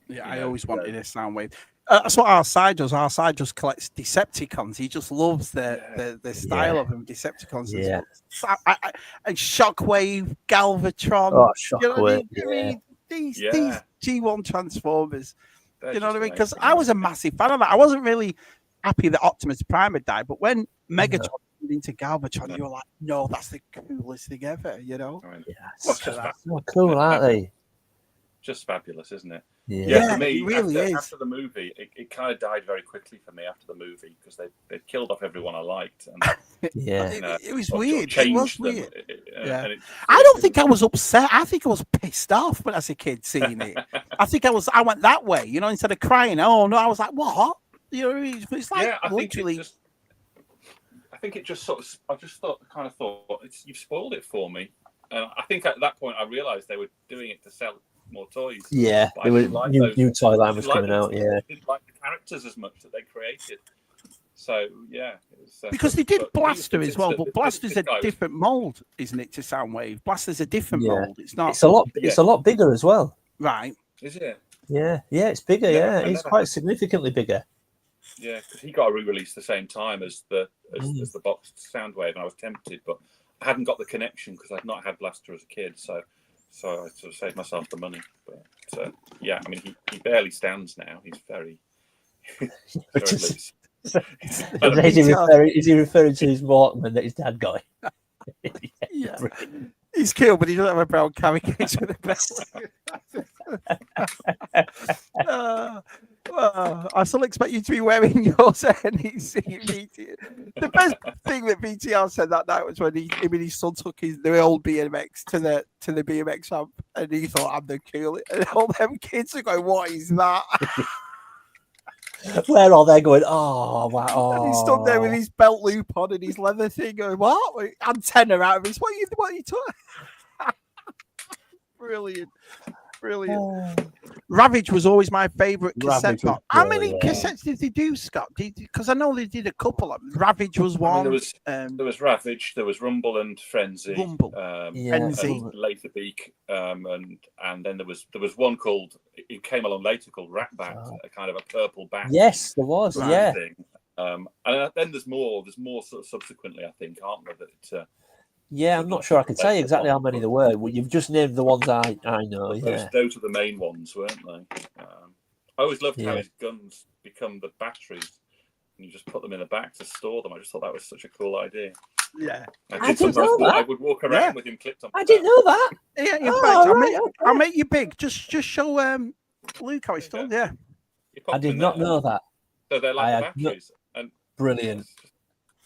You I know, always so- wanted a Soundwave. That's what our side does. Our side just collects Decepticons. He just loves the style Yeah. of them, Decepticons. Yeah. And Shockwave, Galvatron. Oh, You know what I mean? Shockwave. I Yeah. mean, these Yeah. G1 Transformers. they're You know what I just mean? Because amazing. I was a massive fan of that. I wasn't really happy that Optimus Prime had died, but when Megatron turned into Galvatron, you were like, no, that's the coolest thing ever, you know? I mean, Yeah. well, it's just So cool, aren't they? just fabulous, isn't it? Yeah. Yeah. For me, it really is. after the movie, it kind of died very quickly for me after the movie because they killed off everyone I liked. And, Yeah. you know, It was or weird. It changed was them. weird. Yeah. And I don't think I was upset. I think I was pissed off when as a kid seeing it. I went that way, you know, instead of crying. Oh no, I was like, what? You know, it's like yeah, I think literally. it just sort of. I just thought, you've spoiled it for me. And I think at that point I realised they were doing it to sell more toys. Yeah. But I They were, didn't like new, those. new toy line I was didn't coming like out, them. yeah. I didn't like the characters as much that they created. So yeah, it was, Because they did but Blaster as well, the- but Blaster's this a guy was- different mold, isn't it, to Soundwave? Blaster's a different Yeah. mold. It's not It's a lot bigger as well. right. Is it? Yeah. Yeah, it's bigger, Yeah, yeah. I It's never- quite significantly bigger. Yeah, because he got a re-release the same time as the boxed Soundwave, and I was tempted, but I hadn't got the connection because I'd not had Blaster as a kid. So so I sort of saved myself the money. But yeah, I mean, he barely stands now. He's very, very loose. Is he referring to his Walkman that his dad got him? Yeah. He's killed, but he doesn't have a brown carry case with a belt. I still expect you to be wearing yours NEC. The best thing that VTR said that night was when him and his son took the old BMX to the BMX ramp, and he thought, I'm the coolest. And all them kids are going, what is that? Where are they going? Oh, wow. Oh. And he stood there with his belt loop on and his leather thing going, what? Antenna out of his, what are you talking? Brilliant. Ravage was always my favourite cassette box. How many cassettes did they do, Scott? Because I know they did a couple of them. Ravage was one. I mean, there was Ravage, there was Rumble and Frenzy. Frenzy. Laserbeak, and then there was one called, it came along later, called Rat Bat, a kind of a purple bat. Yes, there was, yeah. Thing. And then there's more sort of subsequently, I think, aren't there? That yeah, I'm not sure I can tell you exactly how many there were. You've just named the ones I know. Yeah. Those were the main ones, weren't they? I always loved how his guns become the batteries, and you just put them in the back to store them. I just thought that was such a cool idea. Yeah, I didn't know that. I would walk around with him clipped on. I didn't know that. Yeah, in fact, I'll make you big. Just show Luke how it's done. Yeah, I did not know that. So they're like the batteries. And brilliant.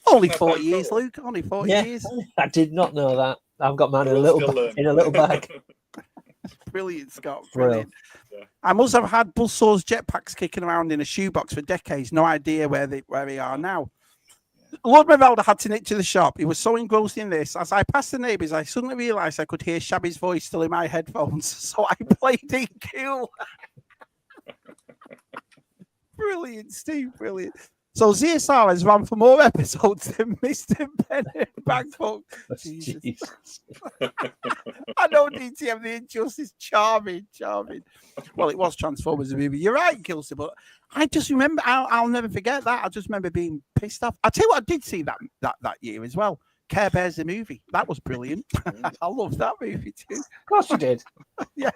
Only 40 years, Luke. Only 40 years. I did not know that. I've got mine in a little bag. Brilliant, Scott. Brilliant. Yeah. I must have had Buzzsaw's jetpacks kicking around in a shoebox for decades. No idea where they are now. Lord Mavelda had to nip to the shop. He was so engrossed in this. As I passed the neighbours, I suddenly realised I could hear Shabby's voice still in my headphones. So I played it cool. Brilliant, Steve. Brilliant. So ZSR has run for more episodes than Mr. Bennett Bankbook. Jesus. I know DTM, the injustice, charming. Well, it was Transformers the movie. You're right, Gilsey, but I just remember, I'll never forget that. I just remember being pissed off. I'll tell you what, I did see that year as well. Care Bears the movie. That was brilliant. I love that movie too. Of course you did. Yeah,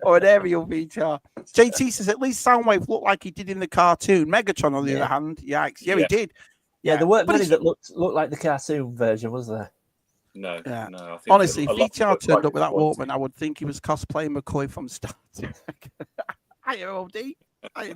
or an aerial VTR. JT says at least Soundwave looked like he did in the cartoon. Megatron, on the other hand, yikes. Yeah, he did. Yeah, there weren't many that looked like the cartoon version, was there? No. Yeah. No. I think honestly, if VTR turned up with that Walkman, I would think he was cosplaying McCoy from Star Trek. Hi, OD.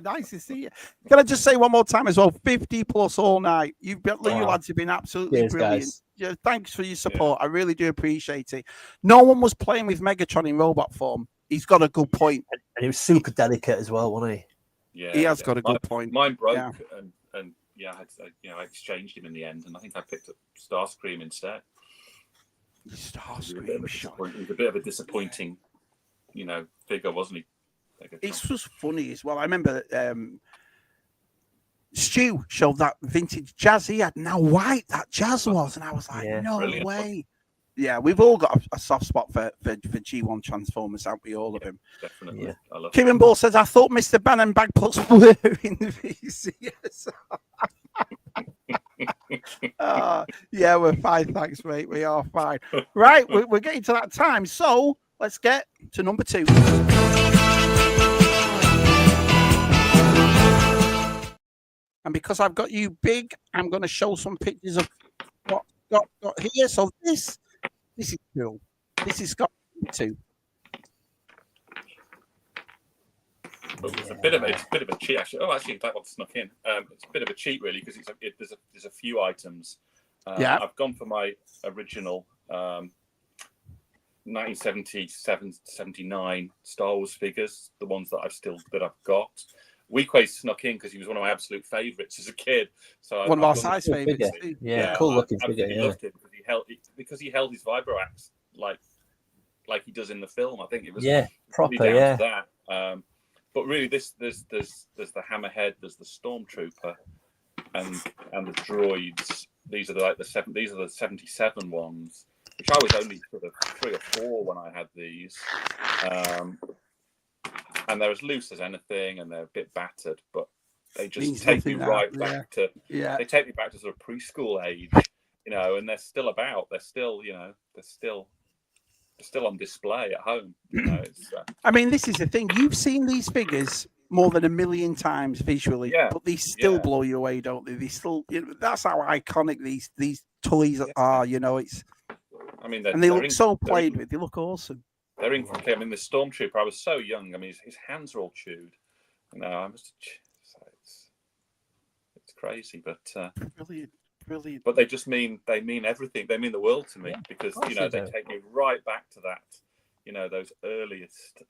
Nice to see you. Can I just say one more time as well? 50 plus all night. You lads have been absolutely brilliant. Guys. Yeah, thanks for your support. I really do appreciate it. No one was playing with Megatron in robot form. He's got a good point. And he was super delicate as well, wasn't he? Yeah, he has got a good point. Mine broke, and I exchanged him in the end, and I think I picked up Starscream instead. Starscream, he was a bit of a disappointing, figure, wasn't he? It was funny as well. I remember Stu showed that vintage jazz he had. Now white that jazz was, and I was like, no brilliant. Way. Yeah, we've all got a soft spot for G1 Transformers, haven't we? All of them. Definitely. Yeah. I love Kieran Ball says, I thought Mr. Bannon Bagputs were in the VCS. Yeah, we're fine. Thanks, mate. We are fine. Right, we're getting to that time. So let's get to number 2. And because I've got you big, I'm going to show some pictures of what got here. So this is cool. This is Scott too. It's a bit of a cheat, actually. Oh, actually, that one snuck in. It's a bit of a cheat, really, because there's a few items. I've gone for my original 1977-79 Star Wars figures, the ones that I've got. Weequay snuck in because he was one of my absolute favourites as a kid. So one of our size favourites. Yeah, cool looking figure. I loved him because he held his vibroax like he does in the film. I think it was proper. Down to that. But really, there's the Hammerhead, there's the Stormtrooper, and the droids. These are the 77 ones, which I was only sort of 3 or 4 when I had these. And they're as loose as anything, and they're a bit battered, but they just take me right back to. Yeah. They take me back to sort of preschool age, and they're still about. They're still, still on display at home. You know, it's. I mean, this is the thing. You've seen these figures more than 1 million times visually, but they still blow you away, don't they? They still, that's how iconic these toys are. You know, it's. I mean, and they look so played with. They look awesome. They're incomplete. I mean, the Stormtrooper. I was so young. I mean, his hands are all chewed. You know, it's crazy, but brilliant. But they mean everything. They mean the world to me because you know they take me right back to that. You know, those earliest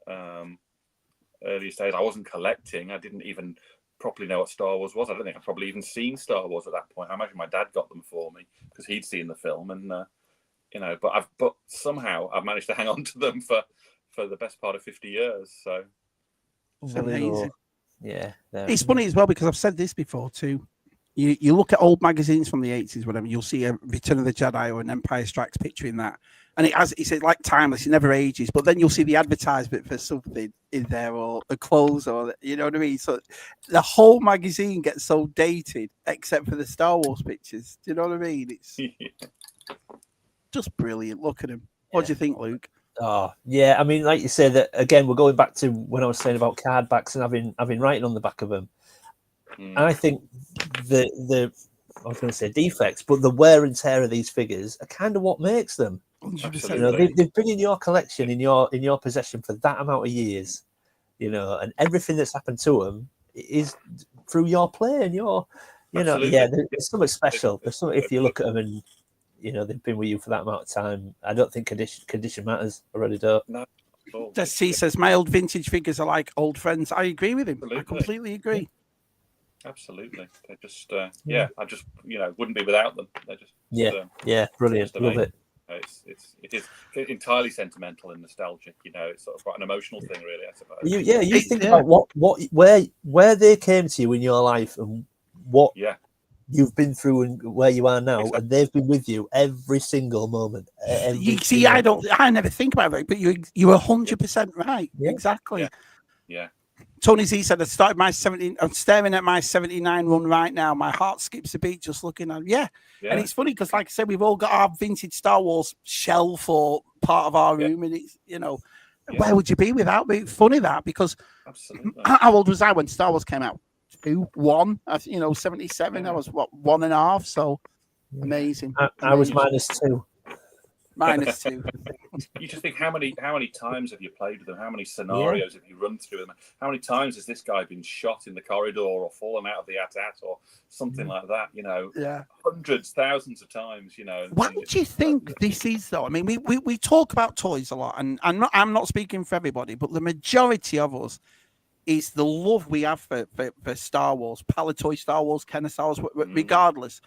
days. I wasn't collecting. I didn't even properly know what Star Wars was. I don't think I'd probably even seen Star Wars at that point. I imagine my dad got them for me because he'd seen the film, and you know. But somehow I've managed to hang on to them for the best part of 50 years. So it's amazing. Yeah, it's funny as well because I've said this before too. You look at old magazines from the 80s, whatever, you'll see a Return of the Jedi or an Empire Strikes picture in that. And it's like timeless, it never ages. But then you'll see the advertisement for something in there or the clothes or, you know what I mean? So the whole magazine gets so dated except for the Star Wars pictures. Do you know what I mean? It's just brilliant. Look at him. What do you think, Luke? Oh, yeah. I mean, like you say, that again, we're going back to when I was saying about card backs and having writing on the back of them. And I think I was going to say defects, but the wear and tear of these figures are kind of what makes them. 100%. You know, they've been in your collection, in your possession for that amount of years. You know, and everything that's happened to them is through your play and your, you know, there's something special. There's something if you look at them and you know they've been with you for that amount of time. I don't think condition matters. I really don't. No. He says my old vintage figures are like old friends. I agree with him. Absolutely. I completely agree. Absolutely. They're just, I just, you know, wouldn't be without them. They're just, brilliant. Love it. It is entirely sentimental and nostalgic. You know, it's sort of quite an emotional thing, really. I suppose. You think about where they came to you in your life and what you've been through and where you are now, and they've been with you every single moment. I never think about it, but you're 100% right. Yeah. Exactly. Yeah. Tony Z said, I'm staring at my 79 run right now. My heart skips a beat just looking at it. Yeah. And it's funny because, like I said, we've all got our vintage Star Wars shelf or part of our room. And it's, you know, where would you be without me? Funny that, because how old was I when Star Wars came out? 1, 77. I was, 1.5. So amazing. I was -2. -2. You just think how many times have you played with them? How many scenarios have you run through them? How many times has this guy been shot in the corridor or fallen out of the AT-AT or something like that? You know, hundreds, thousands of times. You know. What do you think this is, though? I mean, we talk about toys a lot, and I'm not speaking for everybody, but the majority of us is the love we have for Star Wars, Palatoy Star Wars, Kenner Star Wars, regardless.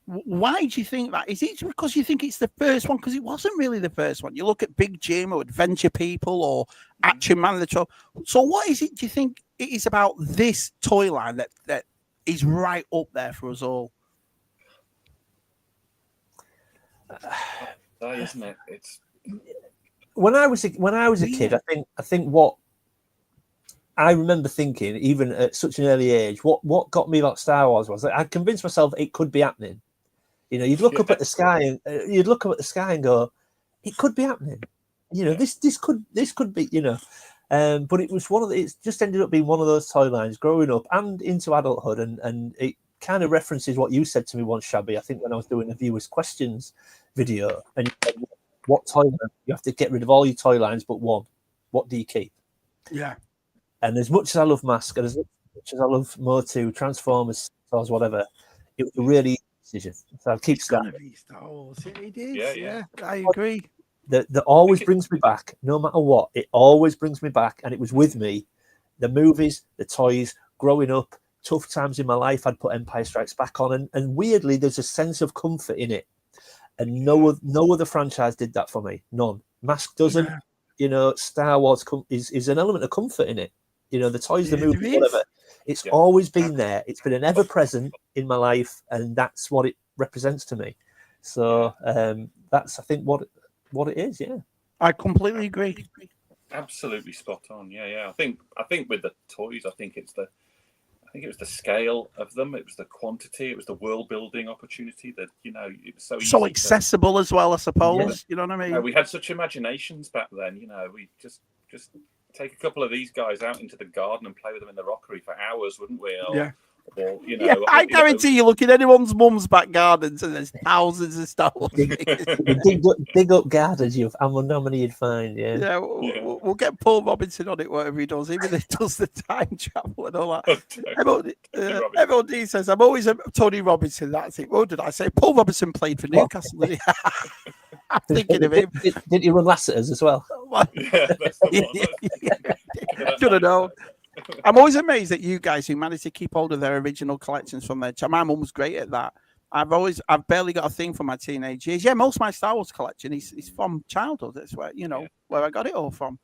Why do you think that? Is it because you think it's the first one? Because it wasn't really the first one. You look at Big Jim or Adventure People or Action Man of the Troll. So what is it, do you think it is about this toy line that is right up there for us all? Isn't it? It's when I was a kid, I think what I remember thinking, even at such an early age, what got me about Star Wars was that I convinced myself it could be happening. You know, you'd look up at the sky and go, it could be happening. You know, this could be. You know, but it was it just ended up being one of those toy lines growing up and into adulthood, and it kind of references what you said to me once, Shabby. I think when I was doing a viewers' questions video, and you said, what toy line? You have to get rid of all your toy lines but one. What do you keep? Yeah. And as much as I love Mask, and as much as I love Motu, Transformers, Stars, whatever, it was a really easy decision. So I'll keep Star Wars. It is. Yeah. I agree. That always brings me back, no matter what. It always brings me back, and it was with me. The movies, the toys, growing up, tough times in my life, I'd put Empire Strikes Back on, and weirdly, there's a sense of comfort in it. And no other franchise did that for me. None. Mask doesn't. Yeah. You know, Star Wars is an element of comfort in it. You know, the toys, the movies, whatever. It's always been there. It's been an ever-present in my life, and that's what it represents to me. So that's, I think, what it is. Yeah, I completely agree. Absolutely spot on. Yeah. I think with the toys, I think think it was the scale of them, it was the quantity, it was the world building opportunity that, you know, it was so easy So accessible as well, I suppose. You know what I mean? You know, we had such imaginations back then, you know, we just take a couple of these guys out into the garden and play with them in the rockery for hours, wouldn't we? Or, you know, I guarantee you look in anyone's mum's back gardens and there's thousands of Star Wars figures. dig up gardens, I will know how many you'd find. Yeah, we'll get Paul Robinson on it, whatever he does, even if he does the time travel and all that. MOD says, I'm always a Tony Robinson. That's it. What did I say? Paul Robinson played for Newcastle. Didn't he? I'm thinking of him. Didn't you run Lassiter's as well? Yeah, that's the one. Should have known. I'm always amazed at you guys who manage to keep hold of their original collections from their child. My mum was great at that. I've barely got a thing from my teenage years. Yeah, most of my Star Wars collection is from childhood. That's where, you know, where I got it all from.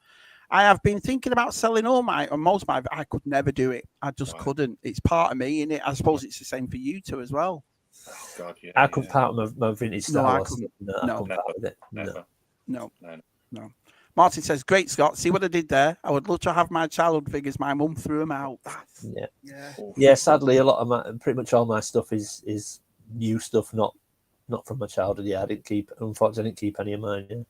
I have been thinking about selling most of my. I could never do it. I just couldn't. It's part of me, innit? I suppose it's the same for you two as well. Oh God, yeah. I couldn't part of my vintage Star Wars. No, No. Martin says, "Great, Scott. See what I did there? I would love to have my childhood figures. My mum threw them out." Yeah. Sadly, a lot of pretty much all my stuff is new stuff, not from my childhood. Yeah, unfortunately, I didn't keep any of mine. Yeah.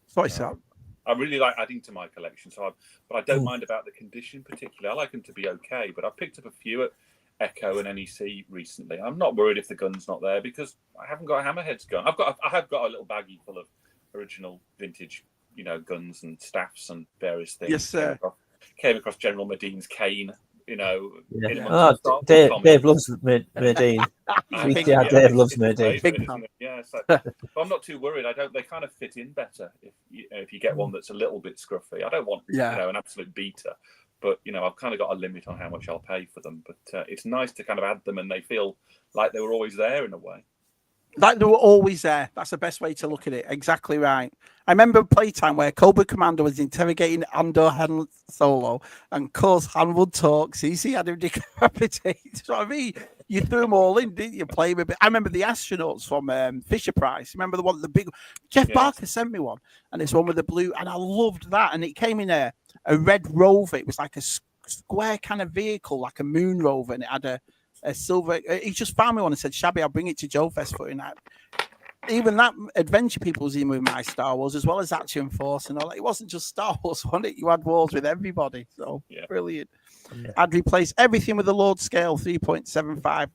Sorry, sir. I really like adding to my collection, but I don't mind about the condition particularly. I like them to be okay, but I've picked up a few at Echo and NEC recently. I'm not worried if the gun's not there because I haven't got a Hammerhead's gun. I have got a little baggie full of original vintage, you know, guns and staffs and various things. Yes, sir. Came across General Madine's cane, you know. Dave loves Madine. Dave loves Madine. Yeah, so I'm not too worried. They kind of fit in better if you get one that's a little bit scruffy. I don't want you know, an absolute beater. But, you know, I've kind of got a limit on how much I'll pay for them. But it's nice to kind of add them and they feel like they were always there in a way. Like they were always there. That's the best way to look at it. Exactly right. I remember a playtime where Cobra Commander was interrogating Andor Han Solo, and of course Han would talk. CC had him decapitated. So I mean, you threw them all in, didn't you? Play with it. I remember the astronauts from Fisher Price. Remember the one, the big Jeff Barker sent me one, and it's one with the blue, and I loved that. And it came in a red rover. It was like a square kind of vehicle, like a moon rover, and it had a silver. He just found me one and said, "Shabby, I'll bring it to Joe Fest for you." And even that Adventure People was in with my Star Wars as well as Action Force and all that. It wasn't just Star Wars, wasn't it? You had wars with everybody. So brilliant. Yeah. I'd replace everything with the Lord scale 3.75.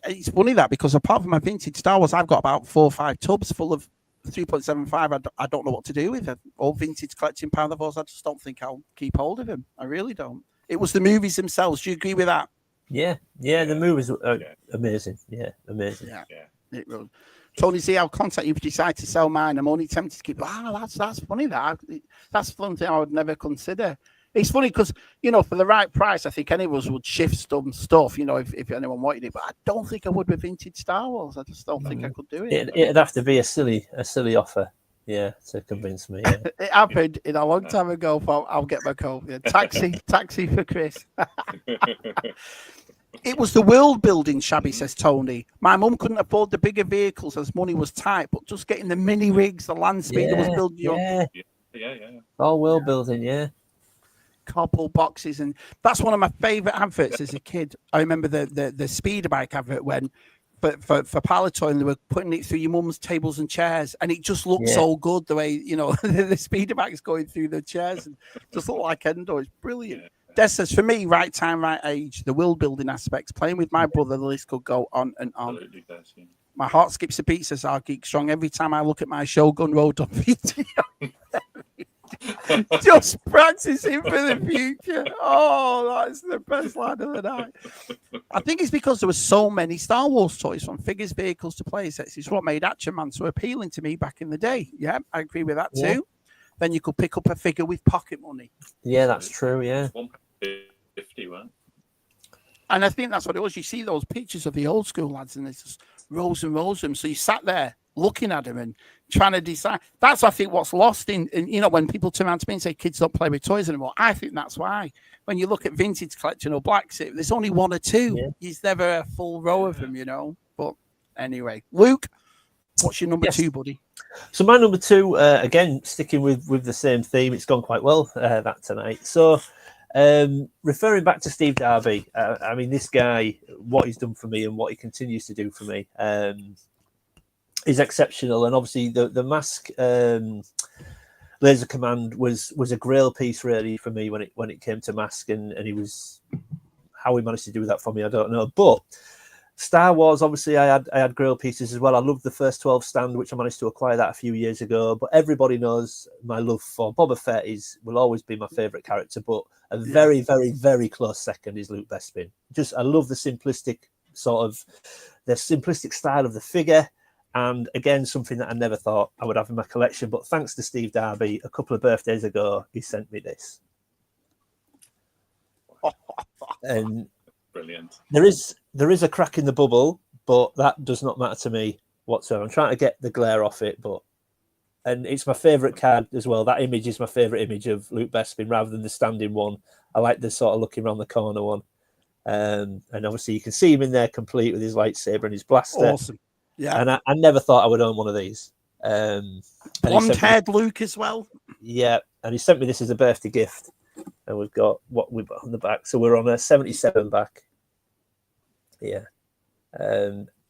It's funny that because apart from my vintage Star Wars, I've got about 4 or 5 tubs full of 3.75. I don't know what to do with them. All vintage collecting pound of Force. I just don't think I'll keep hold of them. I really don't. It was the movies themselves. Do you agree with that? Yeah. The movies are amazing. Yeah, amazing. Yeah. It will. Tony Z, I'll contact you if you decide to sell mine. I'm only tempted to keep. That's funny. That's something I would never consider. It's funny because, you know, for the right price, I think any of us would shift some stuff, you know, if anyone wanted it. But I don't think I would with vintage Star Wars. I just don't think I could do it. It'd have to be a silly offer, to convince me. Yeah. It happened in a long time ago. I'll get my coat. Yeah. Taxi for Chris. It was the world building, Shabby, says Tony. My mum couldn't afford the bigger vehicles as money was tight, but just getting the mini rigs, the land speeder was building. Yeah. All world building, yeah. Cardboard boxes, and that's one of my favorite adverts as a kid. I remember the speeder bike advert when for Palatoy, and they were putting it through your mum's tables and chairs, and it just looked so good the way, you know, the speeder bike's going through the chairs and just looked like Endor. It's brilliant. Des says, for me, right time, right age, the world building aspects, playing with my brother, the list could go on and on. Absolutely does, yeah. My heart skips a beat, says our Geek Strong, every time I look at my Shogun Road on video. Just practicing for the future. Oh, that's the best line of the night. I think it's because there were so many Star Wars toys, from figures, vehicles to play sets. It's what made Action Man so appealing to me back in the day. Yeah, I agree with that too. Then you could pick up a figure with pocket money. Yeah, that's true. Yeah. 150, right? And I think that's what it was. You see those pictures of the old school lads, and there's just rows and rows of them. So you sat there looking at them and trying to decide. That's, I think, what's lost in you know, when people turn around to me and say kids don't play with toys anymore. I think that's why. When you look at vintage collection or black suit, there's only 1 or 2. There's never a full row of them, you know. But anyway, Luke. What's your number Yes. 2, buddy? So my number 2, again, sticking with the same theme, it's gone quite well that tonight. So referring back to Steve Darby, I mean, this guy, what he's done for me and what he continues to do for me is exceptional. And obviously the Mask Laser Command was a grail piece really for me when it came to Mask, and he was, how he managed to do that for me, I don't know. But Star Wars, obviously, I had grail pieces as well. I loved the first 12 stand, which I managed to acquire that a few years ago. But everybody knows my love for Boba Fett will always be my favourite character. But a very, very, very close second is Luke Bespin. I love the simplistic style of the figure. And again, something that I never thought I would have in my collection. But thanks to Steve Darby, a couple of birthdays ago, he sent me this. And brilliant. There is a crack in the bubble, but that does not matter to me whatsoever. I'm trying to get the glare off it, and it's my favourite card as well. That image is my favourite image of Luke Bespin rather than the standing one. I like the sort of looking around the corner one. And obviously you can see him in there complete with his lightsaber and his blaster. Awesome. Yeah. And I never thought I would own one of these. Blonde-haired Luke as well. Yeah, and he sent me this as a birthday gift. And we've got what we've got on the back. So we're on a 77 back. Yeah.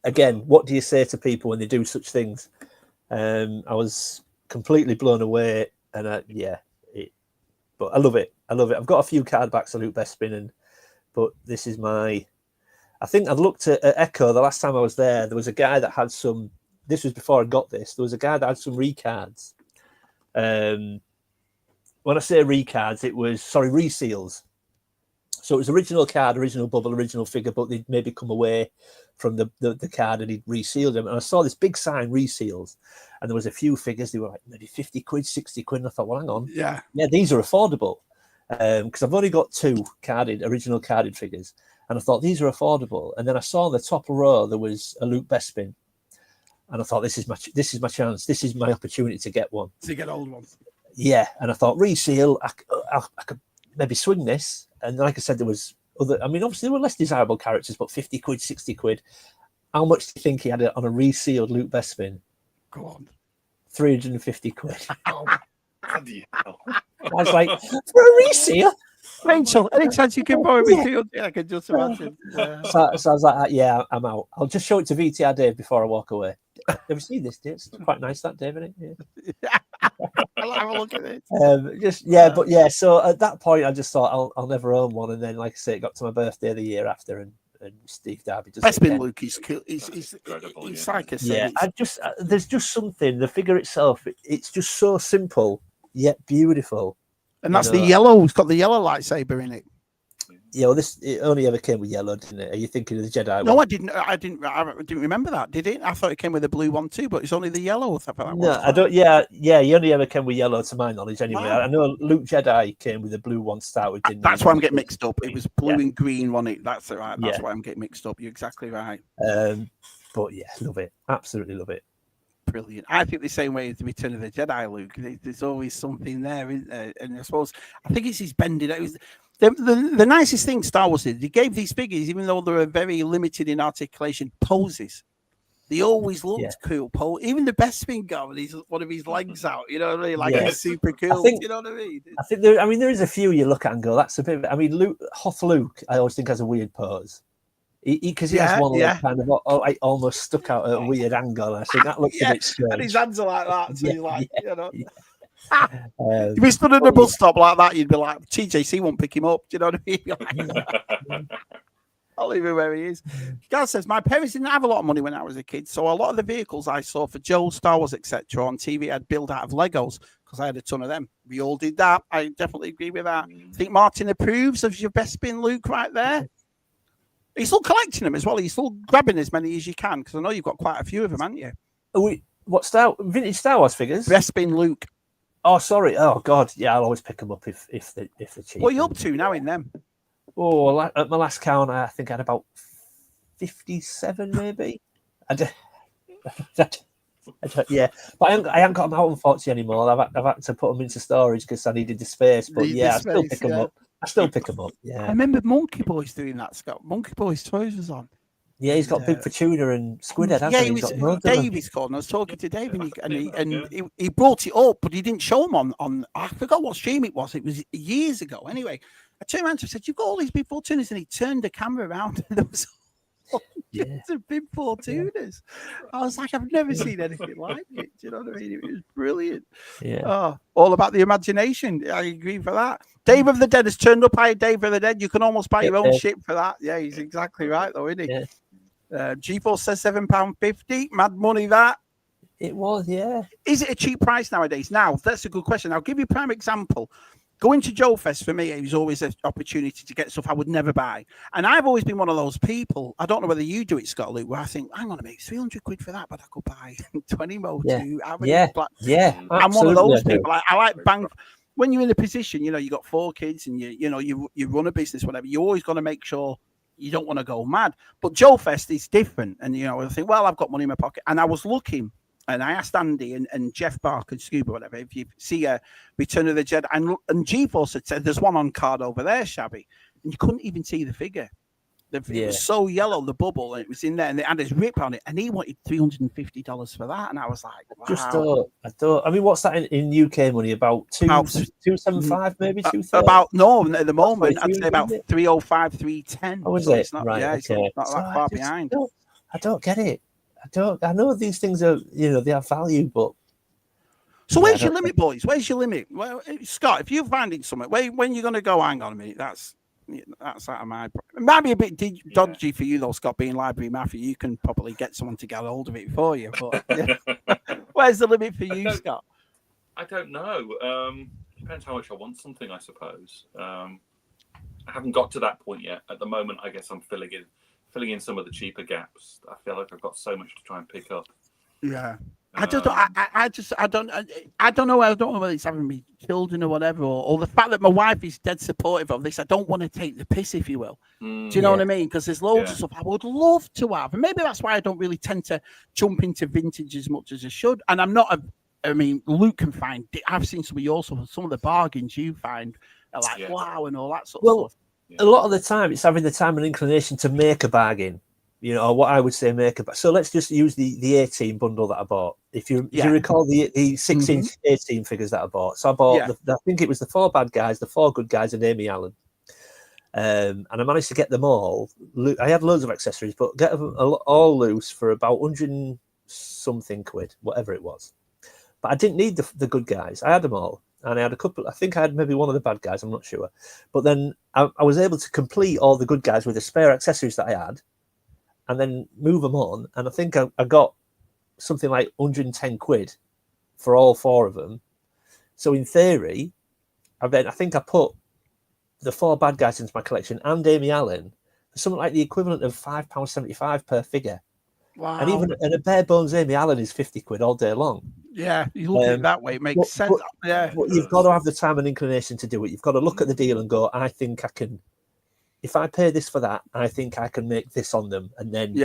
Again, what do you say to people when they do such things? I was completely blown away, and but I love it. I've got a few card backs of Luke Bespin, but this is my. I think I've looked at Echo the last time I was there. There was a guy that had some. This was before I got this. There was a guy that had some recards. When I say recards, it was reseals. So it was original card, original bubble, original figure, but they'd maybe come away from the card and he'd resealed them. And I saw this big sign, reseals, and there was a few figures. They were like maybe 50 quid, 60 quid. And I thought, well, hang on. Yeah, these are affordable because I've only got 2 original carded figures. And I thought, these are affordable. And then I saw on the top row, there was a Luke Bespin. And I thought, this is my chance. This is my opportunity to get one. To get old ones. Yeah, and I thought reseal, I could maybe swing this. And like I said, there was other. I mean, obviously there were less desirable characters, but 50 quid, 60 quid. How much do you think he had on a resealed Luke Bespin? Go on, 350 quid. Oh, bloody hell! I was like, for a reseal. Rachel, any chance you can borrow me 300? I can just imagine. So I was like, yeah, I'm out. I'll just show it to VTR Dave before I walk away. Have you seen this, Dave? It's quite nice, that, Dave, isn't it? Yeah. I'll have a look at it. So at that point, I just thought I'll never own one, and then, like I say, it got to my birthday the year after, and Steve Darby just. Bespin Luke is cool. He's Incredible, like I said. Yeah, there's just something. The figure itself, it's just so simple yet beautiful. And that's the yellow. It's got the yellow lightsaber in it. Yeah, well, it only ever came with yellow, didn't it? Are you thinking of the Jedi No, one? I didn't remember that. Did it? I thought it came with a blue one too, but it's only the yellow. I don't. Yeah, he only ever came with yellow, to my knowledge. Anyway, Wow. I know Luke Jedi came with the blue one to start with. Didn't That's he? why I'm getting mixed up. It was blue and green, wasn't it? That's it, right. That's Yeah. why I'm getting mixed up. You're exactly right. But yeah, love it. Absolutely love it. Brilliant. I think the same way as the Return of the Jedi, Luke. There's always something there, isn't there? And I suppose I think it's his bending. It was the nicest thing Star Wars did. He gave these figures, even though they were very limited in articulation, poses. They always looked cool. Even the Bespin guy with one of his legs out, you know what I mean? Like it's super cool. You know what I mean? I think there is a few you look at and go, that's a bit. I mean, Hoth Luke, I always think has a weird pose. Because he has one leg kind of like almost stuck out at a weird angle. I think that looks a bit strange. And his hands are like that. So he's like, you know. Yeah. If he stood at a bus stop like that, you'd be like, TJC won't pick him up. Do you know what I mean? I'll leave him where he is. Gareth says, my parents didn't have a lot of money when I was a kid, so a lot of the vehicles I saw for Joe, Star Wars, etc. on TV I'd build out of Legos because I had a ton of them. We all did that. I definitely agree with that. I think Martin approves of your Bespin Luke right there. He's still collecting them as well. He's still grabbing as many as you can because I know you've got quite a few of them, haven't you? Vintage Star Wars figures? Bespin Luke. Oh, sorry. Oh, God. Yeah, I'll always pick them up if they're cheap. What are you up to now in them? Oh, at my last count, I think I had about 57, maybe. Yeah, but I haven't got them out, unfortunately, anymore. I've had to put them into storage because I needed the space. But I still pick them up. Yeah. I remember Monkey Boys doing that, Scott. Monkey Boys Toys was on. Yeah, he's got big for tuna and squid head, hasn't Yeah, he? it He's was got loads of them. Dave. He's called. And I was talking to Dave, he brought it up, but he didn't show him on. I forgot what stream it was. It was years ago. Anyway, I turned around and said, "You've got all these big four tunas," and he turned the camera around, and there was of big four tunas. I was like, I've never seen anything like it. Do you know what I mean? It was brilliant. Yeah. Oh, all about the imagination. I agree for that. Dave of the Dead has turned up. Hi, Dave of the Dead. You can almost buy your own ship for that. Yeah, he's exactly right, though, isn't he? Yeah. G4 says £7.50. Mad money, that. It was, yeah. Is it a cheap price nowadays? Now, that's a good question. I'll give you a prime example. Going to Joe Fest for me, it was always an opportunity to get stuff I would never buy. And I've always been one of those people. I don't know whether you do it, Scott Luke, where I think, hang on a minute, 300 quid for that, but I could buy 20 Mo2. Yeah. I'm one of those people. I like bang. When you're in a position, you got 4 kids and you run a business, whatever, you always got to make sure you don't want to go mad. But Joe Fest is different. And, I think, well, I've got money in my pocket. And I was looking. And I asked Andy and Jeff Barker, Scuba, whatever, if you see a Return of the Jedi, and G-Force had said, there's one on card over there, Shabby. And you couldn't even see the figure. It was so yellow, the bubble, and it was in there, and it had his rip on it, and he wanted $350 for that. And I was like, wow. I don't. I mean, what's that in UK money? About 275, maybe 230? At the moment, I'd say about 305, 310. Oh, is so it? It's not, right, it's not that far behind. I don't get it. I know these things are, they have value, but. So where's your limit, boys? Where's your limit? Well, Scott, if you're finding something, when you're going to go, hang on a minute, that's out of my. It might be a bit dodgy for you, though, Scott, being library mafia. You can probably get someone to get hold of it for you. But where's the limit for you, Scott? I don't know. Depends how much I want something, I suppose. I haven't got to that point yet. At the moment, I guess I'm filling in some of the cheaper gaps. I feel like I've got so much to try and pick up. Yeah. I don't know. I don't know whether it's having me children or whatever, or the fact that my wife is dead supportive of this. I don't want to take the piss, if you will. Do you know what I mean? Because there's loads of stuff I would love to have, and maybe that's why I don't really tend to jump into vintage as much as I should. And I'm not. Luke can find. I've seen some of yours, some of the bargains you find are like wow and all that sort of stuff. A lot of the time, it's having the time and inclination to make a bargain. Or what I would say make a bargain. So let's just use the 18 bundle that I bought. If you recall the 6-inch 18 figures that I bought. So I bought, I think it was the 4 bad guys, the 4 good guys, and Amy Allen. And I managed to get them all. I had loads of accessories, but get them all loose for about 100 something quid, whatever it was. But I didn't need the good guys. I had them all. And I had a couple, I think I had maybe one of the bad guys, I'm not sure. But then I was able to complete all the good guys with the spare accessories that I had and then move them on. And I think I got something like 110 quid for all 4 of them. So in theory, I think I put the 4 bad guys into my collection and Amy Allen for something like the equivalent of £5.75 per figure. Wow. And a bare bones Amy Allen is 50 quid all day long. Yeah, you look at it that way, it makes sense. But you've got to have the time and inclination to do it. You've got to look at the deal and go, I think I can, if I pay this for that, I think I can make this on them and then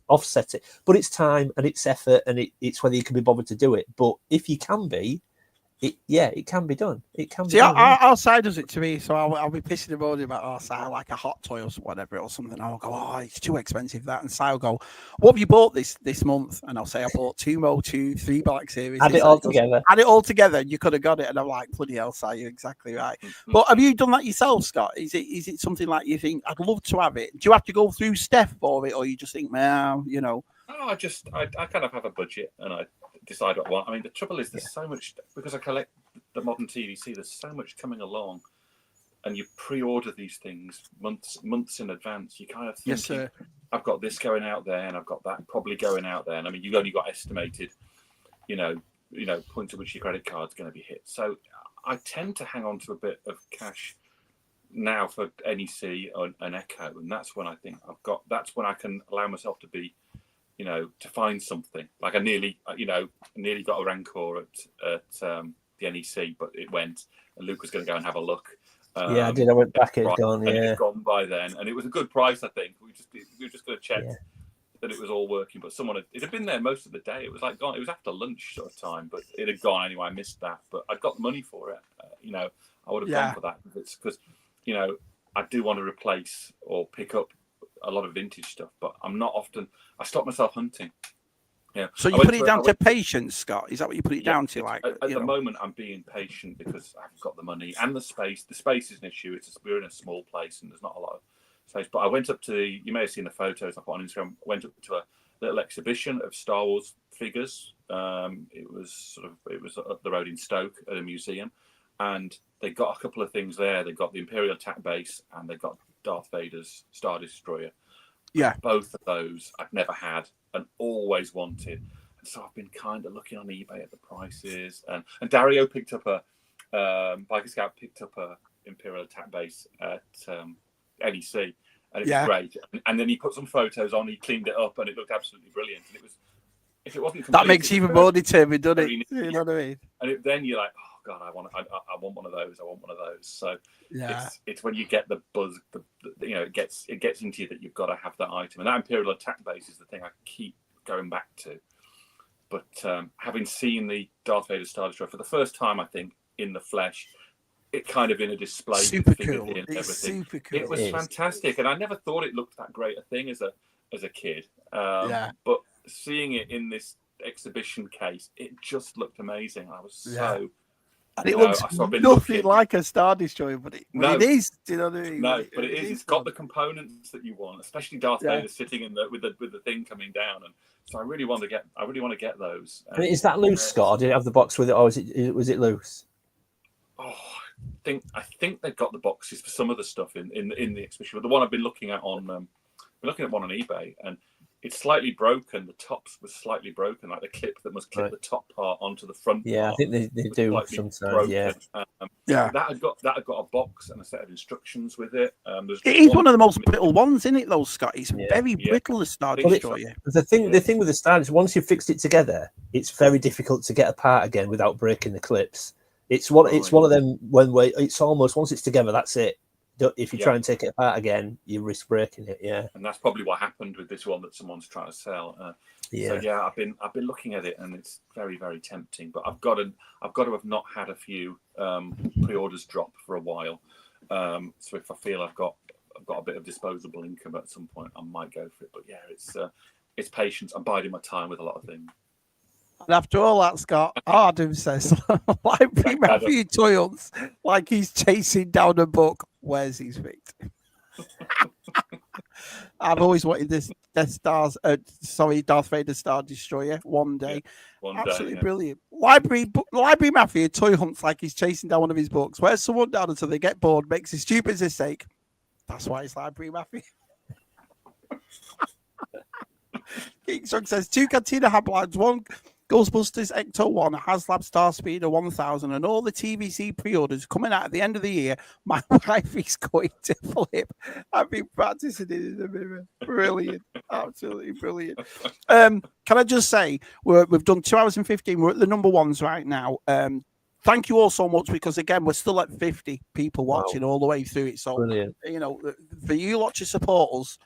offset it. But it's time and it's effort and it's whether you can be bothered to do it. But if you can be, it can be done. It can be done. Our side does it to me, so I'll be pissing about it about our side, like a hot toy or whatever or something. I'll go, oh, it's too expensive that, and Si will go, what have you bought this month? And I'll say I bought 2 Mo2, 3 Black Series. Add it all together. Add it all together, you could have got it, and I'm like, bloody hell, Si, you're exactly right. But have you done that yourself, Scott? Is it something like you think I'd love to have it? Do you have to go through Steph for it, or you just think, man, Oh, I kind of have a budget and I decide what I want. I mean, the trouble is there's so much, because I collect the modern TVC, there's so much coming along and you pre-order these things months in advance. You kind of think, I've got this going out there and I've got that probably going out there. And I mean, you've only got estimated, point at which your credit card's going to be hit. So I tend to hang on to a bit of cash now for NEC and Echo. And that's when I think that's when I can allow myself to be, to find something. Like I nearly got a Rancor at the NEC, but it went, and Luke was going to go and have a look. I did. I went back. It's gone. And it had gone by then, and it was a good price. I think we were just going to check that it was all working. But it had been there most of the day. It was like gone. It was after lunch sort of time, but it had gone anyway. I missed that, but I got the money for it. I would have gone for that because I do want to replace or pick up a lot of vintage stuff, but I'm not often. I stop myself hunting. Yeah. So you put it down to patience, Scott? Is that what you put it down to? Like at the moment, I'm being patient because I've got the money and the space. The space is an issue. We're in a small place and there's not a lot of space. But I went up to you may have seen the photos I put on Instagram. I went up to a little exhibition of Star Wars figures. It was up the road in Stoke at a museum, and they got a couple of things there. They got the Imperial attack base and they got Darth Vader's Star Destroyer. Yeah, both of those I've never had and always wanted, and so I've been kind of looking on eBay at the prices. And Dario picked up a Biker Scout picked up a Imperial attack base at NEC, and it was great. And then he put some photos on. He cleaned it up, and it looked absolutely brilliant. And it was, if it wasn't complete, that makes you even more determined, doesn't it? You know what I mean? And then you're like, oh God, I want one of those. I want one of those. So it's when you get the buzz, it gets into you that you've got to have that item. And that Imperial attack base is the thing I keep going back to. But having seen the Darth Vader Star Destroyer for the first time, I think in the flesh, it kind of in a display, super cool. Super cool. It was fantastic, and I never thought it looked that great a thing as a kid. But seeing it in this exhibition case, it just looked amazing. I was so. And it looks nothing like a Star Destroyer, but it is. Do you know what I mean? No, but it is. It's got the components that you want, especially Darth Vader sitting in with the thing coming down, and so I really want to get those. Is that loose, Scott? Or did it have the box with it, or was it loose? Oh, I think they've got the boxes for some of the stuff in the exhibition. But the one I've been looking at on one on eBay, and it's slightly broken. The tops was slightly broken, like the clip that must clip the top part onto the front. Yeah, part I think they do sometimes. Broken. That had got a box and a set of instructions with it. It is one of the most brittle ones, isn't it, though, Scott? It's very brittle, the Star Destroyer. The thing with the Star is once you've fixed it together, it's very difficult to get apart again without breaking the clips. It's one of them it's almost once it's together, that's it. If you try and take it apart again, you risk breaking it. Yeah, and that's probably what happened with this one that someone's trying to sell. So I've been looking at it, and it's very, very tempting. But I've got to have not had a few pre-orders drop for a while. So if I feel I've got a bit of disposable income at some point, I might go for it. But it's patience. I'm biding my time with a lot of things. And after all that, Scott, Adam says, Library Matthew toils like he's chasing down a book. Where's his feet? I've always wanted this Darth Vader Star Destroyer one day. Absolutely brilliant. Library Matthew toy hunts like he's chasing down one of his books. Where's someone down until they get bored, makes a stupid mistake. That's why it's Library Matthew. King Song says 2 Cantina Hablines, 1 Ghostbusters Ecto 1, a HasLab Star Speeder 1000, and all the TVC pre-orders coming out at the end of the year. My wife is going to flip. I've been practicing it in the mirror. Brilliant. Absolutely brilliant. Can I just say, we've done 2 hours and 15. We're at the number ones right now. Thank you all so much, because again, we're still at 50 people watching all the way through it. So, brilliant. For you lot to support us,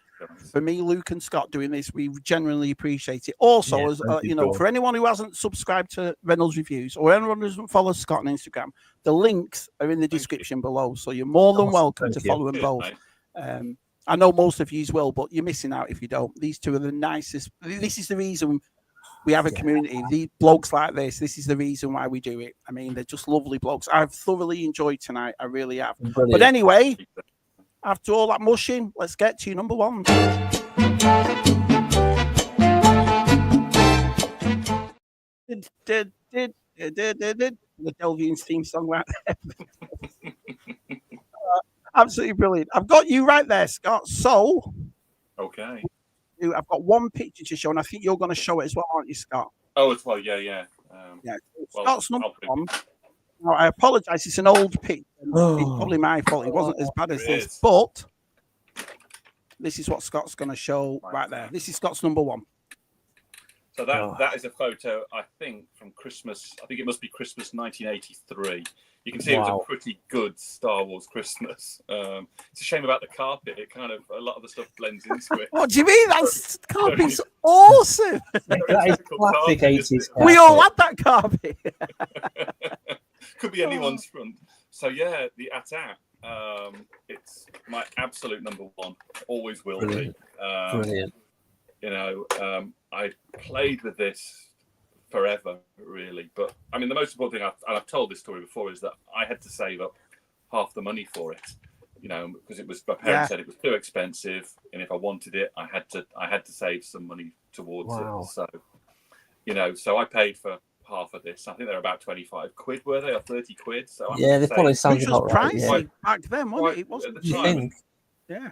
for me, Luke and Scott doing this, we genuinely appreciate it. Also, as for anyone who hasn't subscribed to Reynolds Reviews, or anyone who doesn't follow Scott on Instagram, the links are in the description below. So you're more than welcome to follow them both. I know most of you will, but you're missing out if you don't. These two are the nicest. This is the reason we have a community. These blokes like this is the reason why we do it. I mean, they're just lovely blokes. I've thoroughly enjoyed tonight. I really have. Brilliant. But anyway, after all that mushing, let's get to number one. The Delvians theme song right there. Absolutely brilliant. I've got you right there, Scott. So, okay. I've got one picture to show, and I think you're going to show it as well, aren't you, Scott? Oh, as well, yeah. Scott's number one. Now, I apologise. It's an old picture. It's probably my fault. It wasn't as bad as this, but this is what Scott's going to show right there. This is Scott's number one. So that is a photo, I think, from Christmas. I think it must be Christmas 1983. You can see it was a pretty good Star Wars Christmas. It's a shame about the carpet. It kind of, a lot of the stuff blends into it. What do you mean? That carpet's awesome. That is classic 80s. We all had that carpet. Could be anyone's front. So yeah, the AT-AT. It's my absolute number one. Always will Brilliant. be. Brilliant. You know, I played with this forever, really. But I mean, the most important thing, I've told this story before, is that I had to save up half the money for it. You know, because my parents said it was too expensive, and if I wanted it, I had to save some money towards it. So, you know, so I paid for half of this. I think they're about 25 quid, were they, or 30 quid? So yeah, they probably sound about right. Pricey back then, wasn't it? It wasn't at the time. Yeah.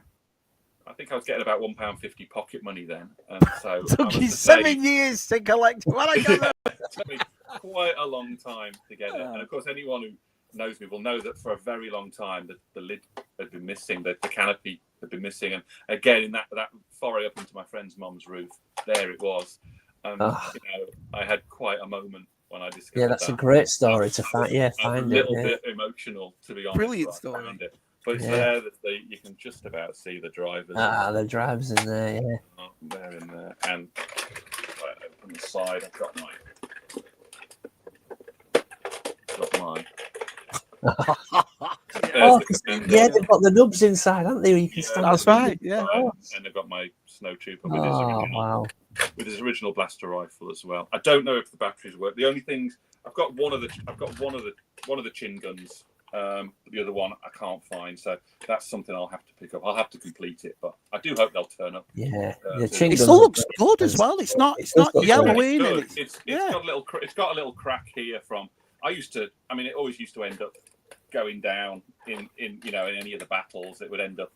I think I was getting about £1.50 pocket money then, and so it took you 7 years to collect what I got. It took me quite a long time to get it, and of course, anyone who knows me will know that for a very long time the lid had been missing, the canopy had been missing, and again in that foray up into my friend's mum's roof, there it was. You know, I had quite a moment when I discovered. Yeah, that's a great story to find. Yeah, find it. A little bit emotional, to be honest. Brilliant story. But it's there that you can just about see the drivers. The drivers in there, yeah. They're in there, and on the side, I've got my. Yeah, they've got the nubs inside, haven't they? You can stand. That's right. Yeah. And they've got my snow trooper with his original blaster rifle as well. I don't know if the batteries work. The only things I've got one of the chin guns. The other one I can't find, so that's something I'll have to pick up. I'll have to complete it, but I do hope they'll turn up. Yeah, it still looks good as well. It's not yellowy. It's got a little crack here from. It always used to end up going down in any of the battles. It would end up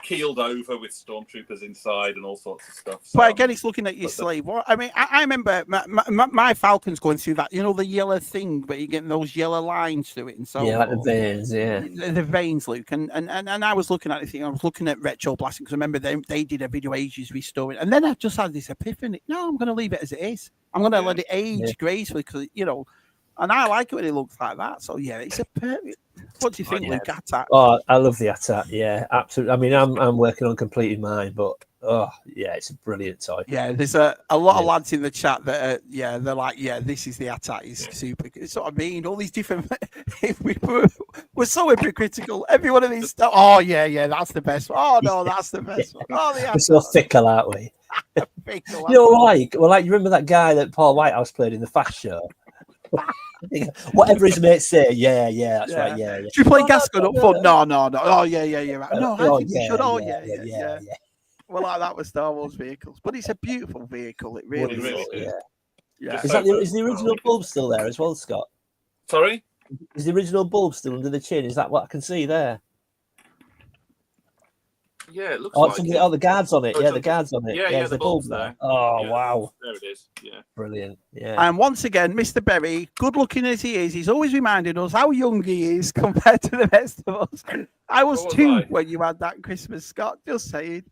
keeled over with stormtroopers inside and all sorts of stuff. So, but again, it's looking at your sleeve. I mean, I remember my Falcon's going through that. You know, the yellow thing, but you're getting those yellow lines through it and so. Yeah, like the veins. Yeah, the veins, Luke. And I was looking at it. I was looking at retro blasting because I remember they did a video ages restoring, and then I just had this epiphany. No, I'm going to leave it as it is. I'm going to let it age gracefully because and I like it when it looks like that. So yeah, it's a perfect. What do you think, Luke? AT-AT? Oh, I love the AT-AT. Yeah, absolutely. I mean, I'm working on completing mine, but it's a brilliant toy. Yeah, there's a lot of lads in the chat that they're like, this is the AT-AT. It's super. It's what I mean. All these different. we're so hypocritical. Every one of these stuff. Oh yeah, that's the best one. Oh no, that's the best one. Oh, the AT-AT. We're so fickle, aren't we? You remember that guy that Paul Whitehouse played in the Fast Show? Whatever his mates say, that's right, yeah. Should we play Gascon up front? No. Oh, yeah, right. No, I think we should. Oh, yeah. Well, like that with Star Wars vehicles, but it's a beautiful vehicle. It really is. Yeah. Is the original bulb still there as well, Scott? Sorry? Is the original bulb still under the chin? Is that what I can see there? Yeah, it looks like it. The guards on it. The guards on it. Yeah, the bulb's there. Oh, wow. There it is. Yeah. Brilliant. Yeah. And once again, Mr. Berry, good looking as he is, he's always reminding us how young he is compared to the rest of us. I was 2 when you had that Christmas, Scott. Just saying.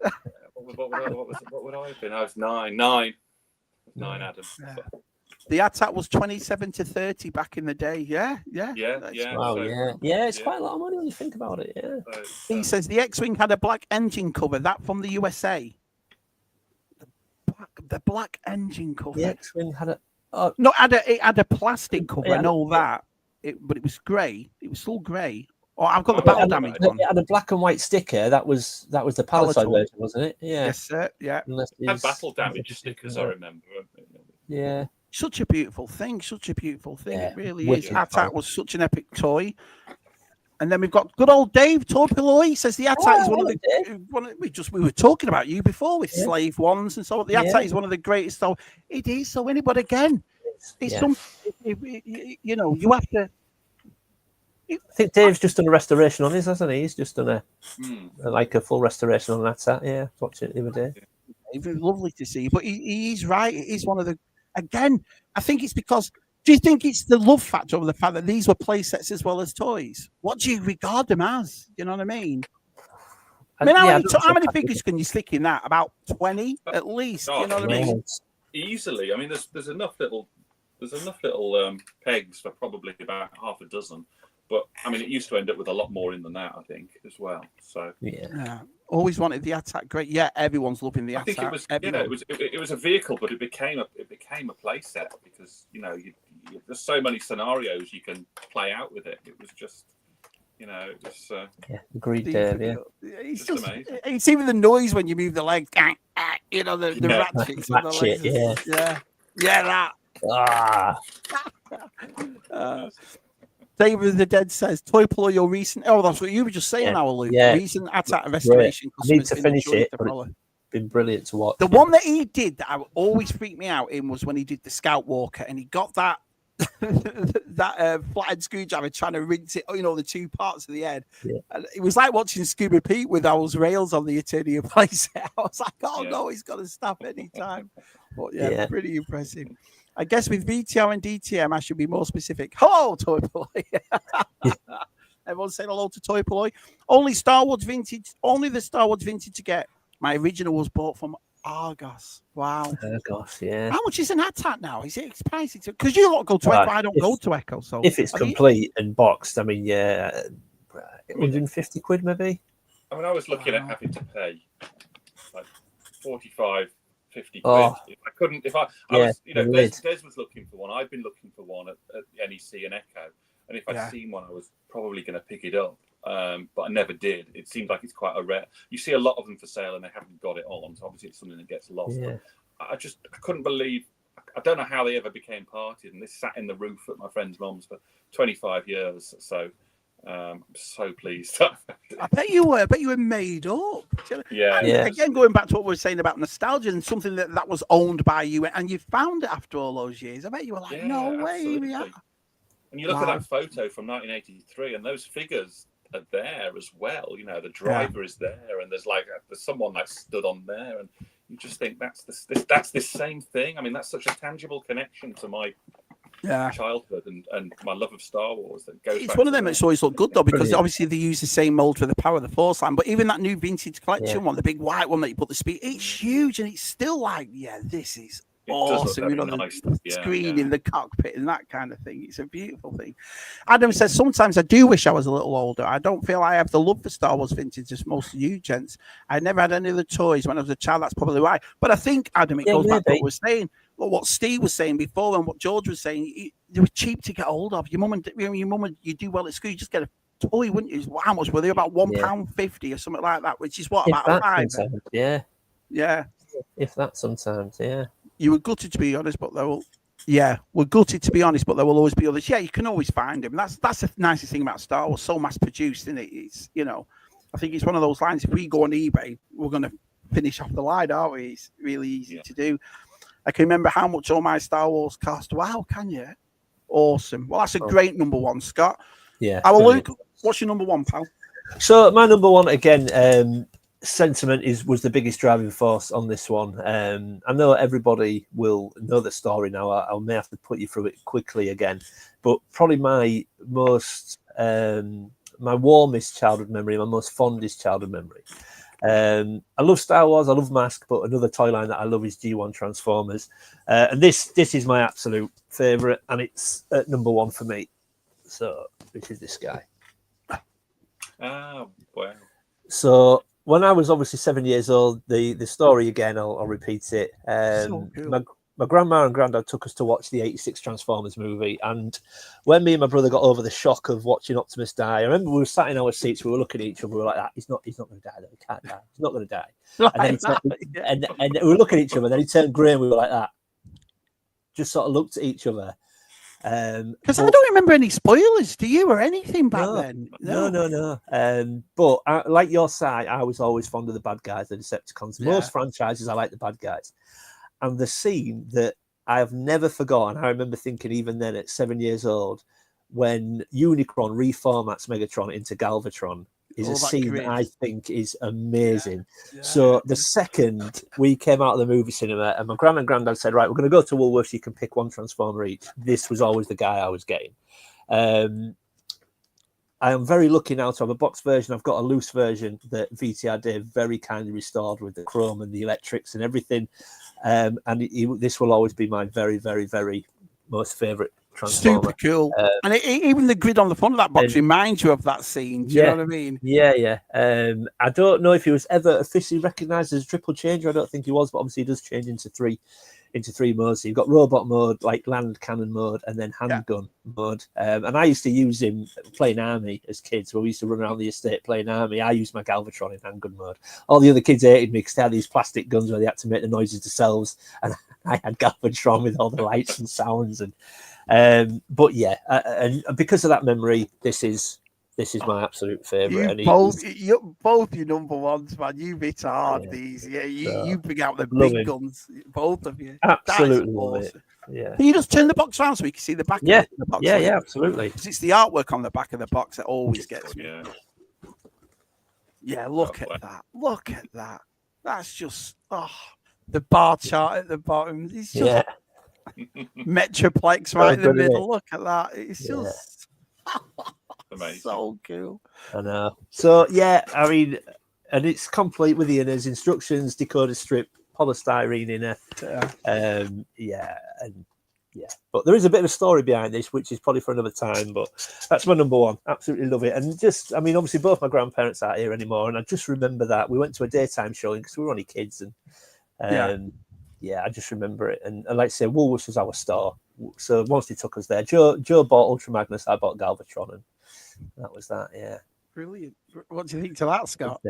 What would I have been? I was 9. 9, Adam. Yeah. The AT-AT was 27 to 30 back in the day. Yeah. Wow, it's quite a lot of money when you think about it. Yeah. He says the X-Wing had a black engine cover. That from the USA. The black engine cover. The X-Wing had it had a plastic cover and all that. But it was grey. It was still grey. Oh, I've got the battle damage on. It had a black and white sticker. That was the Palatine version, wasn't it? Yeah. Yes, sir. Yeah. And battle damage stickers, I remember. Yeah. Such a beautiful thing. It really is. AT-AT was such an epic toy. And then we've got good old Dave Torpilloy. He says the AT-AT is we were talking about you before with Slave Ones and so on. The AT-AT is one of the greatest. So it is. So anybody again, it's something. You have to. I think Dave's just done a restoration on his, hasn't he? He's just done a full restoration on that. Yeah, watching it the other day. It was lovely to see, but he's right. It is one of the. Again, I think it's because. Do you think it's the love factor of the fact that these were play sets as well as toys? What do you regard them as? You know what I mean? How many figures can you stick in that? About 20 at least. You know what I mean? Easily. I mean, there's enough little pegs for probably about half a dozen. But I mean, it used to end up with a lot more in than that, I think, as well. So yeah. Always wanted the AT-AT. Great, yeah. Everyone's loving the AT-AT. I think it was a vehicle, but it became a play set because there's so many scenarios you can play out with it. It was just You know, it's agreed, Dave. Yeah, it's just amazing. It's even the noise when you move the legs. You know, the ratchets on the legs. That. David of the Dead says, Toy Ploy, your recent... Oh, that's what you were just saying now, Luke. Recent attack restoration. I need to finish it, but it's been brilliant to watch. The one that he did that always freaked me out in was when he did the Scout Walker, and he got that flathead screwdriver trying to rinse it, you know, the two parts of the head. And it was like watching Scuba Pete with those rails on the Eternia place. I was like, oh no, he's got to stop any time. But pretty impressive. I guess with VTR and DTM, I should be more specific. Hello, Toy Ploy. Everyone saying hello to Toy Ploy. Only the Star Wars vintage to get. My original was bought from Argos. Wow. Argos, yeah. How much is an AT-AT now? Is it expensive? Because you don't go to Echo. I don't go to Echo. So if it's complete and boxed, I mean, 150 quid maybe. I mean, I was looking at having to pay like 45, 50 quid. I couldn't. If I was, you know, Des was looking for one. I've been looking for one at NEC and Echo, and if I'd seen one, I was probably going to pick it up. But I never did. It seems like it's quite a rare. You see a lot of them for sale, and they haven't got it on. So obviously, it's something that gets lost. Yeah. I couldn't believe. I don't know how they ever became parted, and this sat in the roof at my friend's mum's for 25 years. So I'm so pleased. I bet you were made up. Yeah. Again, going back to what we were saying about nostalgia and something that was owned by you, and you found it after all those years. I bet you were like, no way. Absolutely. And you look at that photo from 1983, and those figures are there as well. You know, the driver is there, and there's someone like stood on there, and you just think that's this same thing. I mean, that's such a tangible connection to my childhood and my love of Star Wars. That goes. It's one of them that's always looked good though, because obviously they use the same mold for the Power of the Force line. But even that new vintage collection one, the big white one that you put the speed, it's huge, and it's still like, this is awesome. You know, nice. the screen in the cockpit and that kind of thing. It's a beautiful thing. Adam says, sometimes I do wish I was a little older. I don't feel I have the love for Star Wars vintage as most of you gents. I never had any of the toys when I was a child. That's probably why. But I think, Adam, it goes back to what we're saying. Well, what Steve was saying before and what George was saying, they were cheap to get hold of. Your mum, you do well at school, you just get a toy, wouldn't you? How much were they? About £1.50 or something like that, which is what, about $5? Yeah. If that sometimes, You were gutted, to be honest, but there will. We're gutted, to be honest, but there will always be others. Yeah, you can always find them. That's the nicest thing about Star Wars. So mass produced, isn't it? It's, you know, I think it's one of those lines. If we go on eBay, we're going to finish off the line, aren't we? It's really easy to do. I can remember how much all my Star Wars cost. Wow, can you? Awesome. Well, that's a great number one, Scott. Yeah. Luke, what's your number one, pal? So my number one again. Sentiment was the biggest driving force on this one. I know everybody will know the story now. I may have to put you through it quickly again, but probably my most my warmest childhood memory, my most fondest childhood memory. I love Star Wars, I love Mask, but another toy line that I love is G1 Transformers, and this is my absolute favorite, and it's at number one for me. So this is this guy. Oh wow! So when I was obviously 7 years old, the story again, I'll repeat it. So cool. My grandma and granddad took us to watch the 86 Transformers movie. And when me and my brother got over the shock of watching Optimus die, I remember we were sat in our seats, we were looking at each other, we were like, he's not going to die, though. He can't die. He's not going to die. And we were looking at each other, and then he turned grey, and we were like that. Just sort of looked at each other. Because I don't remember any spoilers, do you, or anything back then? No. But like your side, I was always fond of the bad guys, the Decepticons. Most franchises, I like the bad guys. And the scene that I have never forgotten, I remember thinking even then at 7 years old, when Unicron reformats Megatron into Galvatron, is a scene that I think is amazing. So the second we came out of the movie cinema and my gran and granddad said, right, we're going to go to Woolworths, you can pick one Transformer each. This was always the guy I was getting. I am very lucky now to have a box version. I've got a loose version that VTR Dave very kindly restored with the chrome and the electrics and everything. This will always be my very, very, very most favourite Transformer. Super cool. And even the grid on the front of that box reminds you of that scene. Do you know what I mean? Yeah. I don't know if he was ever officially recognised as a triple changer. I don't think he was, but obviously he does change into 3 into 3 modes. So you've got robot mode, like land cannon mode, and then handgun mode. And I used to use him playing army as kids. When we used to run around the estate playing army, I used my Galvatron in handgun mode. All the other kids hated me because they had these plastic guns where they had to make the noises themselves, and I had Galvatron with all the lights and sounds. And but yeah, and because of that memory, this is my absolute favourite. You both your number ones, man. You hit hard these. Yeah, you bring out the big guns, both of you. Absolutely. Awesome. Yeah. Can you just turn the box around so we can see the back? Yeah, of the box, yeah, absolutely. Because it's the artwork on the back of the box that always gets me. Yeah, look at that. Look at that. That's just the bar chart at the bottom. It's just Metroplex right in the middle. Look at that. It's just amazing. So cool. I know. So yeah, I mean, and it's complete with the inners, instructions, decoder strip, polystyrene inner. But there is a bit of a story behind this, which is probably for another time. But that's my number one. Absolutely love it. And just, I mean, obviously both my grandparents aren't here anymore, and I just remember that we went to a daytime showing because we were only kids, and I just remember it. And like I say, Woolworths was our store, so once they took us there, Joe bought Ultra Magnus, I bought Galvatron, and that was that. Yeah, brilliant. What do you think to that, Scott?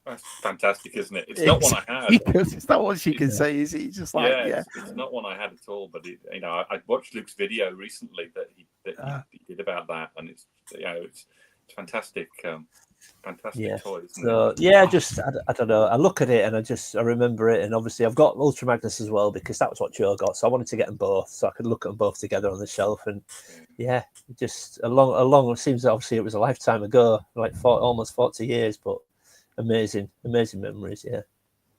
That's fantastic, isn't it? It's not one I had. It's not what she can say, is it? Just like it's not one I had at all. But I watched Luke's video recently that he did about that, and it's fantastic. Fantastic toys. So I don't know. I look at it and I remember it, and obviously I've got Ultra Magnus as well because that was what Joe got. So I wanted to get them both so I could look at them both together on the shelf. And just a long. It seems obviously it was a lifetime ago, like almost 40 years, but amazing memories. Yeah.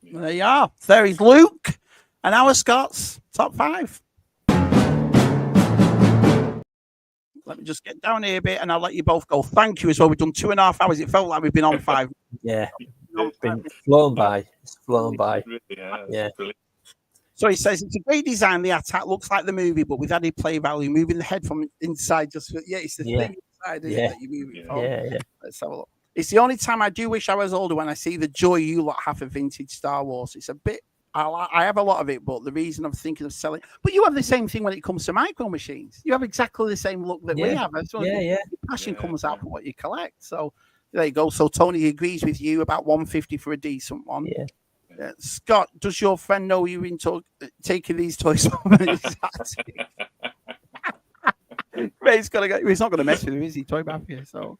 There you are. There is Luke and our Scott's top 5. Let me just get down here a bit and I'll let you both go. Thank you as well. We've done 2.5 hours. It felt like we've been on 5. Yeah. It's been flown by. It's flown by. Yeah. So he says it's a great design. The attack looks like the movie, but with added play value, moving the head from inside. It's the thing inside that you move it from. Yeah. Let's have a look. It's the only time I do wish I was older when I see the joy you lot have for vintage Star Wars. It's a bit. I have a lot of it, but the reason I'm thinking of selling. But you have the same thing when it comes to micro machines. You have exactly the same look that we have. So your passion comes out from what you collect. So there you go. So Tony agrees with you about 150 for a decent one. Yeah. Scott, does your friend know you're into taking these toys from him? He's not going to mess with him, is he? Toy Mafia. So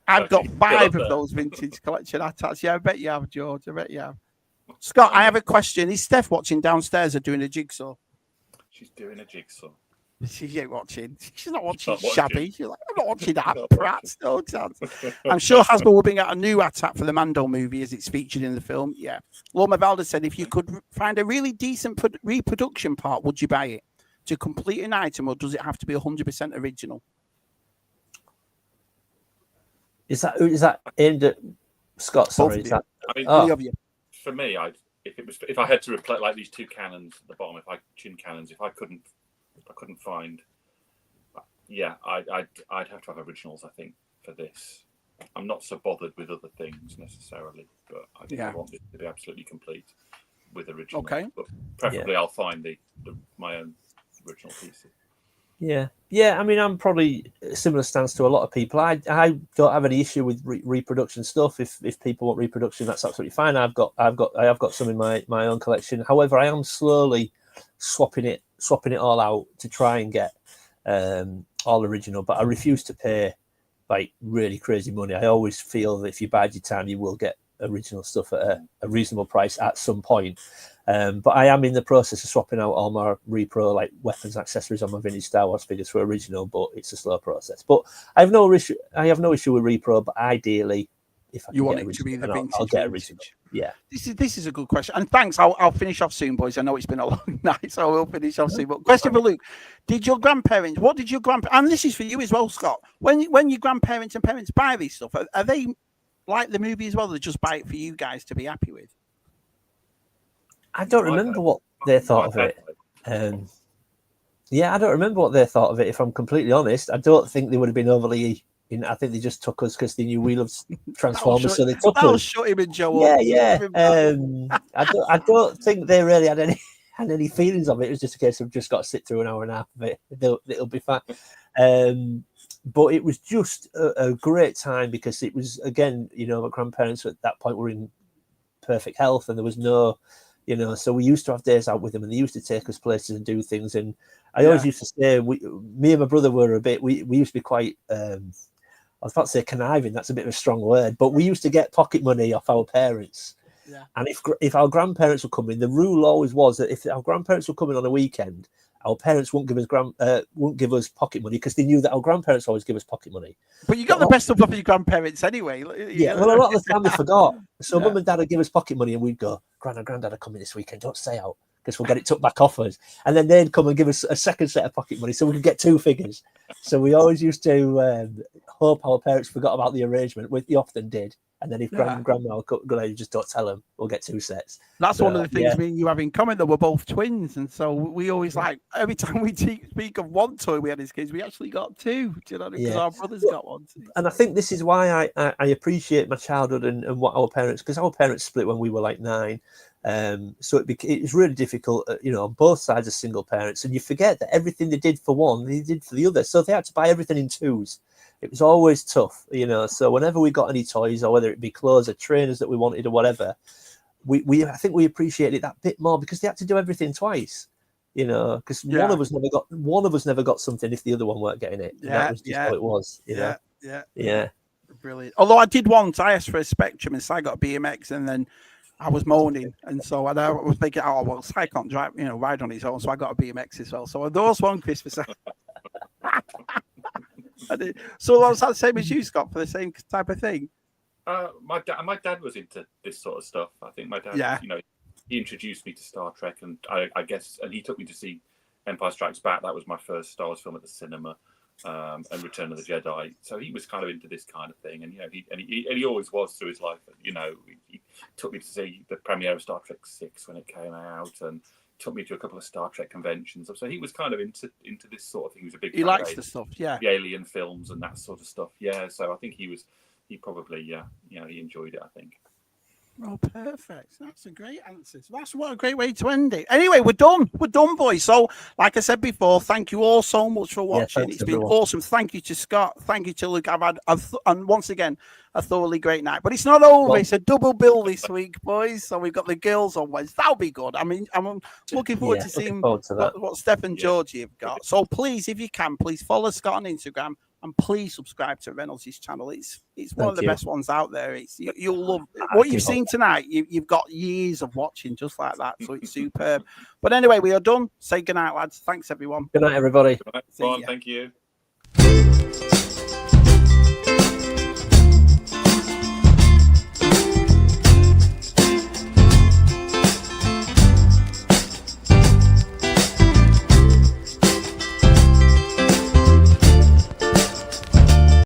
I've got 5 of those vintage collection attacks. Yeah, I bet you have, George. I bet you have. Scott, I have a question. Is Steph watching downstairs or doing a jigsaw? She's doing a jigsaw. She ain't watching. She's not watching Shabby. She's like, I'm not watching that. Prats. No chance. I'm sure Hasbro will bring out a new attack for the Mando movie as it's featured in the film. Yeah. Lord Mavalda said, if you could find a really decent reproduction part, would you buy it to complete an item, or does it have to be 100% original? Is that aimed at Scott? Sorry, is that? For me, if I had to replace like these 2 cannons at the bottom, chin cannons, if I couldn't find, I'd have to have originals. I think for this, I'm not so bothered with other things necessarily, but I think I want it to be absolutely complete with originals. Okay, but preferably I'll find my own original pieces. Yeah. I mean, I'm probably a similar stance to a lot of people. I don't have any issue with reproduction stuff. If people want reproduction, that's absolutely fine. I have got some in my own collection. However, I am slowly swapping it all out to try and get all original. But I refuse to pay like really crazy money. I always feel that if you bide your time, you will get original stuff at a reasonable price at some point. But I am in the process of swapping out all my repro like weapons and accessories on my vintage Star Wars figures for original, but it's a slow process. But I have no issue with repro, but ideally, if I want it to be the vintage, I'll get original. Yeah. This is a good question. And thanks. I'll finish off soon, boys. I know it's been a long night, so we'll finish off soon. But question for Luke. What did your grandparents, and this is for you as well, Scott, when your grandparents and parents buy these stuff, are they like the movie as well? They just buy it for you guys to be happy with? I don't remember what they thought of it. I don't remember what they thought of it, if I'm completely honest. I don't think they would have been overly... I think they just took us because they knew we loved Transformers, so they took us. That'll shut him and Joe up. Yeah. I don't think they really had had any feelings of it. It was just a case of just got to sit through an hour and a half of it. It'll be fine. But it was just a great time because it was, again, you know, my grandparents at that point were in perfect health and there was no, you know, so we used to have days out with them and they used to take us places and do things. And I always used to say, me and my brother were we used to be quite, I was about to say conniving, that's a bit of a strong word, but we used to get pocket money off our parents. Yeah. And if our grandparents were coming, the rule always was that if our grandparents were coming on a weekend, our parents wouldn't give us pocket money because they knew that our grandparents always give us pocket money. But you got the best of both of your grandparents anyway. Yeah, well, a lot of the time they forgot. So Mum and Dad would give us pocket money and we'd go, Gran and Granddad are coming this weekend, don't stay out because we'll get it took back off us. And then they'd come and give us a second set of pocket money so we could get two figures. So we always used to hope our parents forgot about the arrangement, which they often did. And then if grandma will go, you just don't tell them, we'll get two sets. That's one of the things me and you have in common, that we're both twins. And so we always every time we speak of one toy we had as kids, we actually got two. Do you know? Because our brothers got one too. And I think this is why I appreciate my childhood and what our parents, because our parents split when we were like 9. So it was really difficult, you know, on both sides of single parents. And you forget that everything they did for one, they did for the other. So they had to buy everything in twos. It was always tough, you know. So whenever we got any toys, or whether it be clothes or trainers that we wanted or whatever, I think we appreciated it that bit more because they had to do everything twice, you know. Because one of us never got something if the other one weren't getting it. And that was just how it was. You know? Yeah. Brilliant. Although I did once, I asked for a Spectrum and so I got a BMX, and then I was moaning, and so I was thinking, oh well, I can't drive, you know, ride on his own, so I got a BMX as well. So those one, Christmas. So was that the same as you, Scott, for the same type of thing? My dad was into this sort of stuff. I think my dad, you know, he introduced me to Star Trek, and I guess, and he took me to see Empire Strikes Back. That was my first Star Wars film at the cinema, and Return of the Jedi. So he was kind of into this kind of thing, and you know, he always was through his life. You know, he took me to see the premiere of Star Trek 6 when it came out, and took me to a couple of Star Trek conventions. So he was kind of into this sort of thing. He was a big fan. He likes the stuff, the alien films and that sort of stuff. Yeah, so I think he probably, you know, he enjoyed it, I think. Oh, perfect. That's a great answer. So that's what a great way to end it. Anyway, we're done. We're done, boys. So, like I said before, thank you all so much for watching. It's been awesome. Thank you to Scott. Thank you to Luke. I've had, and once again, a thoroughly great night. But it's not over. It's a double bill this week, boys. So we've got the girls on Wednesday. That'll be good. I mean, I'm looking forward to seeing what Steph and Georgie have got. So please, if you can, please follow Scott on Instagram. And please subscribe to Reynolds' channel. It's one of the best ones out there. You'll love what you've seen tonight. You've got years of watching just like that, so it's superb. But anyway, we are done. Say goodnight, lads. Thanks, everyone. Good night, everybody. Good night. Thank you.